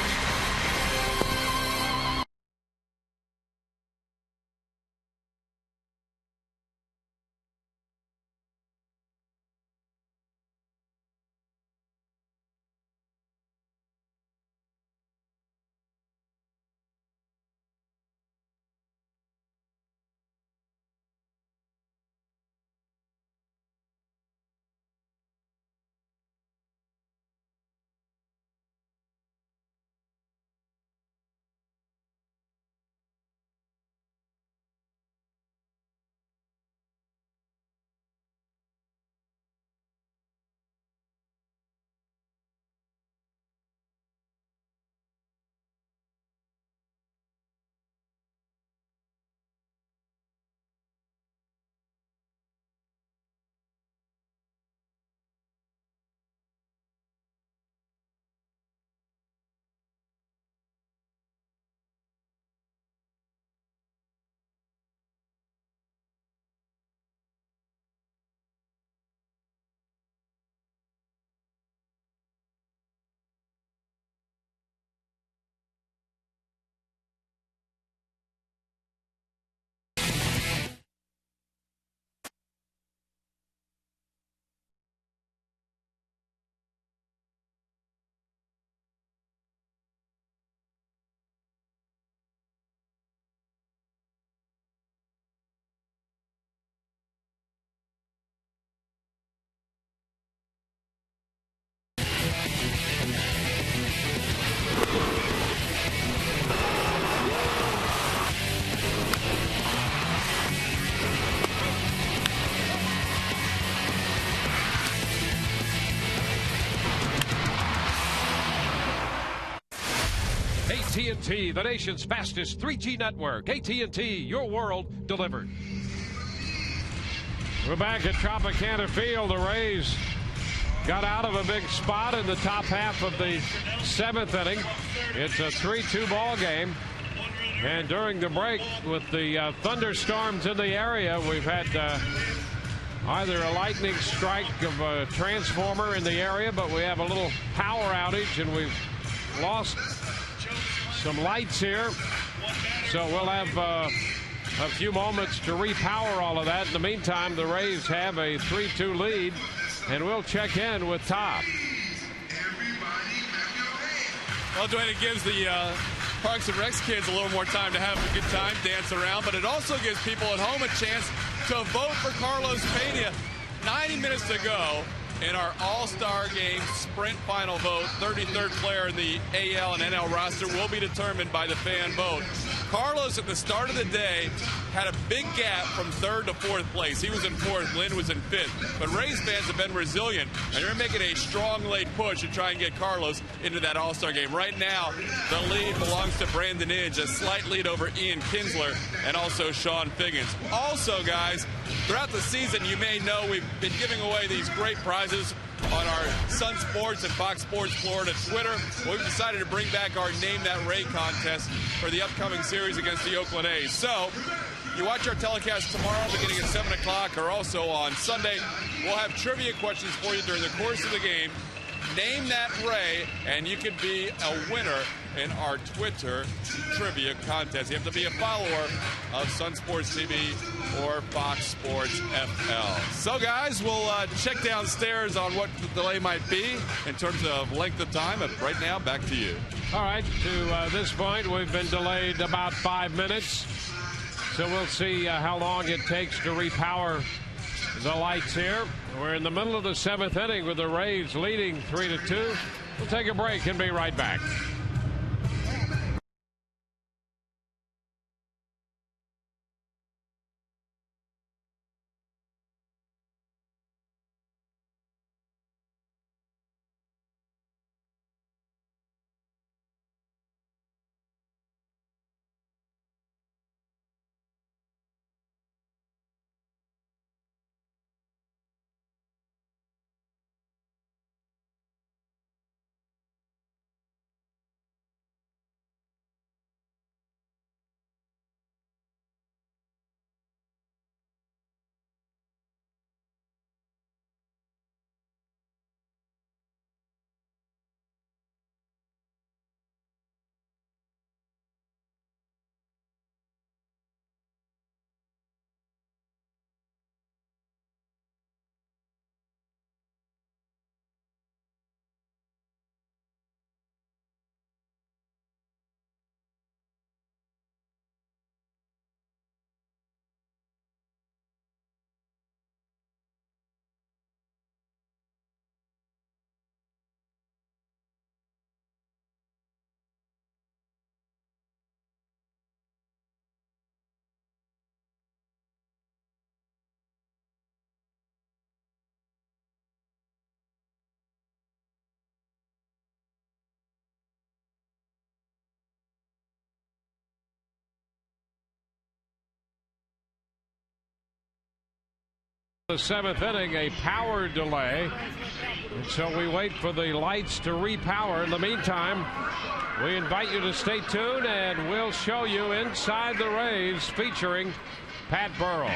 Speaker 1: AT&T, the nation's fastest 3G network. AT&T, your world delivered. We're back at Tropicana Field. The Rays got out of a big spot in the top half of the 7th inning. It's a 3-2 ball game. And during the break, with the thunderstorms in the area, we've had either a lightning strike of a transformer in the area, but we have a little power outage, and we've lost some lights here. So we'll have a few moments to repower all of that. In the meantime, the Rays have a 3-2 lead, and we'll check in with Todd.
Speaker 2: Well, Dwayne, it gives the Parks and Recs kids a little more time to have a good time, dance around, but it also gives people at home a chance to vote for Carlos Pena. 90 minutes to go in our All-Star Game sprint final vote. 33rd player in the AL and NL roster will be determined by the fan vote. Carlos, at the start of the day, had a big gap from 3rd to 4th place. He was in 4th, Lynn was in 5th. But Rays fans have been resilient, and they're making a strong late push to try and get Carlos into that All-Star game. Right now, the lead belongs to Brandon Inge, a slight lead over Ian Kinsler and also Sean Figgins. Also, guys, throughout the season, you may know we've been giving away these great prizes on our Sun Sports and Fox Sports Florida Twitter. We've decided to bring back our Name That Ray contest for the upcoming series against the Oakland A's. So, you watch our telecast tomorrow beginning at 7 o'clock, or also on Sunday. We'll have trivia questions for you during the course of the game. Name That Ray, and you could be a winner in our Twitter trivia contest. You have to be a follower of Sun Sports TV or Fox Sports FL. So, guys, we'll check downstairs on what the delay might be in terms of length of time. But right now, back to you.
Speaker 1: All right, to this point, we've been delayed about 5 minutes. So we'll see how long it takes to repower the lights here. We're in the middle of the 7th inning with the Rays leading 3-2. We'll take a break and be right back. The 7th inning, a power delay, and so we wait for the lights to repower. In the meantime, we invite you to stay tuned, and we'll show you Inside the Rays featuring Pat Burrell.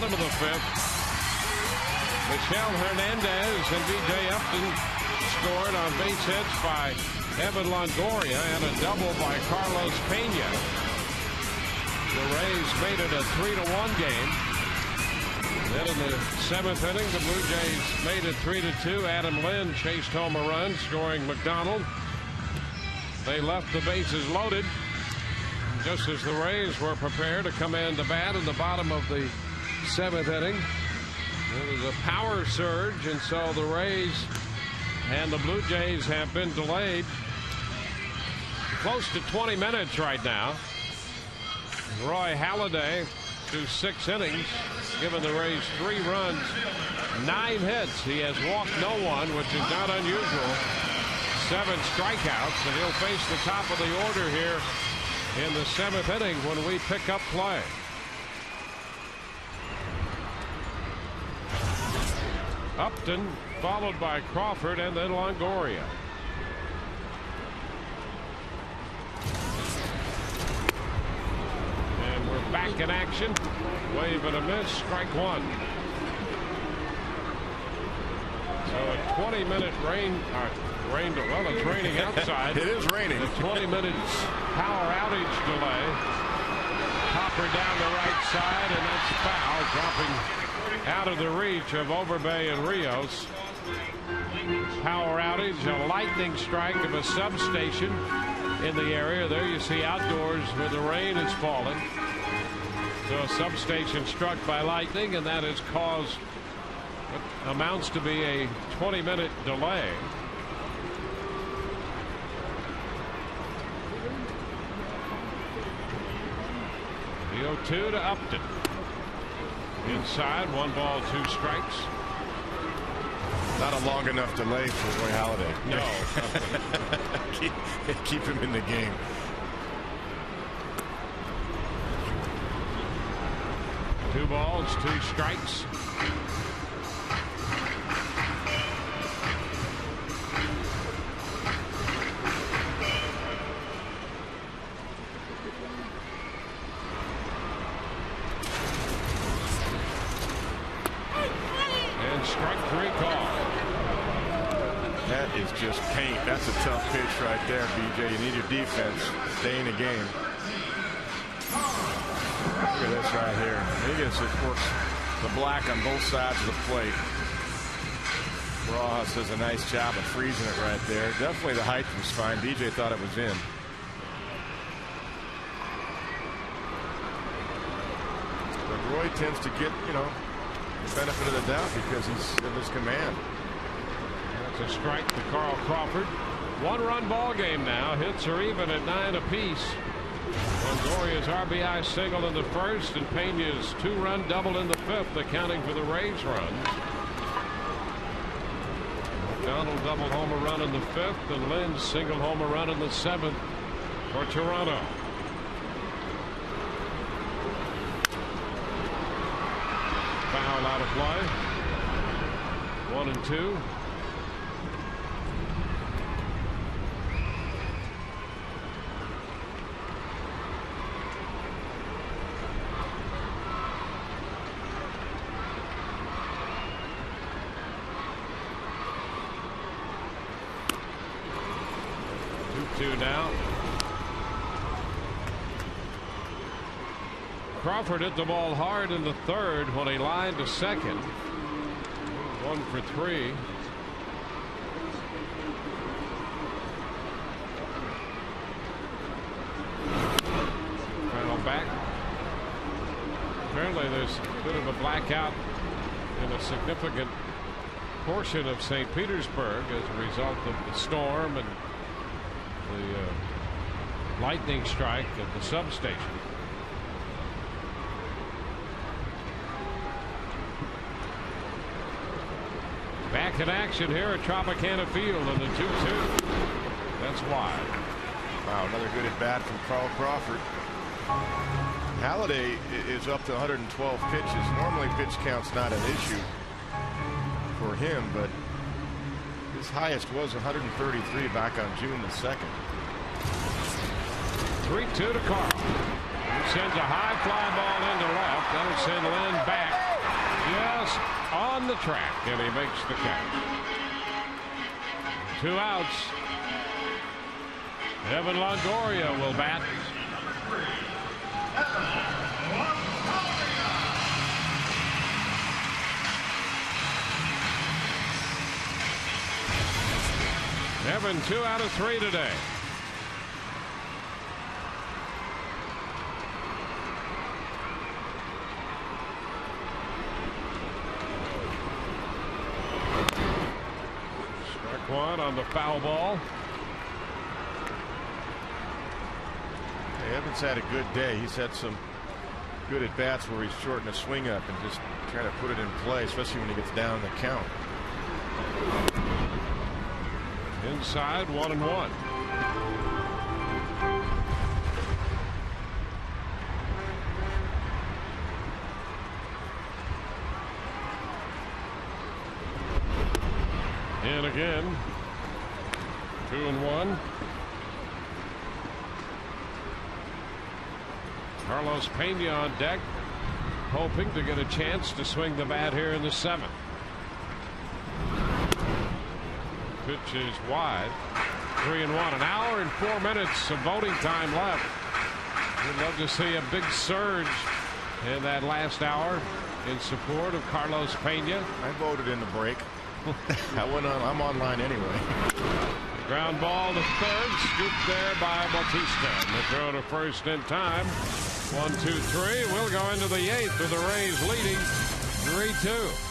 Speaker 1: bottom of the fifth. Michelle Hernandez and B.J. Upton scored on base hits by Evan Longoria and a double by Carlos Pena. The Rays made it a 3-1 game. Then in the seventh inning, the Blue Jays made it 3-2. Adam Lynn chased home a run, scoring McDonald. They left the bases loaded just as the Rays were prepared to come in to bat in the bottom of the seventh inning. There was a power surge, and so the Rays and the Blue Jays have been delayed close to 20 minutes right now. Roy Halladay through 6 innings, given the Rays 3 runs, 9 hits. He has walked no one, which is not unusual. 7 strikeouts, and he'll face the top of the order here in the 7th inning when we pick up play. Upton followed by Crawford and then Longoria. And we're back in action. Wave and a miss, strike one. So a 20-minute rain. Well, it's raining outside.
Speaker 3: It is raining.
Speaker 1: The 20-minute power outage delay. Hopper down the right side, and that's foul, dropping out of the reach of Overbay and Rios. Power outage, a lightning strike of a substation in the area. There you see outdoors where the rain is falling. So a substation struck by lightning, and that has caused what amounts to be a 20-minute delay. The 0-2 to Upton. Inside, 1 ball, 2 strikes.
Speaker 3: Not a long enough delay for Roy Halladay.
Speaker 1: No.
Speaker 3: keep him in the game.
Speaker 1: Two balls, 2 strikes. Strike 3 call.
Speaker 3: That is just paint. That's a tough pitch right there, BJ. You need your defense to stay in the game. Look at this right here. Higgins just works the black on both sides of the plate. Rojas does a nice job of freezing it right there. Definitely the height was fine. BJ thought it was in. But Roy tends to get, the benefit of the doubt because he's in his command.
Speaker 1: That's a strike to Carl Crawford. 1-run ball game now. Hits are even at 9 apiece. Longoria's RBI single in the first and Pena's 2-run double in the fifth, accounting for the Rays runs. McDonald double home a run in the fifth, and Lynn single home a run in the seventh for Toronto. Foul out of play. 1-2. Now Crawford hit the ball hard in the third when he lined to second. 1 for 3. Foul back. Apparently there's a bit of a blackout in a significant portion of St. Petersburg as a result of the storm and the lightning strike at the substation. Back in action here at Tropicana Field in the 2-2. That's wide.
Speaker 3: Wow, another good at bat from Carl Crawford. Halladay is up to 112 pitches. Normally pitch count's not an issue for him, but his highest was 133 back on June the 2nd.
Speaker 1: 3-2 to Carl. He sends a high fly ball into left. That'll send Lynn back. just on the track, and he makes the catch. 2 outs. Evan Longoria will bat. Evan 2 out of 3 today. Strike one on the foul ball.
Speaker 3: Hey, Evans had a good day. He's had some good at bats where he's shortened a swing up and just trying to put it in play, especially when he gets down the count.
Speaker 1: Inside, 1-1. And again, 2-1. Carlos Pena on deck, hoping to get a chance to swing the bat here in the 7th. Pitch is wide. 3-1. An hour and 4 minutes of voting time left. We'd love to see a big surge in that last hour in support of Carlos Pena.
Speaker 3: I voted in the break. I'm online anyway.
Speaker 1: Ground ball to third, scooped there by Bautista. And the throw to first in time. 1-2-3. We'll go into the 8th with the Rays leading 3-2.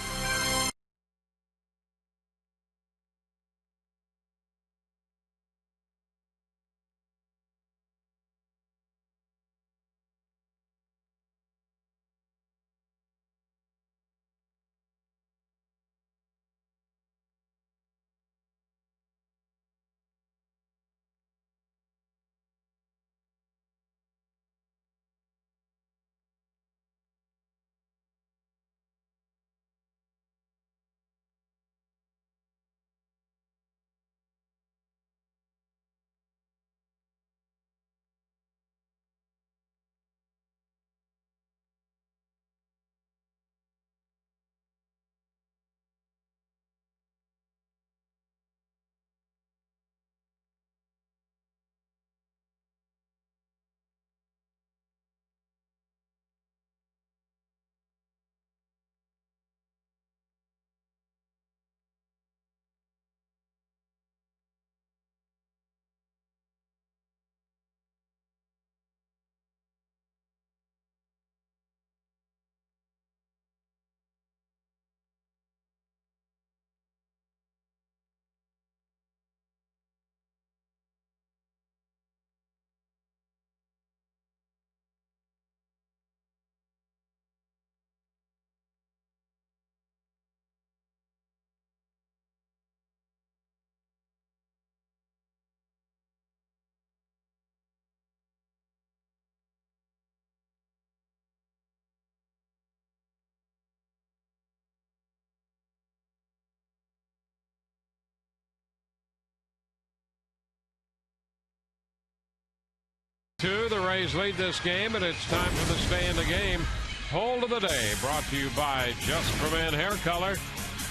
Speaker 1: The Rays lead this game, and it's time for the stay in the game hold of the day, brought to you by Just for Men Hair Color.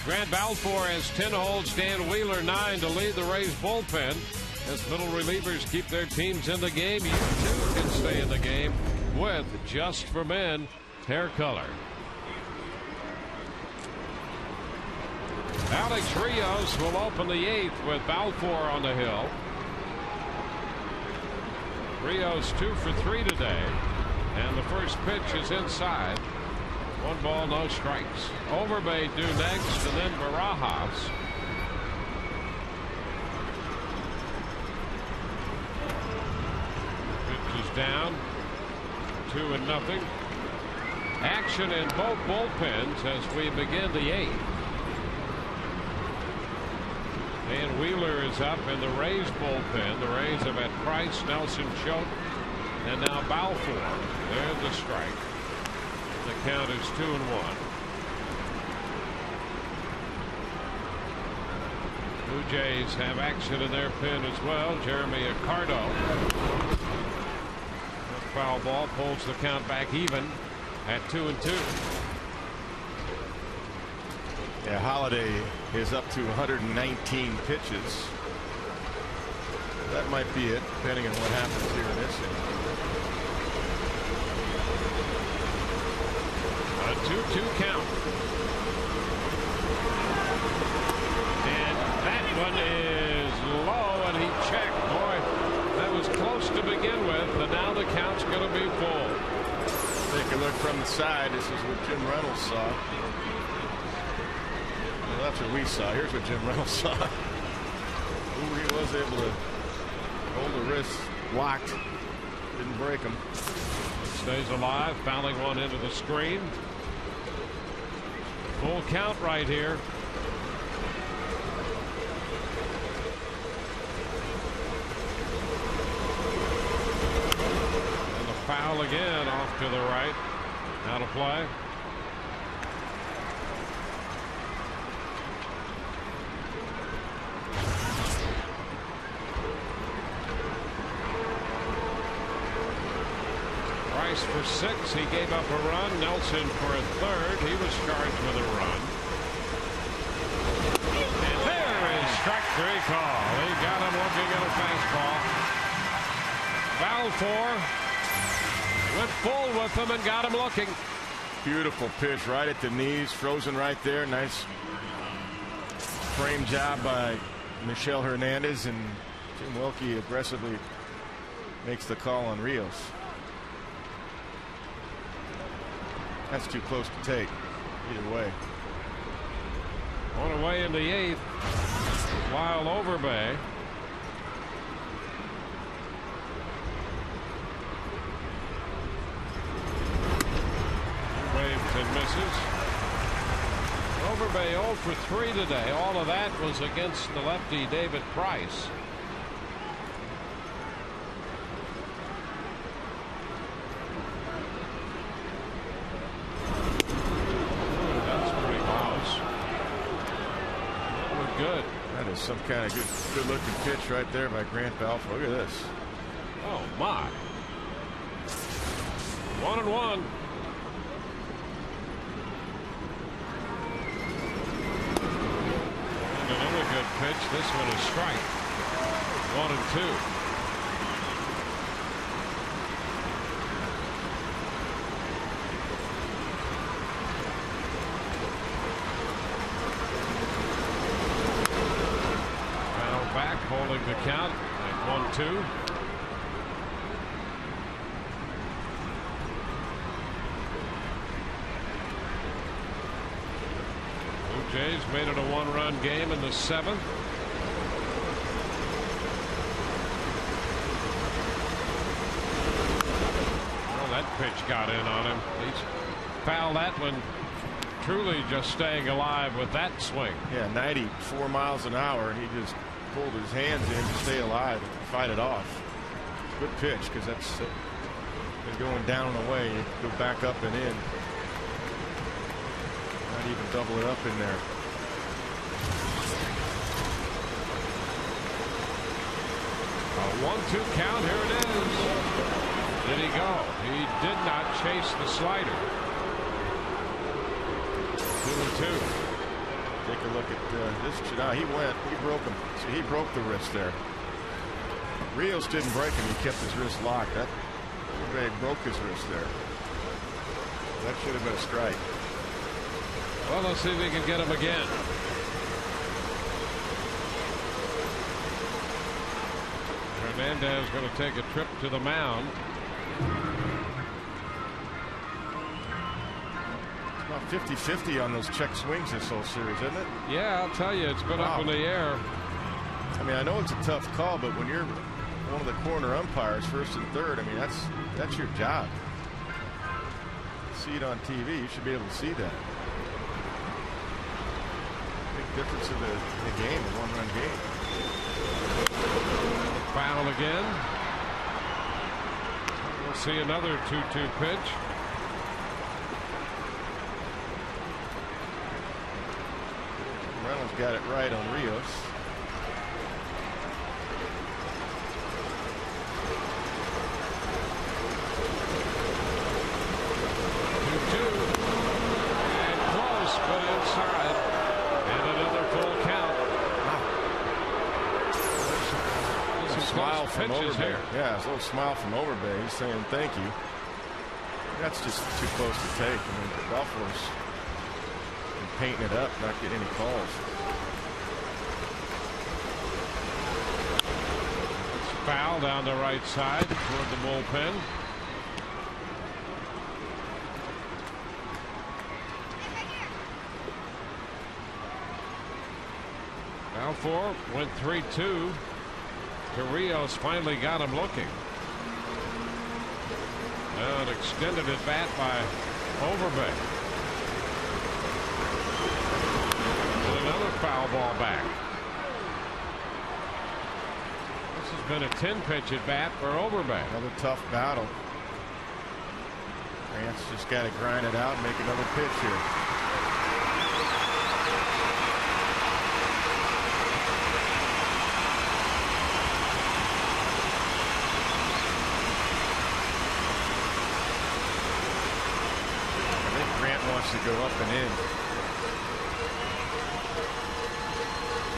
Speaker 1: Grant Balfour has 10 holds, Dan Wheeler 9 to lead the Rays bullpen. As middle relievers keep their teams in the game, you too can stay in the game with Just for Men Hair Color. Alex Rios will open the 8th with Balfour on the hill. Rios 2 for 3 today, and the first pitch is inside. 1 ball, no strikes. Overbay due next, and then Barajas. Pitch is down. 2-0. Action in both bullpens as we begin the 8th. Dan Wheeler is up in the Rays bullpen. The Rays have had Price, Nelson, Choate, and now Balfour. There's the strike. The count is 2-1. Blue Jays have action in their pen as well. Jeremy Accardo. Foul ball pulls the count back even at 2-2.
Speaker 3: Yeah, Holiday is up to 119 pitches. That might be it, depending on what happens here in this inning.
Speaker 1: A 2-2 count. And that one is low, and he checked. Boy, that was close to begin with, but now the count's going to be full.
Speaker 3: Take a look from the side. This is what Jim Reynolds saw. Well, that's what we saw. Here's what Jim Reynolds saw. Ooh, he was able to hold the wrist locked. Didn't break him.
Speaker 1: Stays alive, fouling one into the screen. Full count right here. And the foul again off to the right. Out of play. Price for 6. He gave up a run. Nelson for a third. He was charged with a run. And there is strike 3 call. He got him looking at a fastball. Foul 4. Went full with him and got him looking.
Speaker 3: Beautiful pitch right at the knees. Frozen right there. Nice frame job by Michelle Hernandez. And Jim Wilkie aggressively makes the call on Rios. That's too close to take either way.
Speaker 1: On away in the 8th. Lyle Overbay. Waves and misses. Overbay 0 for 3 today. All of that was against the lefty David Price. Good.
Speaker 3: That is some kind of good looking pitch right there by Grant Balfour. Look at this.
Speaker 1: Oh my. 1-1. And another good pitch. This one is strike. 1-2. Holding the count at 1-2. Blue Jays made it a 1-run game in the 7th. Well, that pitch got in on him. He's fouled that one. Truly just staying alive with that swing.
Speaker 3: Yeah, 94 miles an hour, and he just pulled his hands in to stay alive and fight it off. Good pitch, because that's been going down and away. You go back up and in. Not even double it up in there.
Speaker 1: A 1-2 count. Here it is. Did he go? He did not chase the slider. 2-2. Take a look at this. He went. He broke him. See, he broke the wrist there.
Speaker 3: Rios didn't break him. He kept his wrist locked. That broke his wrist there. That should have been a strike.
Speaker 1: Well, let's see if he can get him again. Hernandez is going to take a trip to the mound.
Speaker 3: About 50-50 on those check swings this whole series, isn't it?
Speaker 1: Yeah, I'll tell you, it's been up in the air.
Speaker 3: I mean, I know it's a tough call, but when you're one of the corner umpires, first and third, I mean, that's your job. See it on TV, you should be able to see that. Big difference in the game, a 1-run game.
Speaker 1: Foul again. We'll see another 2-2 pitch.
Speaker 3: Reynolds got it right on Rios.
Speaker 1: And close, but inside.
Speaker 3: smile from
Speaker 1: pitches
Speaker 3: Overbay.
Speaker 1: here.
Speaker 3: Yeah, his little smile from Overbay. He's saying thank you. That's just too close to take. I mean, Balfour's painting it up, not getting any calls.
Speaker 1: It's foul down the right side toward the bullpen. Balfour went 3-2. Rios finally got him looking. An extended at bat by Overbay. And another foul ball back. This has been a 10-pitch at bat for Overbay.
Speaker 3: Another tough battle. Grant's just got to grind it out and make another pitch here. To go up and in.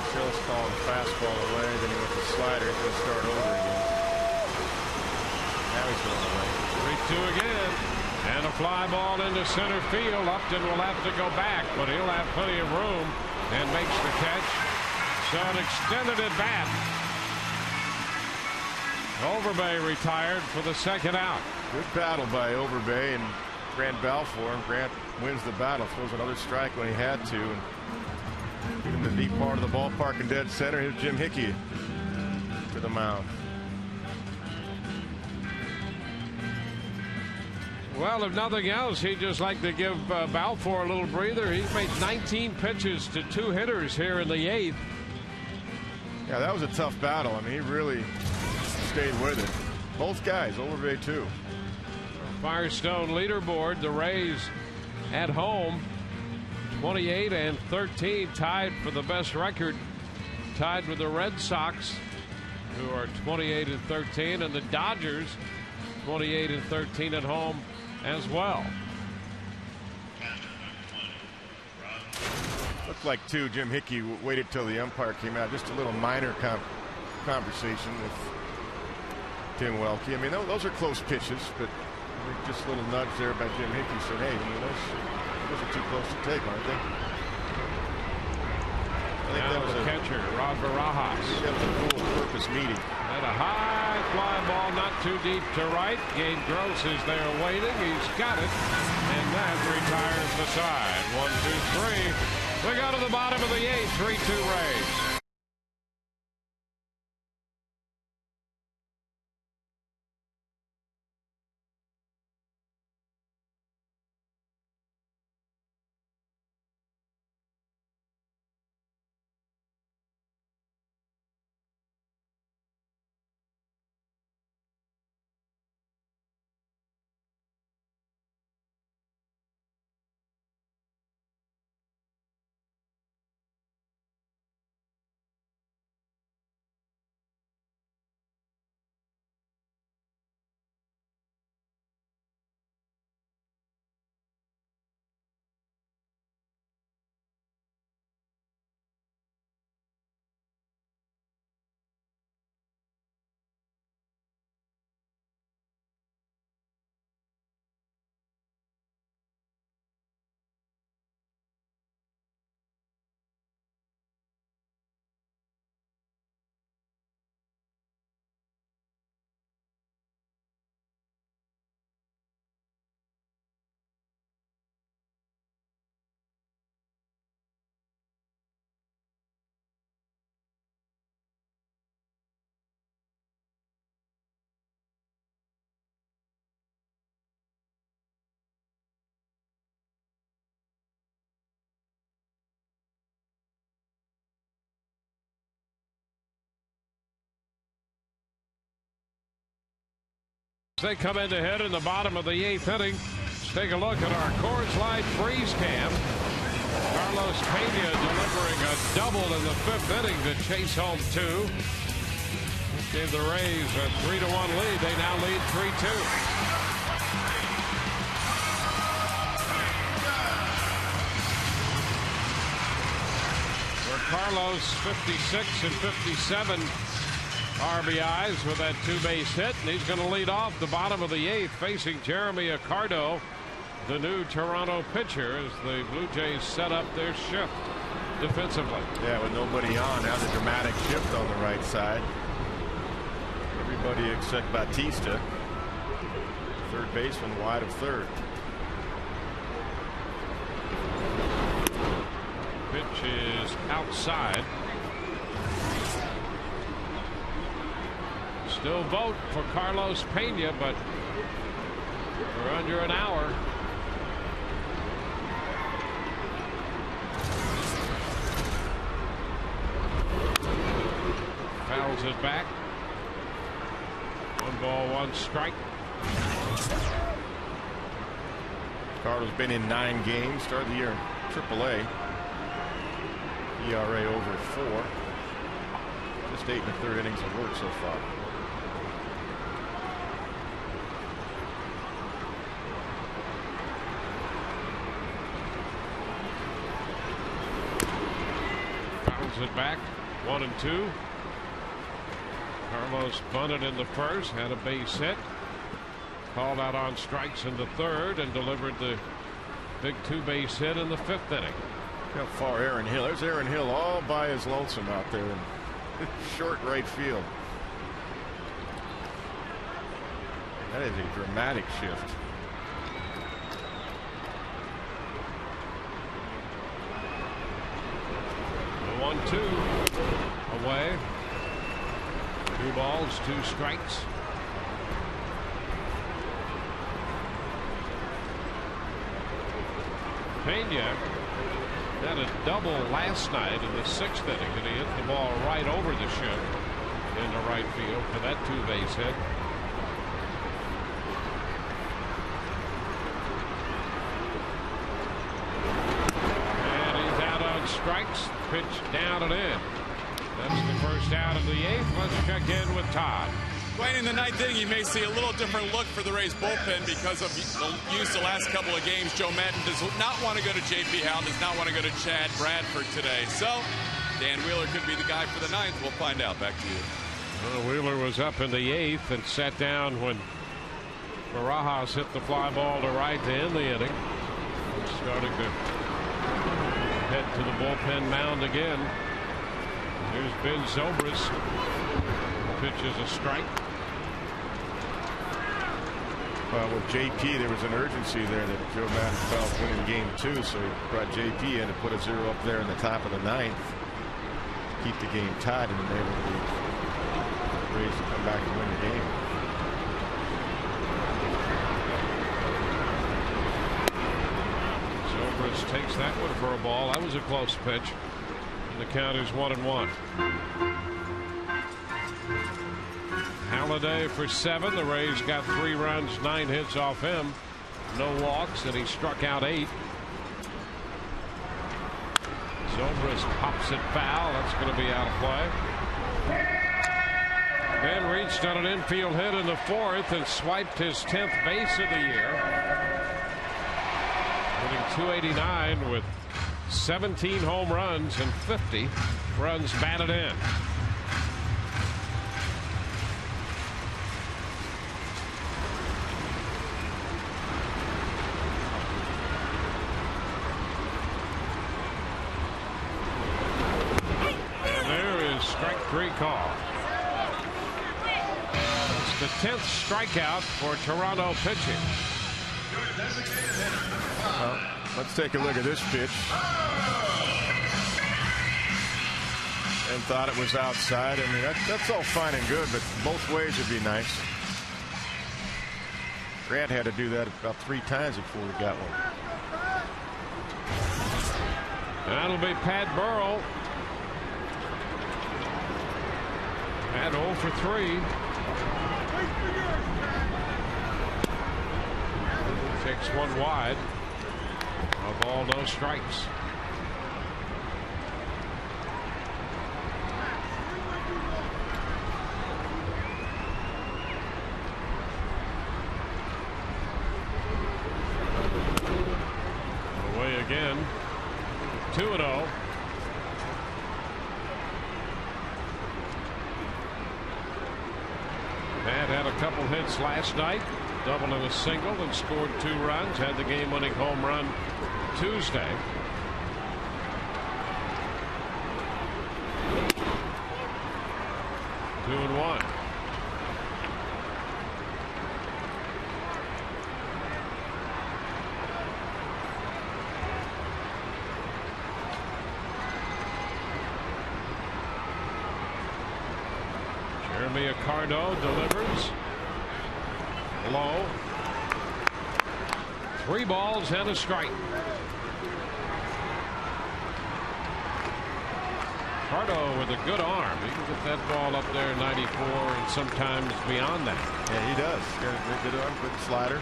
Speaker 3: Phil's calling the fastball away, then he went to slider. He's going to start over again. Now he's going away.
Speaker 1: 3-2 again. And a fly ball into center field. Upton will have to go back, but he'll have plenty of room and makes the catch. So an extended at bat. Overbay retired for the second out.
Speaker 3: Good battle by Overbay and Grant Balfour. Grant wins the battle, throws another strike when he had to. And in the deep part of the ballpark in dead center, here's Jim Hickey to the mound.
Speaker 1: Well, if nothing else, he'd just like to give Balfour a little breather. He's made 19 pitches to 2 hitters here in the 8th.
Speaker 3: Yeah, that was a tough battle. I mean, he really stayed with it. Both guys, Overbay too.
Speaker 1: Firestone leaderboard, the Rays at home 28-13, tied for the best record, tied with the Red Sox, who are 28-13, and the Dodgers 28-13 at home as well.
Speaker 3: Looked like too Jim Hickey waited till the umpire came out. Just a little minor conversation with Tim Welke. I mean, those are close pitches, but just a little nudge there by Jim Hickey said, hey, I mean, those are too close to take, aren't they? I think that was
Speaker 1: the catcher, Rod Barajas.
Speaker 3: That was a dual purpose meeting.
Speaker 1: And a high fly ball, not too deep to right. Gabe Gross is there waiting. He's got it. And that retires the side. 1, 2, 3. We go to the bottom of the 8th. 3-2 Rays. They come in to hit in the bottom of the 8th inning. Let's take a look at our Coors Light freeze cam. Carlos Pena delivering a double in the 5th inning to chase home 2. Gave the Rays a 3-1 lead. They now lead 3-2. Carlos 56 and 57 RBIs with that 2-base hit, and he's going to lead off the bottom of the 8th, facing Jeremy Accardo, the new Toronto pitcher, as the Blue Jays set up their shift defensively.
Speaker 3: Yeah, with nobody on, now the dramatic shift on the right side. Everybody except Batista, third baseman wide of third.
Speaker 1: Pitch is outside. Still vote for Carlos Pena, but we're under an hour. Fouls it back. 1 ball, 1 strike.
Speaker 3: Carlos been in 9 games, started the year in AAA. ERA over 4. Just 8 1/3 innings of work so far.
Speaker 1: Fouls it back. 1 and 2. Carlos bunted in the first, had a base hit, called out on strikes in the third, and delivered the big 2-base hit in the 5th inning.
Speaker 3: How far Aaron Hill? There's Aaron Hill all by his lonesome out there in short right field. That is a dramatic shift.
Speaker 1: The 1-2 away. 2 balls, 2 strikes. Pena had a double last night in the 6th inning, and he hit the ball right over the shift into right field for that 2-base hit. And he's out on strikes. Pitch down and in. That's the first out of the 8th. Let's check in with Todd.
Speaker 2: Playing in the 9th inning, you may see a little different look for the Rays bullpen because of the use the last couple of games. Joe Madden does not want to go to J.P. Howell, does not want to go to Chad Bradford today. So Dan Wheeler could be the guy for the 9th. We'll find out. Back to you.
Speaker 1: Well, Wheeler was up in the 8th and sat down when Barajas hit the fly ball to right to end the inning. Starting to head to the bullpen mound again. Here's Ben Zobrist. Pitch is a strike.
Speaker 3: Well, with JP, there was an urgency there that Joe Madden felt winning game 2, so he brought JP in to put a 0 up there in the top of the 9th, keep the game tied, and enable the Rays to come back and win the game.
Speaker 1: Zobrist takes that one for a ball. That was a close pitch. And the count is 1-1. Halladay for 7. The Rays got 3 runs, 9 hits off him. No walks, and he struck out 8. Zobrist pops it foul. That's going to be out of play. Ben reached on an infield hit in the 4th and swiped his 10th base of the year. Hitting .289 with 17 home runs and 50 runs batted in. And there is strike 3 call. It's the 10th strikeout for Toronto pitching.
Speaker 3: Let's take a look at this pitch. And thought it was outside. I mean, that's all fine and good, but both ways would be nice. Grant had to do that about 3 times before he got one.
Speaker 1: That'll be Pat Burrell. Pat 0 for 3. Takes one wide. A ball, no strikes. Away again. 2-0. Matt had a couple hits last night, double and a single, and scored 2 runs. Had the game-winning home run Tuesday. Two and one. Jeremy Accardo delivers. Low. 3 balls and a strike. Accardo with a good arm. He can get that ball up there 94 and sometimes beyond that.
Speaker 3: Yeah, he does. He's got a good arm, good slider.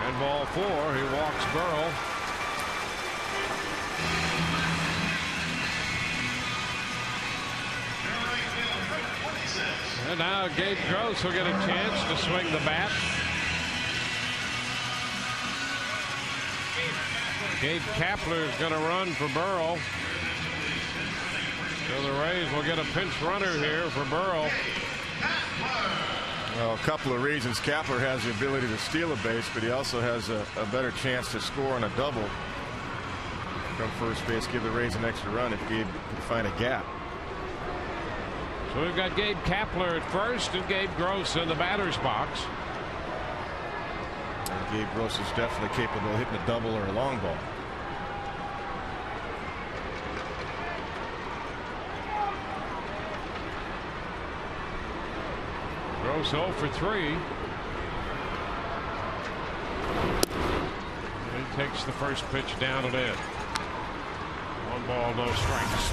Speaker 1: And ball 4. He walks Burrell. And now Gabe Gross will get a chance to swing the bat. Gabe Kapler is going to run for Burrell. So the Rays will get a pinch runner here for Burrell.
Speaker 3: Well, a couple of reasons. Kapler has the ability to steal a base, but he also has a better chance to score on a double from first base, give the Rays an extra run if Gabe can find a gap.
Speaker 1: So we've got Gabe Kapler at first and Gabe Gross in the batter's box.
Speaker 3: And Gabe Gross is definitely capable of hitting a double or a long ball.
Speaker 1: Gross 0 for 3. He takes the first pitch down and in. 1 ball, no strikes.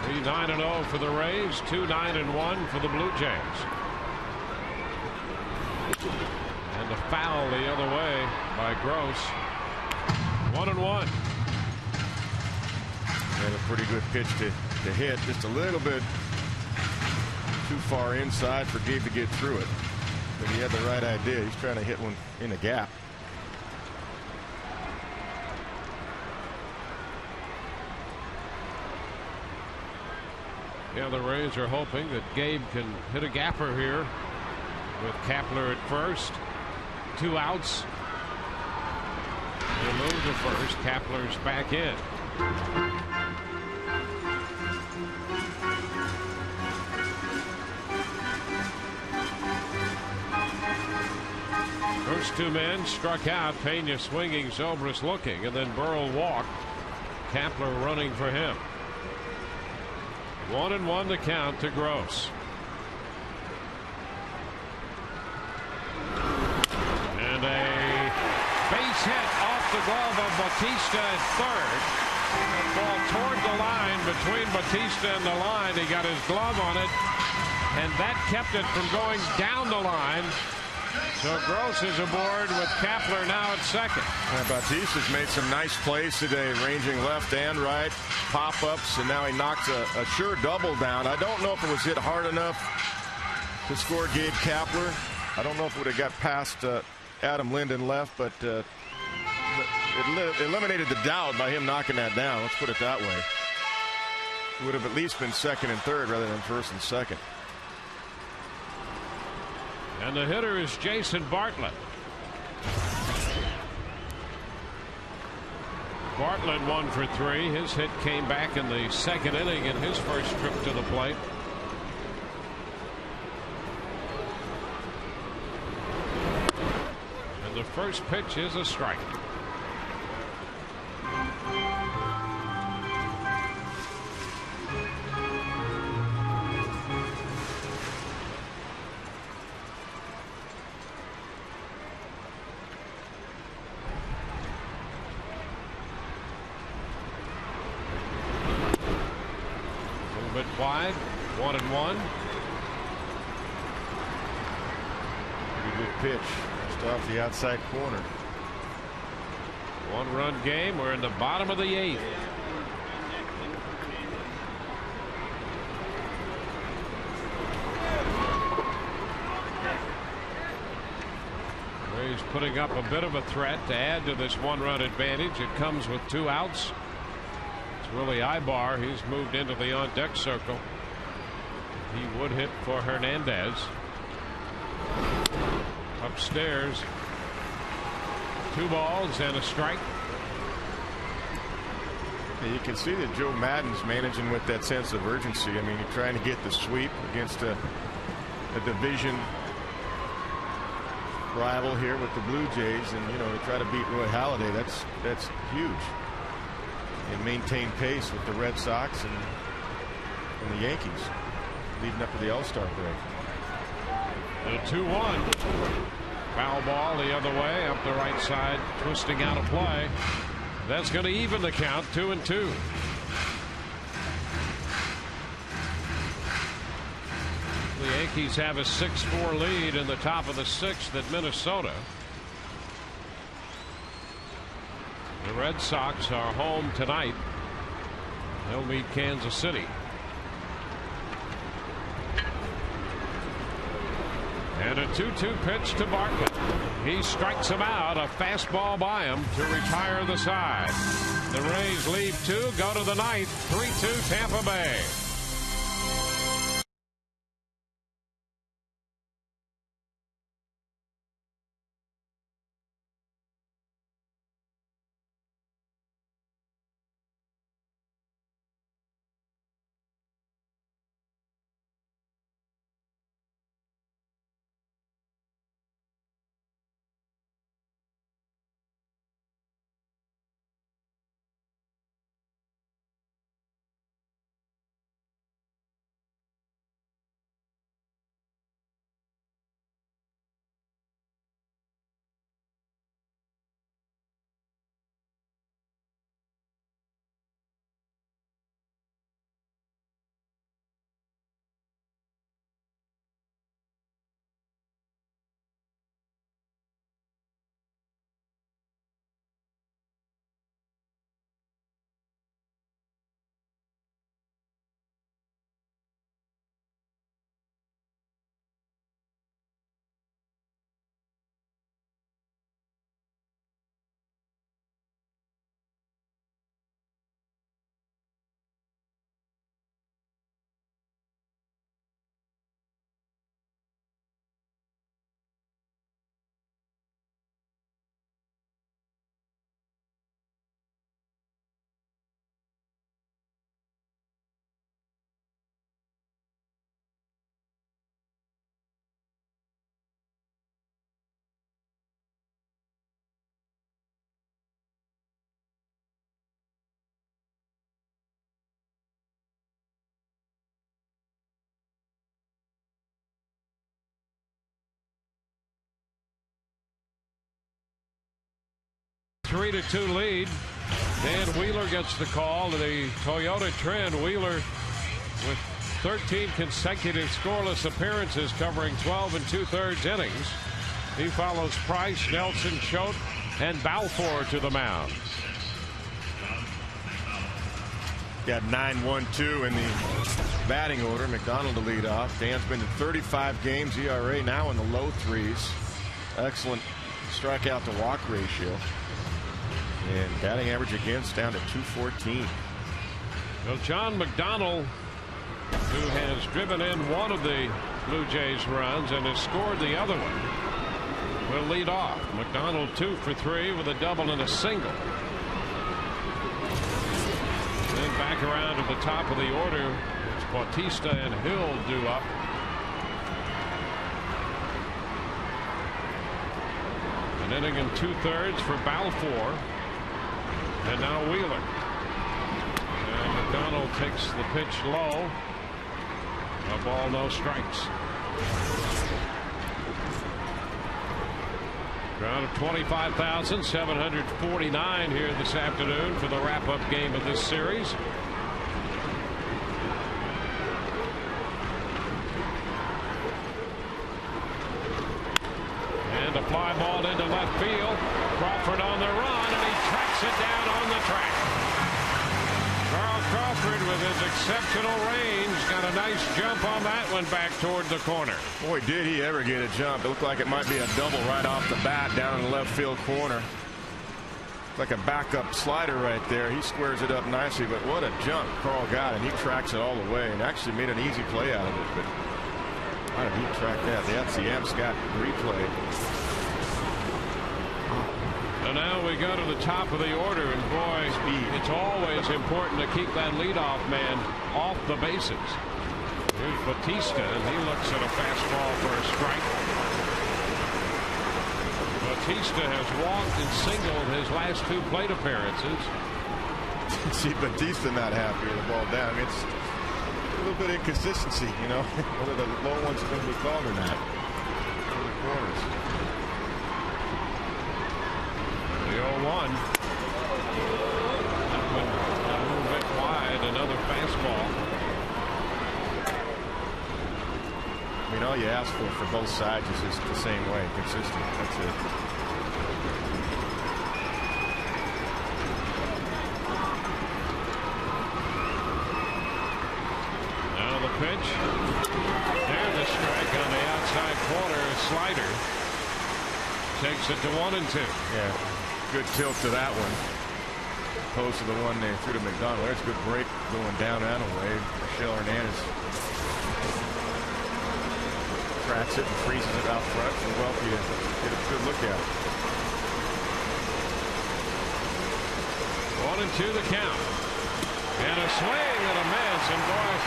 Speaker 1: Three 9-0 for the Rays, 2 9-1 for the Blue Jays. And a foul the other way by Gross. 1-1.
Speaker 3: And a pretty good pitch to hit, just a little bit too far inside for Gabe to get through it. But he had the right idea. He's trying to hit one in a gap.
Speaker 1: Yeah, the Rays are hoping that Gabe can hit a gapper here with Kapler at first. 2 outs. He'll move to first. Kapler's back in. First 2 men struck out. Pena swinging, Zobrist looking, and then Burrell walked. Kapler running for him. 1-1 the count to Gross. And a base hit off the glove of Bautista at third. The ball toward the line between Bautista and the line. He got his glove on it, and that kept it from going down the line. So Gross is aboard with Kapler now at second.
Speaker 3: Bautista's made some nice plays today, ranging left and right, pop-ups, and now he knocks a sure double down. I don't know if it was hit hard enough to score Gabe Kapler. I don't know if it would have got past Adam Linden left, but it eliminated the doubt by him knocking that down. Let's put it that way. It would have at least been second and third rather than first and second.
Speaker 1: And the hitter is Jason Bartlett. Bartlett 1 for 3. His hit came back in the second inning in his first trip to the plate. And the first pitch is a strike. Wide, 1-1.
Speaker 3: Pretty good pitch just off the outside corner.
Speaker 1: 1-run game. We're in the bottom of the 8th. putting up a bit of a threat to add to this 1-run advantage. It comes with 2 outs. It's really Ibar. He's moved into the on-deck circle. He would hit for Hernandez. Upstairs, 2 balls and a strike.
Speaker 3: Yeah, you can see that Joe Maddon's managing with that sense of urgency. I mean, you're trying to get the sweep against a division rival here with the Blue Jays, and to try to beat Roy Halladay. That's huge. And maintain pace with the Red Sox and the Yankees leading up to the All-Star break.
Speaker 1: The 2-1. Foul ball the other way up the right side, twisting out of play. That's going to even the count, 2-2. The Yankees have a 6-4 lead in the top of the 6th at Minnesota. The Red Sox are home tonight. They'll meet Kansas City. And a 2-2 pitch to Bartlett. He strikes him out. A fastball by him to retire the side. The Rays leave 2, go to the 9th. 3-2 Tampa Bay. Three to 2 lead. Dan Wheeler gets the call to the Toyota trend. Wheeler with 13 consecutive scoreless appearances, covering 12 2/3 innings. He follows Price, Nelson, Choate, and Balfour to the mound.
Speaker 3: Got 9-1-2 in the batting order. McDonald to lead off. Dan's been in 35 games. ERA now in the low 3s. Excellent strikeout to walk ratio. And batting average against down to 214.
Speaker 1: Well, John McDonald, who has driven in one of the Blue Jays runs and has scored the other one, will lead off. McDonald 2 for 3 with a double and a single. Then back around to the top of the order. It's Bautista and Hill due up. An inning and 2/3 for Balfour. And now Wheeler. And McDonald takes the pitch low. A ball, no strikes. Crowd of 25,749 here this afternoon for the wrap-up game of this series. And a fly ball into left field. Crawford on the run, and he tracks it down on the track. Carl Crawford Alford with his exceptional range got a nice jump on that one back toward the corner.
Speaker 3: Boy, did he ever get a jump. It looked like it might be a double right off the bat down in the left field corner. Like a backup slider right there. He squares it up nicely, but what a jump Carl got, and he tracks it all the way and actually made an easy play out of it. But how did he track that? That's the Amscott replay.
Speaker 1: So now we go to the top of the order, and boy, it's always important to keep that leadoff man off the bases. Here's Batista, and he looks at a fastball for a strike. Batista has walked and singled his last 2 plate appearances.
Speaker 3: See Batista not happy with the ball down. It's a little bit of inconsistency, you know, whether the low ones are going to be called or not. In the corners.
Speaker 1: The 0-1. That one a little bit wide. Another fastball.
Speaker 3: I mean, all you ask for both sides is just the same way, consistent. That's it.
Speaker 1: Now the pitch. There's the strike on the outside corner. Slider takes it to 1-2.
Speaker 3: Yeah, good tilt to that one. Opposed to the one they threw to McDonald. There's a good break going down and away. Michelle Hernandez tracks it and freezes it out front for Welke to get a good look at it.
Speaker 1: 1-2 the count. And a swing and a miss, and boy,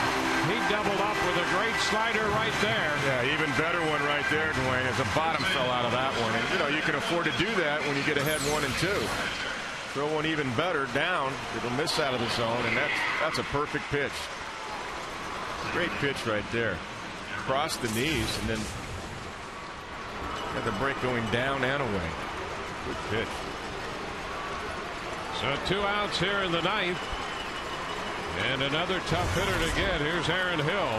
Speaker 1: he doubled up with a great slider right there.
Speaker 3: Yeah, even better one right there, Dwayne, as the bottom fell out of that one. And, you know, you can afford to do that when you get ahead 1-2. Throw one even better down, it'll miss out of the zone, and that's a perfect pitch. Great pitch right there. Across the knees, and then had the break going down and away. Good pitch.
Speaker 1: So 2 outs here in the 9th. And another tough hitter to get. Here's Aaron Hill.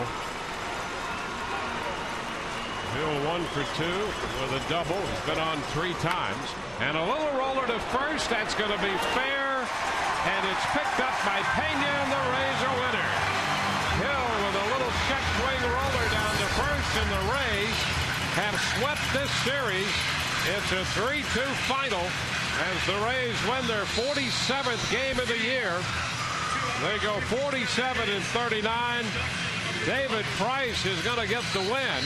Speaker 1: Hill 1 for 2 with a double. He's been on 3 times. And a little roller to first. That's going to be fair. And it's picked up by Pena, and the Rays are winners. Hill with a little check swing roller down to first, and the Rays have swept this series. It's a 3-2 final as the Rays win their 47th game of the year. They go 47-39. David Price is going to get the win.